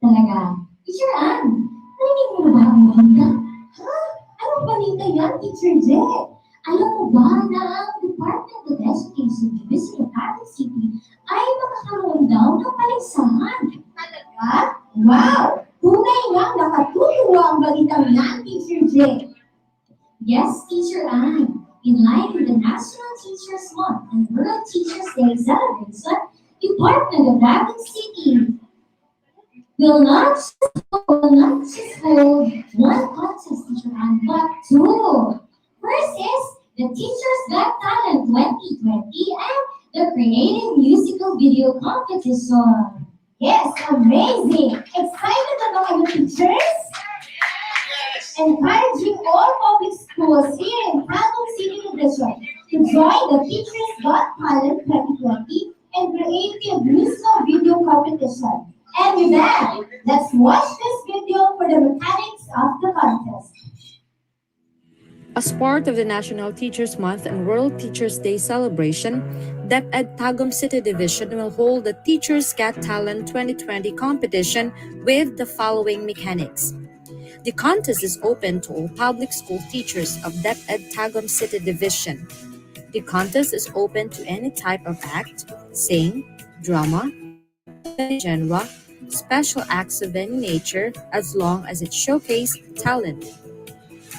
Talaga. Teacher Ann, narinig mo na ba ang balita? Ha? Anong balita yan, Teacher Jill? Alam mo ba na ang Department of Education Division of Batang City ay makakaroon daw ng paligsahan? Talaga? Wow! Tunay nga nakatutuwa ang balitang yan, Teacher Jill. Yes, Teacher Ann. In line with the National Teachers Month and World Teachers Day celebration, Department of Batang City will not just hold one contest, Teacher Ann, but two. First is the Teachers Got Talent 2020 and the Creative Musical Video Competition. Yes, amazing! Excited na ba kayo, teachers? Encouraging all public schools here in Tagum City Division to join the Teachers Got Talent 2020 and Creative Musical Video Competition. And with that, let's watch this video for the mechanics of the contest. As part of the National Teachers Month and World Teachers Day celebration, DepEd Tagum City Division will hold the Teachers Got Talent 2020 competition with the following mechanics. The contest is open to all public school teachers of DepEd Tagum City Division. The contest is open to any type of act, sing, drama, genre, special acts of any nature, as long as it showcases talent.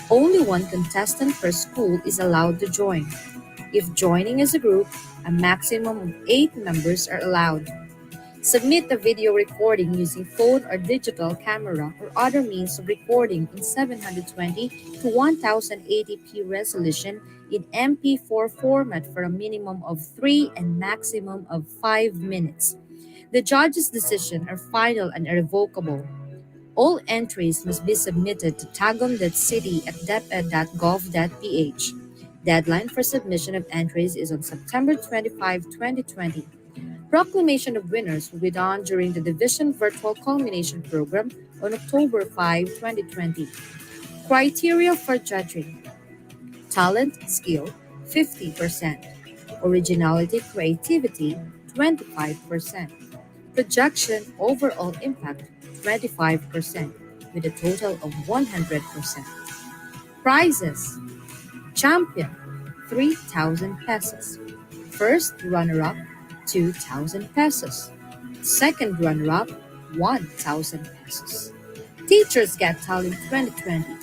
Only one contestant per school is allowed to join. If joining as a group, a maximum of 8 members are allowed. Submit a video recording using phone or digital camera or other means of recording in 720 to 1080p resolution in MP4 format for a minimum of 3 and maximum of 5 minutes. The judge's decisions are final and irrevocable. All entries must be submitted to tagum.city at deped.gov.ph. Deadline for submission of entries is on September 25, 2020. Proclamation of Winners will be done during the Division Virtual Culmination Program on October 5, 2020. Criteria for judging: talent, skill, 50%; originality, creativity, 25%; projection, overall impact, 25%, with a total of 100%. Prizes: champion, 3,000 pesos; first runner-up, 2,000 pesos; second runner-up, 1,000 pesos. Teachers Get Talent 2020.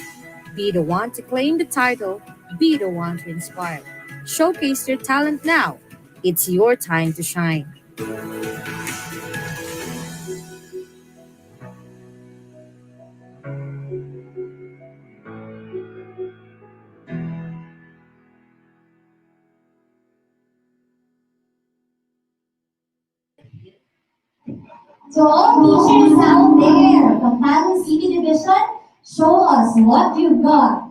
Be the one to claim the title, be the one to inspire. Showcase your talent now. It's your time to shine. To all teachers out there from Batang City Division, show us what you've got.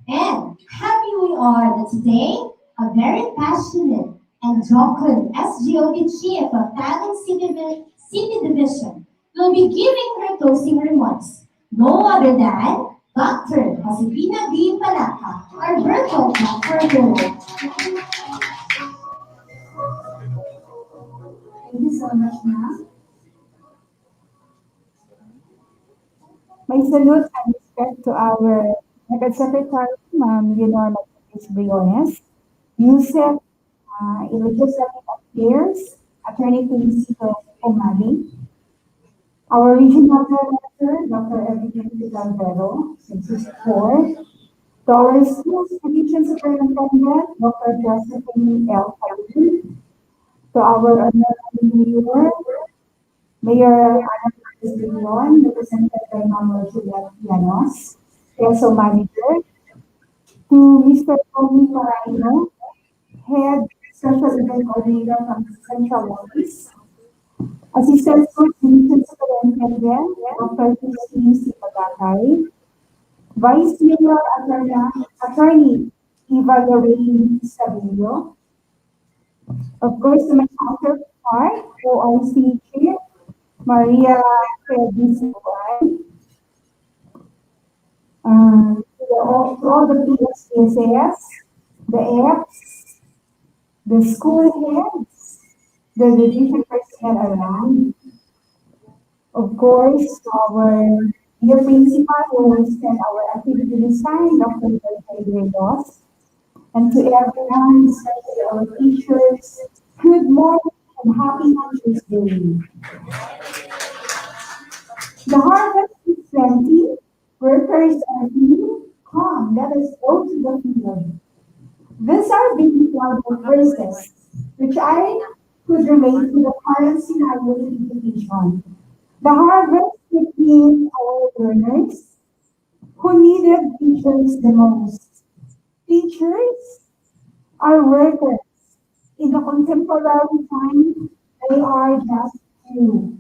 And happy we are that today, a very passionate and jocular SGOT chief of Batang City Division will be giving her closing remarks. No other than Dr. Josefina D. Palaka, our virtual platform guru. Thank you so much, ma'am. My salute and respect to our DepEd Secretary, Ma'am Leonor Martinez Briones, Yusef, Legislative Affairs, Attorney Felicito Omali, our Regional Director, Dr. Evelyn Galvero, Census 4, to our School Division Superintendent, Dr. Josephine L. Calvin, to our Honorable Mayor, Mayor Ana Leon, represented by Ma'am Juliet Llanos, PSO Manager, to Mr. Tony Paraino, Head Special Event Coordinator from the Central Office, Assistant School Division Superintendent, Dr. Christine C. Pagatay, Vice Mayor Attorney Eva Lorraine Sabillo, of course, to my counterpart, OIC Chair, Maria Pedicibay, to all the PSPSS, the Fs, the school heads, the division personnel around, of course, to our dear principal who will send our activity design, Dr. Pedro Dos, and to everyone, especially our teachers, good morning and happy Teachers Day. The harvest is plenty, workers are few. Come, let us go to the field. These are beautiful verses, which I could relate to the current scenario in education. The harvest between our learners who needed teachers the most. Teachers are workers. In the contemporary time, they are just few.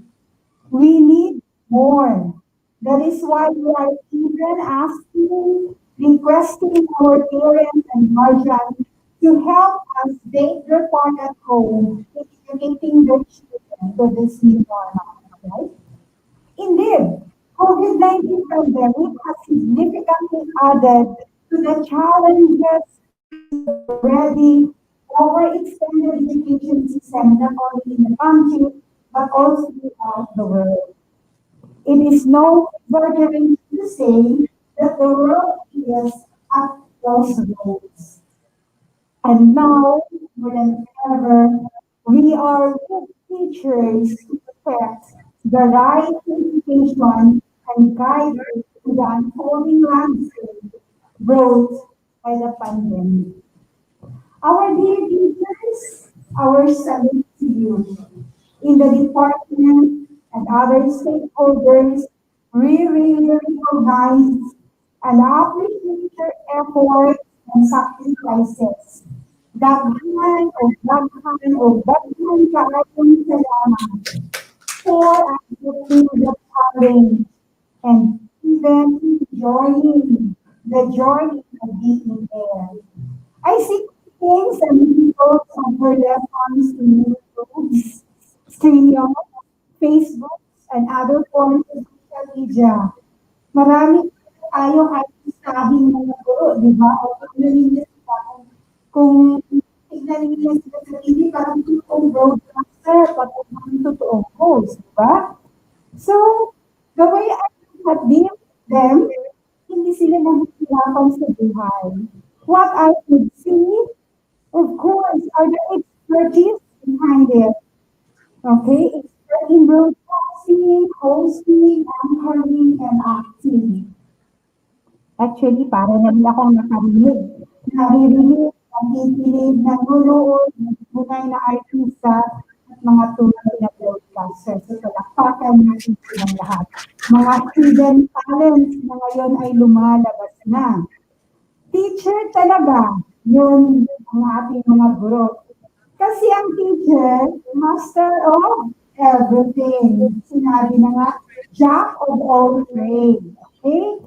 We need more. That is why we are even asking, requesting our parents and guardians to help us take their part at home in educating their children to this new normal, right? Indeed, COVID-19 pandemic has significantly added to the challenges faced already overextended education system not only in the country but also throughout the world. It is no exaggeration to say that the world is at crossroads. And now, more than ever, we are with teachers to protect the right to education and guide us through the unfolding landscape brought by the pandemic. Our dear teachers, our salute to you. In the department and other stakeholders, we really recognize and appreciate your efforts and sacrifices. Daghan kaayong salamat for accepting the challenge and even enjoying the journey of being there. I see things and videos of her lessons in YouTube, Stream, Facebook, and other forms of social media. Marami tayong artistahing mga guro, di ba? O kung tignan ninyo sila sa TV, parang totoong broadcaster, parang totoong host, di ba? So, the way I look at them, hindi sila nahihirapan sa buhay. What I could see, of course, are the expertise behind it. Okay? Expert in broadcasting, hosting, anchoring, and acting. Actually, para naman akong nakarinig. Naririnig, nakikinig, nanonood, nagpunay na artista, at mga tunay na broadcasters. So, palakpakan natin silang lahat. Mga hidden talents na ngayon ay lumalabas na. Teacher talaga, yun ang ating mga guro. Kasi ang teacher, master of everything. Sinabi na nga, jack of all trades. Okay?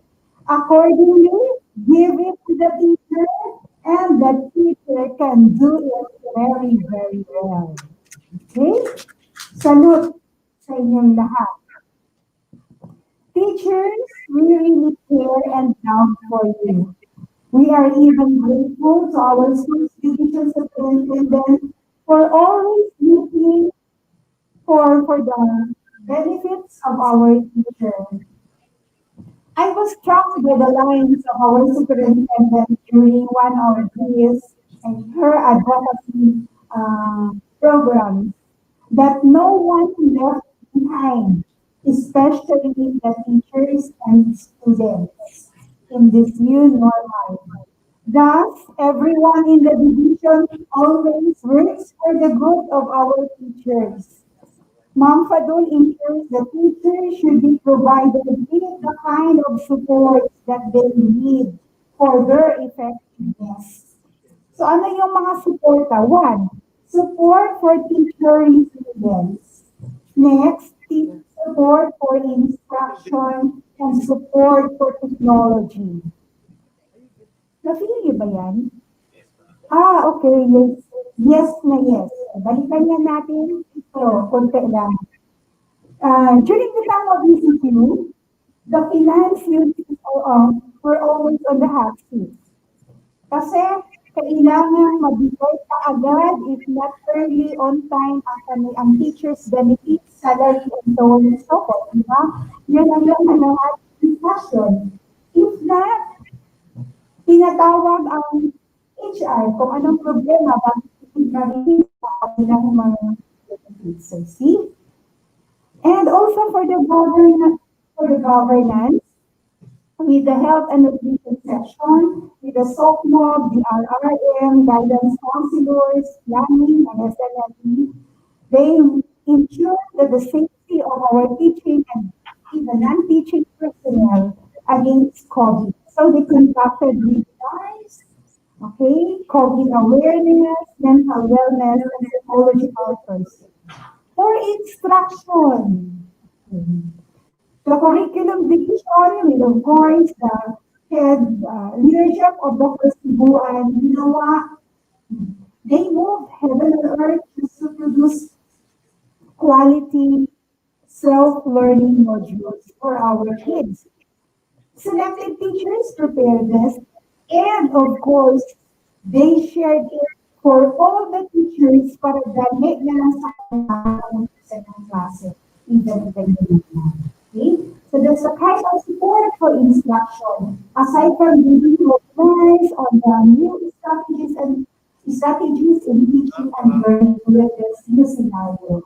Accordingly, give it to the teacher, and the teacher can do it very, very well. Okay? Salute sa inyong lahat. Teachers, we really care and love for you. We are even grateful to our school division superintendent for always looking for the benefits of our teachers. I was struck by the lines of our superintendent during one of his and her advocacy programs that no one left behind, especially the teachers and students in this new normal. Thus, everyone in the division always works for the good of our teachers. Ma'am Fadul ensures the teachers should be provided with the kind of support that they need for their effectiveness. So ano yung mga suporta? One, support for teacher resilience. Next, support for instruction and support for technology. Na-feel niyo ba yan? Okay. Yes. Yes na yes. Balikan yan natin. Ito, konti lang. During the time of ECQ, the finance units were always on the hot seat. Kasi kailangan mabigay ka agad, if not early, on time, ang teacher's benefits, salary, and so on and so forth. Diba? Yan ang ating discussion. If not, tinatawag ang HR kung anong problema bakit narinig sa kanilang mga benefits. So, see? And also for the governance, with the health and nutrition section, with the SOCMOB, the RRM, guidance counselors, planning, and SNLE, they ensure that the safety of our teaching and even non-teaching personnel against COVID. So they conducted webinars, okay, COVID awareness, mental wellness, and psychological first. For instruction, the curriculum division will, of course, the head leadership of Dr. Sibuan, they moved heaven and earth to produce quality self-learning modules for our kids. Selected teachers prepared this, and of course, they shared it for all the teachers para dali na lang sa second class, even if they did not. Okay? So there's a kind of support for instruction, aside from giving advice on the new strategies in teaching and learning with this new scenario.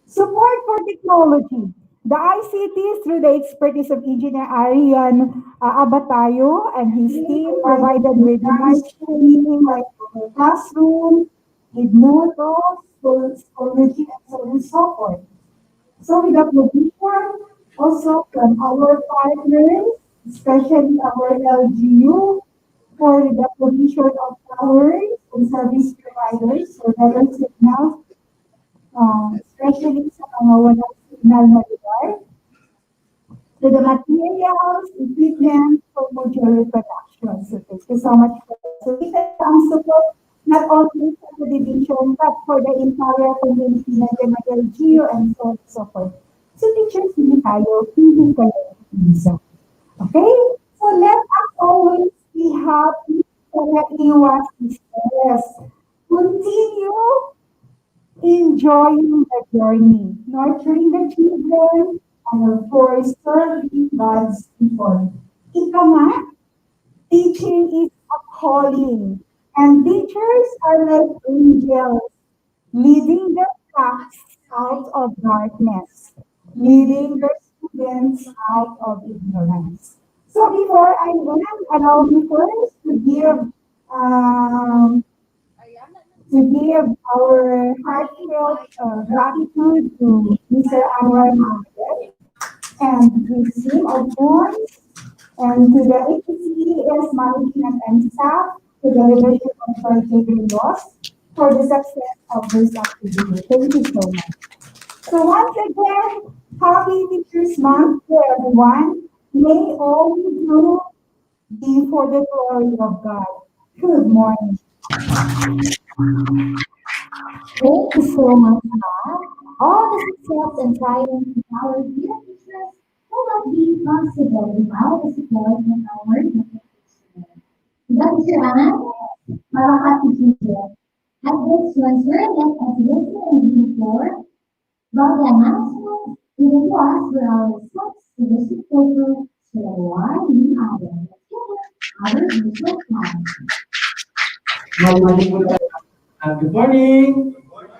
Support for technology. The ICT, through the expertise of Engineer Arian Abatayo and his team, provided with nice training like classroom, with models, schoology, and so on and so forth. So with the provision also from our partners, especially our LGU, for the provision of towers and service providers for better signals, especially sa mga walang signal na lugar, to the materials, equipment for modular production. So thank you so much for that. So kita ang support not only for the division but for the entire community na General Geo and so on and so forth. So teachers, hindi kayo isa. Okay? So let us always be happy para iwas stress. Continue enjoying the journey, nurturing the children, and of course, serving God's people. Ika nga, teaching is a calling, and teachers are like angels, leading the flocks out of darkness, leading the students out of ignorance. So before I end, allow me first um, to give our heartfelt gratitude to Mr. Anwar Mohammed and his team of course, and to the APCES management and staff, to the leadership of Project Loss for the success of this activity. Thank you so much. So once again, happy Teachers Month to everyone. May all we do be for the glory of God. Good morning. Thank you so much, Ma. All the success and triumph in our dear teachers will not be possible without the support of our teachers. That's right. Para happy teacher. At this juncture, let us listen and read for about the announcements in the class for our sixth division photo to the one in our usual time. Good morning,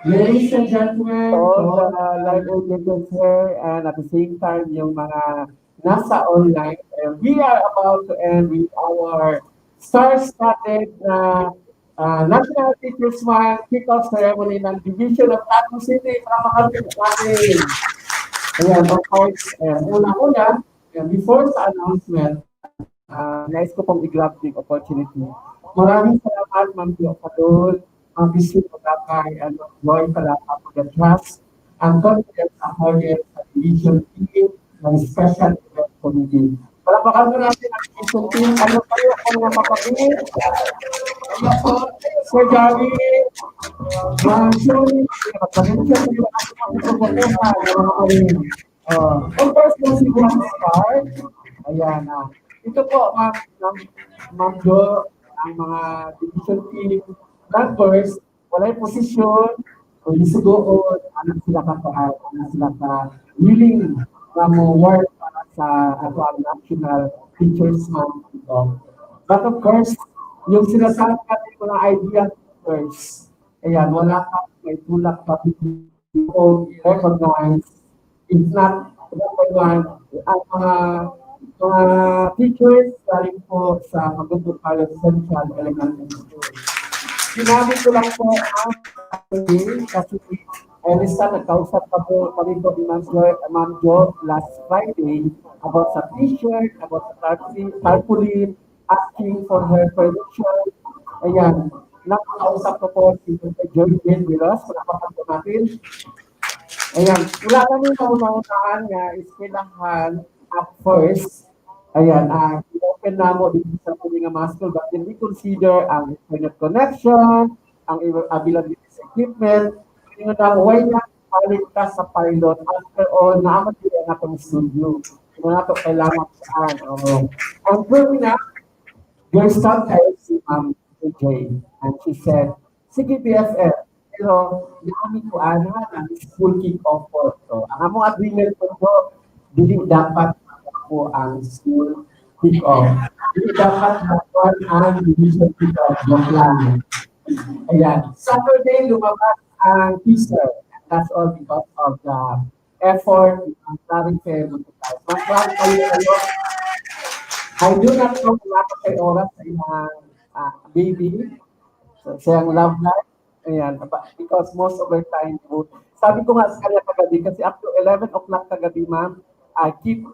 ladies and gentlemen, all the live audiences here and at the same time yung mga nasa online. And we are about to end with our star-studded National Teachers Month kickoff ceremony ng Division of Batang City from natin. Ayan, of course, una-una, before sa announcement, nais ko pong i-grab the opportunity. Maraming salamat, Ma'am Dio Kadol, ang visit ko dakay, and Lord, salamat for the trust and confidence accorded sa division team ng Special Event Committee. Palapakan mo natin ang division team. Ano kayo kung mapapagin? Ano po, Sir Gary, Ma'am Jolie, magpagin siya kayo ang pagpapukuha ng mga karin. Of course, yung si Ma'am Scar, ayan, ito po, Ma'am Jo, ang mga division team members, walay posisyon, kundi sugoon, ano sila willing na mo work para sa ang National Teachers Month ito. But of course, yung sinasabi natin ko ng idea teachers, ayan, wala ka may tulak pa o recognize, if not number one, ang mga teachers galing po sa Magandang College Central Elementary School. Sinabi ko lang po kasi Elisa, nagkausap pa po kami po ni Ma'am Jo last Friday about sa t-shirt, about sa tarpaulin, asking for her permission. Ayan, nakakausap ko po si Jordan Vilas, panapakan po natin. Ayan, wala kami maunaunahan nga iskilahan at first. Ayan, open na mo dito sa mga mga school, but then we consider ang internet connection, ang availability sa equipment, yung why not palit ka sa pilot after all, naamat din ang atong studio. Kung nato kailangan saan. Ang firm na, your son kayo si Ma'am AJ, and she said, sige BFF, pero namin ko na school kick-off po. So, ang among agreement po, hindi dapat po ang school kick-off. Hindi dapat nakuha ang division kick-off. Yung plan. Ayan. Saturday, lumabas ang teaser. That's all because of the effort ng clarify ng guys. Mag-plan kayo. I do not know kung natin kayo oras sa ilang baby. So, siyang love life. Ayan. Because most of the time, sabi ko nga sa kanya kagabi, kasi up to 11 o'clock kagabi, ma'am, I keep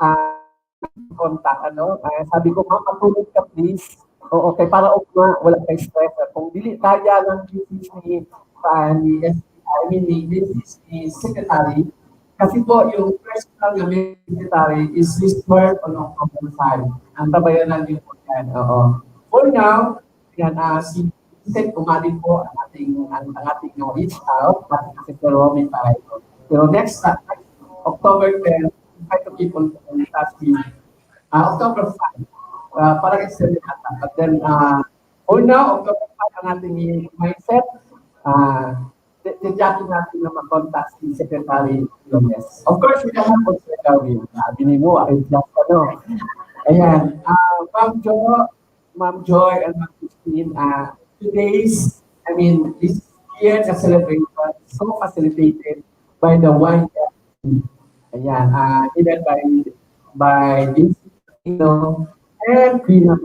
contact, sabi ko, ma'am, matulog ka please. Oo, kay para ugma, wala kay stress. Kung dili kaya ng thesis ni ni I mean ni thesis ni secretary, kasi po yung personal na secretary is restored on October 5. Ang tabayanan din po yan. Oo. For now, yan, si Vincent Umali po ang ating reach out at si Romy tayo. Pero next October 10, try to keep on touch with October 5. Parang extended ata. But then, for now, October 5 ang ating mindset. Titiyakin natin na mag-contact si Secretary Gomez. Of course, we can have po si Gawin. Sabi ni mo, ay just ano. Ayan. Ma'am Joy and Ma'am Christine, this year na celebration is so facilitated by the YFC. Ayan. Either by Filipino and Queen of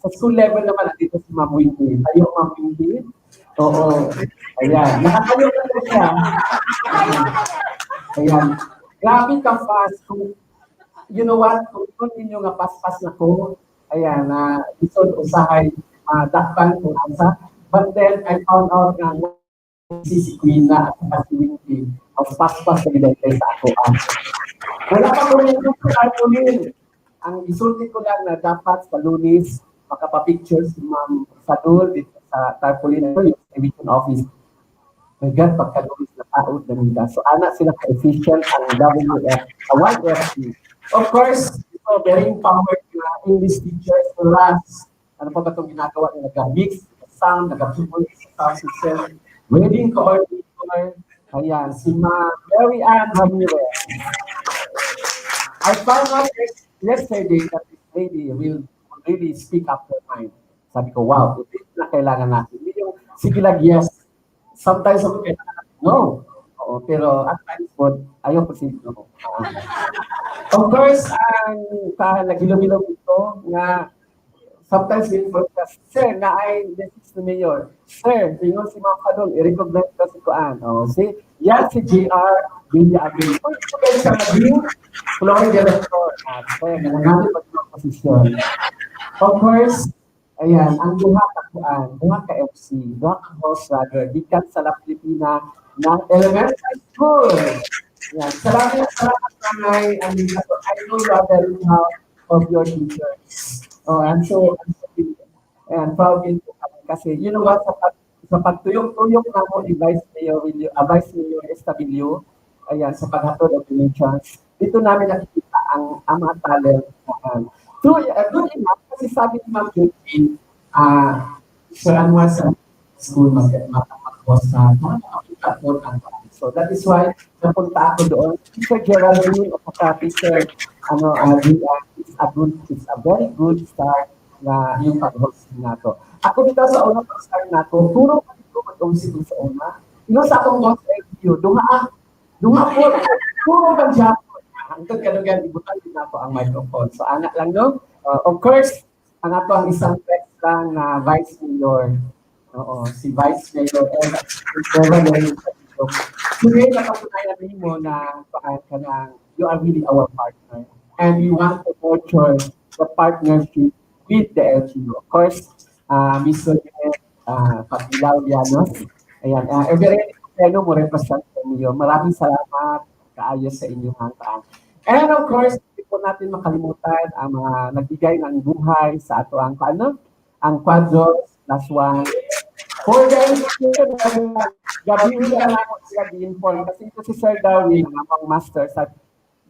Sa school level naman, dito si Ma'am Windy. Tayo, Ma'am Windy. Oo. Ayan. Nakatayo na po siya. Ayan. Grabe ka fast. You know what? Kung ninyo nga paspas na ko, ayan, isod usahay dakpan ko asa. But then, I found out na si Queen na at si Windy. Ang paspas na gilay sa ako. Wala pa ko rin yung ang isulti ko lang na dapat sa Lunis, makapapicture si Ma'am Sadul dito sa tarpaulin na yung eviction office. My God, pagka-Lunis na taot na nila. So, anak sila ka-efficient ang WF, YFC. Of course, ito, very empowered na English teachers for us. Ano pa ba itong ginagawa nila? Nag-mix, sound, nag-tubol sa sound system, wedding coordinator, ayan, si Ma'am Mary Ann Ramirez. I found out yesterday that this lady will really speak up her mind. Sabi ko, wow, ito na kailangan natin. Hindi yung, sige lang, yes. Sometimes ako kailangan natin, no. Oo, pero at times po, ayaw po sige, no. Of course, ang nagilom-ilom ito na sometimes we focus, sir, na ay this the mayor. Sir, tingnan si Ma'am Kadong, i-recognize ko si Kuan. Si, yan si JR, Bilya Agil. Kung ito kayo sa naging floor director, kaya nangangalit pa yung posisyon. Of course, ayan, ang duha ka Kuan, duha ka FC, duha ka host rather, dikan sa La Filipina ng elementary school. Ayan, salamat nanay, I know you are very proud of your teachers. I'm so and proud din po kami kasi you know what, sa pagtuyok-tuyok na mo ni Vice Mayor SW, ayan, sa paghatod of donations, dito namin nakikita ang mga talent. Good enough, kasi sabi ni Ma'am Josephine, Sir Anwar sa school mag-boss na makakita po ang so that is why napunta ako doon. Teacher Geraldine o Teacher it's a very good start na yung pag-host nato. Ako dito sa unang pag-start nato, puro pa dito mag-host sa una. Sa akong host LGU, dunga po, puro pag-Japon. Hanggang kalugan, ibutan din nato ang microphone. So anak lang no? Of course, ang ato ang isang text lang na Vice Mayor. Si Vice Mayor today, nakapanayan mo na you are really our partner. And we want to nurture the partnership with the LGU. Of course, Ms. Pagilaw Llanos. Ayan, every mo represent niyo. Maraming salamat kaayo sa inyong hangtaan. And of course, hindi po natin makalimutan ang mga nagbigay ng buhay sa ato ang Quadros, last one. For them, gabi nila lang sila di-inform. Kasi ito si Sir Darwin, ang master, sabi,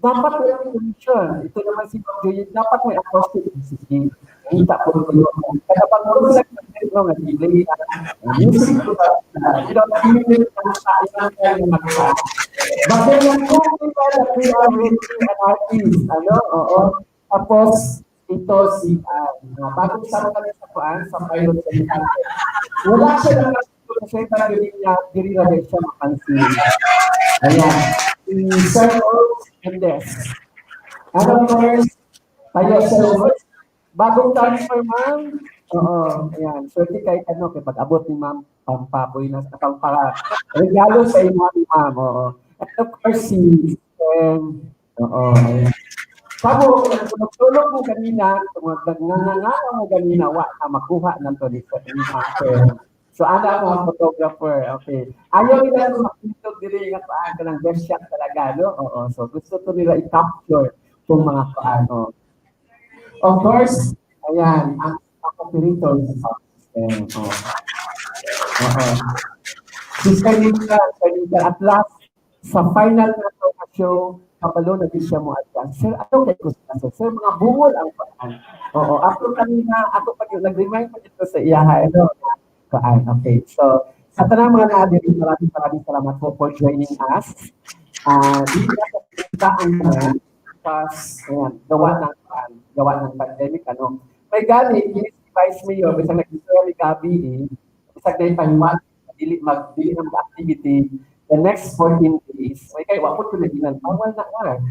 dapat may information. Ito naman si Joy, dapat may acoustic messaging. Kita po ito. Kaya pag mo lang ng delay, music ko ba, pinili ang sa kaya magka. But then, kung we are really an artist, tapos, ito si bago sa kami sa Kuan, sa pilot sa Italia. Wala siya lang kasi talaga diri na siya mapansin. Ayan. Si Sir Oaks Mendes. And of course, tayo Sir Oaks. Bagong transfer, ma'am. Ayan. Swerte kay kay pag-abot ni ma'am, pampaboy na, regalo sa inyo ni ma'am. And of course, si ayan. Sabo, tulog mo kanina, nanganganga mo kanina, wa na makuha ng to dito. So, ana mo ang photographer, okay. Ayaw nila ko makitog diri nga paan ka ng best shot talaga, no? Oo, so gusto to nila i-capture itong mga paano. Of course, ayan, ang operator sa system. Oo. Sister Lita, at last, sa final na to na show, kapalo na din siya mo advance. Sir, ano kay Kustas? Sir, mga bungol ang paan. Oo, ako kanina, ako pag nag-remind ko dito sa iyaha, ano, paan. Okay, so, sa tanang mga naadiri, maraming salamat po for joining us. Dito na sa kita ang because, ayan, gawa ng pandemic, ano. May galing, si Vice Mayor, bisang nag-story Gabi, bisang na yung paniwag, magdili ng activity, the next 14 days, may kayo, wapot ko na ginan, bawal na nga.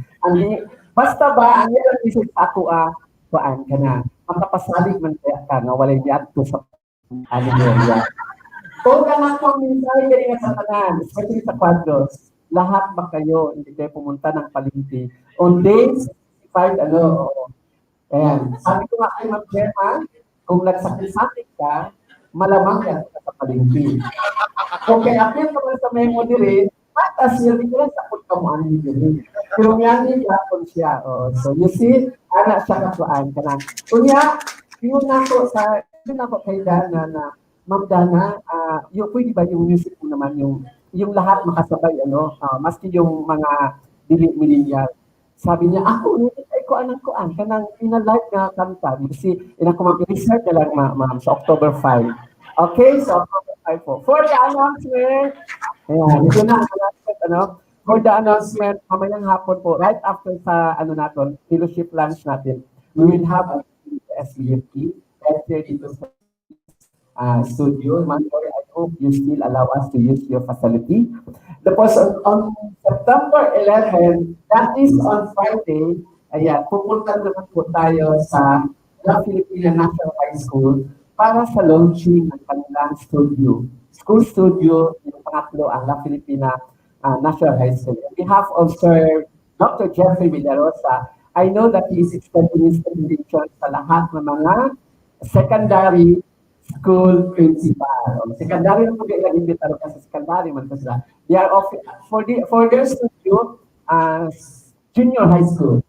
Basta ba, ang yan ang isip sa ako, kuaan ka na, makapasalig man kaya ka, nga walay diyan to sa ano yan. Kung ka na kung minsan ganyan sa tanan, especially sa quadros, lahat ba kayo, hindi kayo pumunta ng palengke. On days, 5, ayan, sabi ko nga kay Ma'am Gemma, kung nagsakit-sakit ka, malamang yan sa palengke. Kung kaya apil ka man sa memo diri, matas niya di ko sa ka mo ang diri. Pero nga ni yapon siya. So you see, ana siya katuan ka na. Kunya, yun ako kay Dana na Ma'am Dana, yung pwede ba yung music mo naman yung lahat makasabay, maski yung mga millennial. Sabi niya, ako, ay ko anang kuan, kanang ina-like nga kanta. Kasi ina ko mag-research na lang, ma'am, sa October 5. Okay, so October 5 po. For the announcement, ayan, ito na ang announcement, for the announcement, mamayang hapon po, right after sa, natin, fellowship lunch natin, we will have a SBFP, right here dito sa studio. Manpower, I hope you still allow us to use your facility. Tapos on September 11, that is on Friday, ayan, pupunta naman po tayo sa La Filipina National High School para sa launching ng kanilang studio. School studio, yung pangatlo, ang La Filipina National High School. On behalf of Sir Dr. Jeffrey Villarosa, I know that he is extending his invitation sa lahat ng mga secondary school principal. Secondary na mag-iimbita rin kasi secondary man kasi they are offering for their studio junior high school.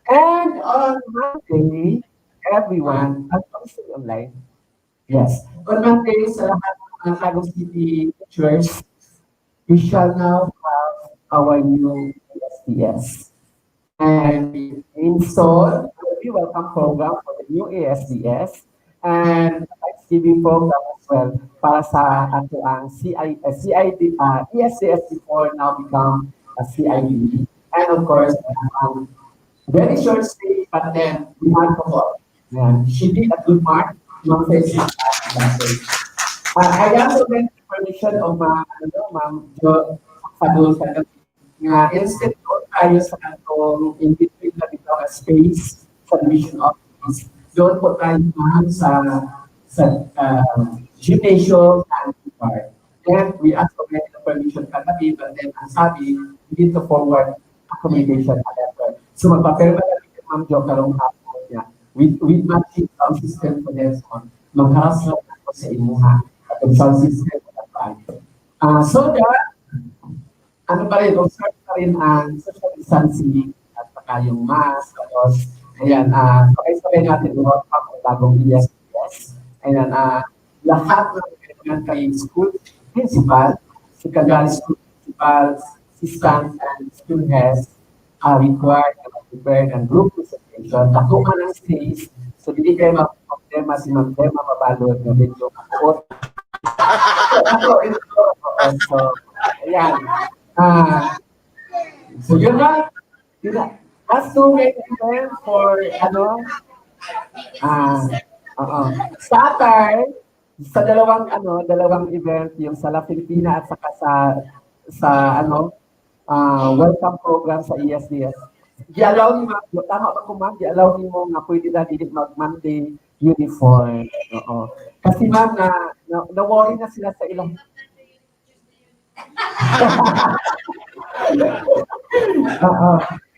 And on Monday, everyone, also online. Yes. On Monday, sa lahat ng Tagum City teachers, we shall now have our new ASDS. And we install a welcome program for the new ASDS and Thanksgiving program as well para sa ato ang ESDS before now become a CID. And of course, very short stay, but then we had to go. She did a good mark. I also get permission of Ma'am Jo Fadul nga instead of tayo sa atong in between na dito a space sa division office. Doon po tayo sa gymnasium and part. Then we ask for the permission kagabi, but then ang sabi, we need to forward accommodation letter. So magpapirma na rin Ma'am Jo karong hapon niya. With matching sound system for this one. Magharas na ako sa imuha. At yung sound system for that. So that, observe pa rin ang social distancing at saka yung mask. Tapos, ayan, sabay-sabay natin yung bagong ESPS. Ayan, lahat ng kay school principal, secondary school principal, assistant, and school heads are required to prepare ng group presentation. Nakuha ng stage, so hindi kayo mag-problema si Ma'am-tema mabalod na medyo kakuot. So, ayan. So yun na. That's two main events for Saturday sa dalawang event yung sa La Filipina at saka sa welcome program sa ESDS. Di-allow ni Ma'am, tama ba ko Ma'am? Di-allow ni mo nga pwede na dili mag-Monday uniform. Kasi Ma'am na-worry na sila sa ilang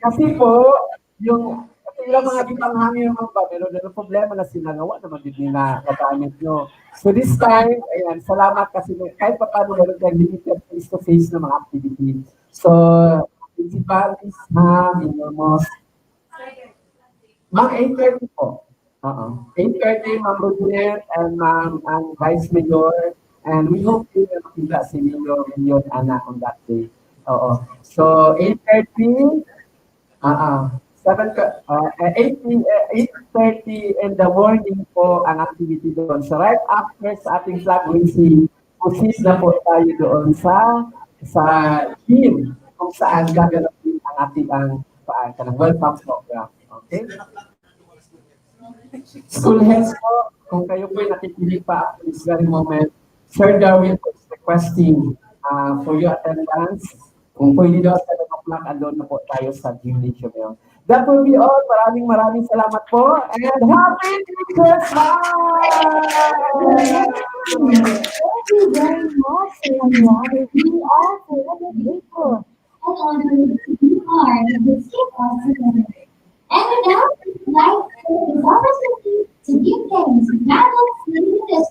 Kasi po, kasi ilang mga gitanghangin naman ba, pero na problema na sinagawa naman din na kagamit nyo. So this time, ayan, salamat kasi kahit pa paano meron tayong limited face-to-face na mga activity. So, principal is ma'am, almost, ma'am 8:30 po. 8:30, Ma'am Rodnet and Ma'am and Vice Mayor. And we hope to makita si Mayor Leon Ana on that day. Oo. So, 8:30, 8:30 in the morning po ang activity doon. So right after sa ating flag raising, proceed na po tayo doon sa team kung saan gaganapin ang ating welcome program. Okay? School heads po, kung kayo po nakikinig pa at this very moment, Sir Darwin is requesting for your attendance. Kung pwede daw sa 7 o'clock, andun na po tayo sa gymnasium yun. That will be all. Maraming salamat po. And Happy Teachers Thank you very much, everyone. We are forever grateful and honored to be part of this kickoff together. And now, we'd like to take this opportunity to give thanks to Batang Filipino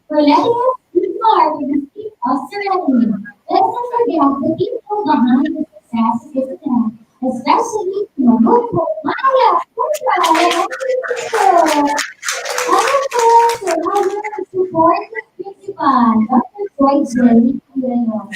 for letting us be part of this kickoff ceremony. Let's not forget the people behind the success of this event, especially the local Maya, Putra, and people. And of course, the support the principal, Dr. Joy J. Filipino.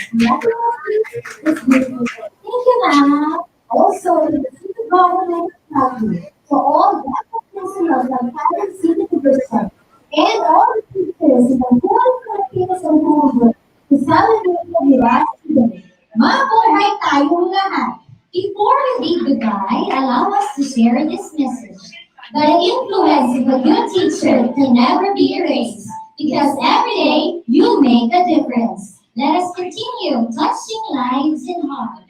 Thank you, ma'am. Also, the city government family, to all the personnel of Batang City Division, and all the teachers in the whole Philippines and world to celebrate with us today. Mabuhay tayong lahat! Before we bid goodbye, allow us to share this message. The influence of a good teacher can never be erased because every day you make a difference. Let us continue touching lives in heart.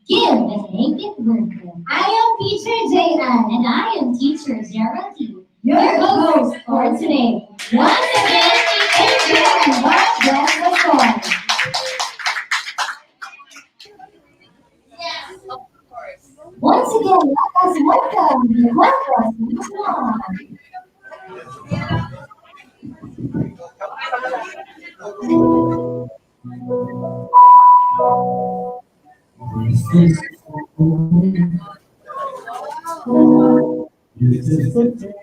Give and make it worth it. I am Teacher Jayan and I am Teacher Geraldine, your co-host for today. Once again, thank you and God bless us all. Once again, let us welcome the workers This is the day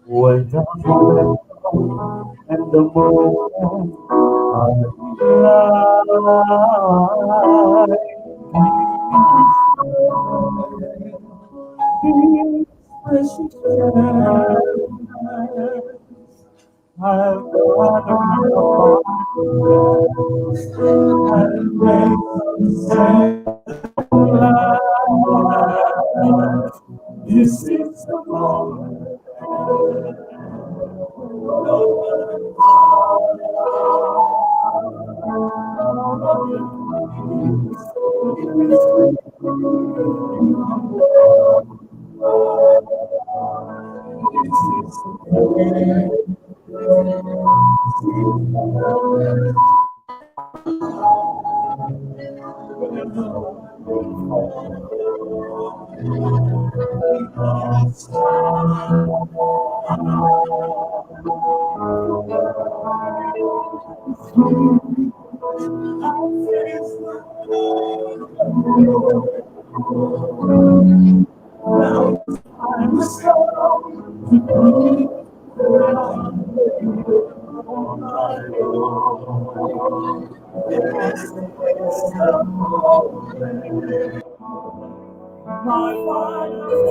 when the heart and the moment are alive. These precious times I've got and make some life. This is the moment. My father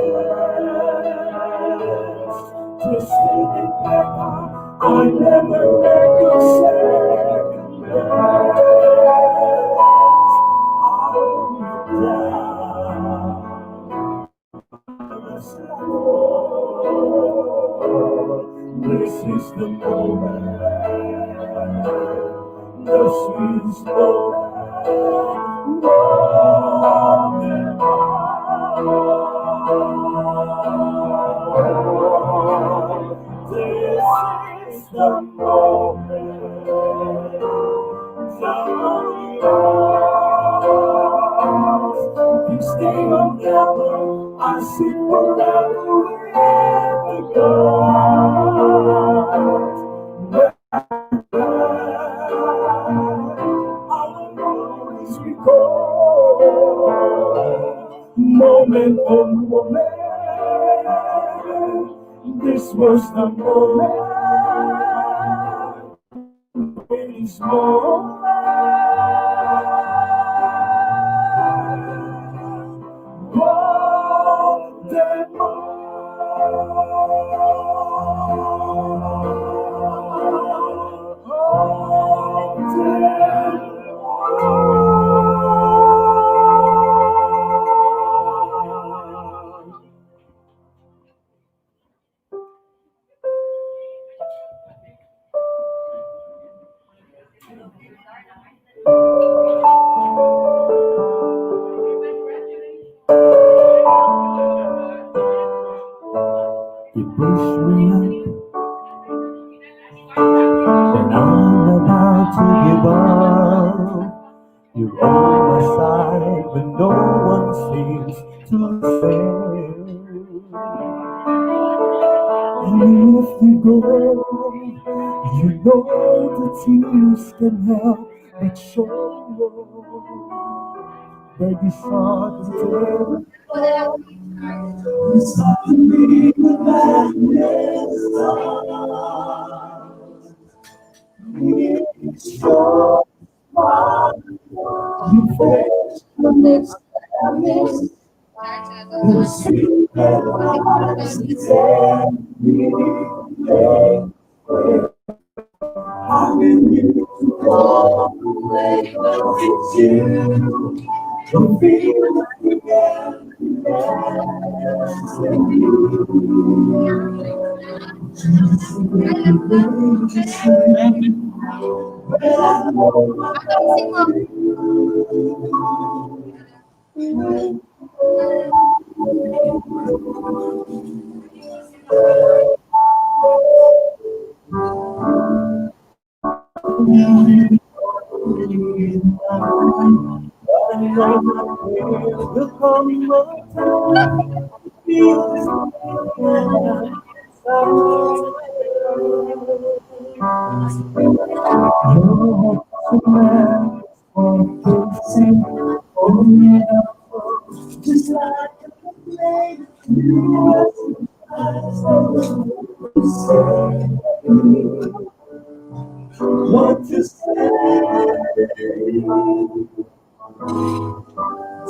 Just stay back on. I never let you second best. I won't down. This is the moment, the sweetest moment. This is the moment, if you stay on never, I sit forever with the gods. I will always recall, moment for moment. This was the moment, this moment. You push me up, and I'm about to give up. You're on my side when no one seems to listen. And if you go, you know the tears can help but show that you saw the day. It's not to be the madness it's your heart. You face the next madness. The sweet that lies within me. How can you walk away when it's you? Don't feel again. Just like a play, what to say?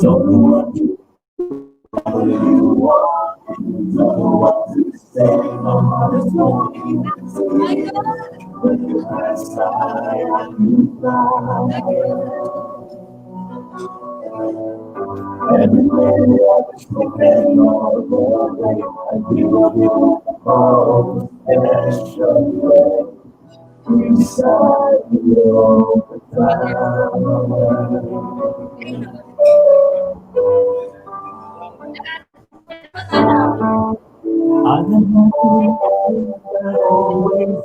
Don't know what to want, don't know what to say. My heart is longing to say. When you pass by, I can fly. Everywhere I was looking all the way, I feel a beautiful special way. Inside you all the time. I don't know that always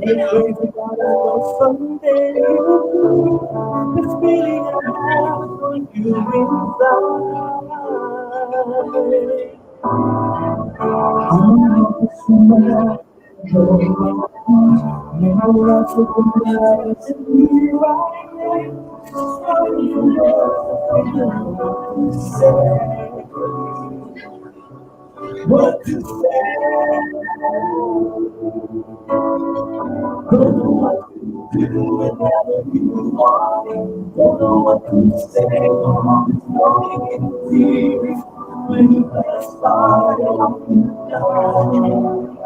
feels that I know someday you'll do this feeling I have for you inside. I'm not somewhere, never lost with the lights and you right there. What to say? Don't know what to do whenever you want. Don't know what to say. My heart is longing in tears. When you pass by, I can die.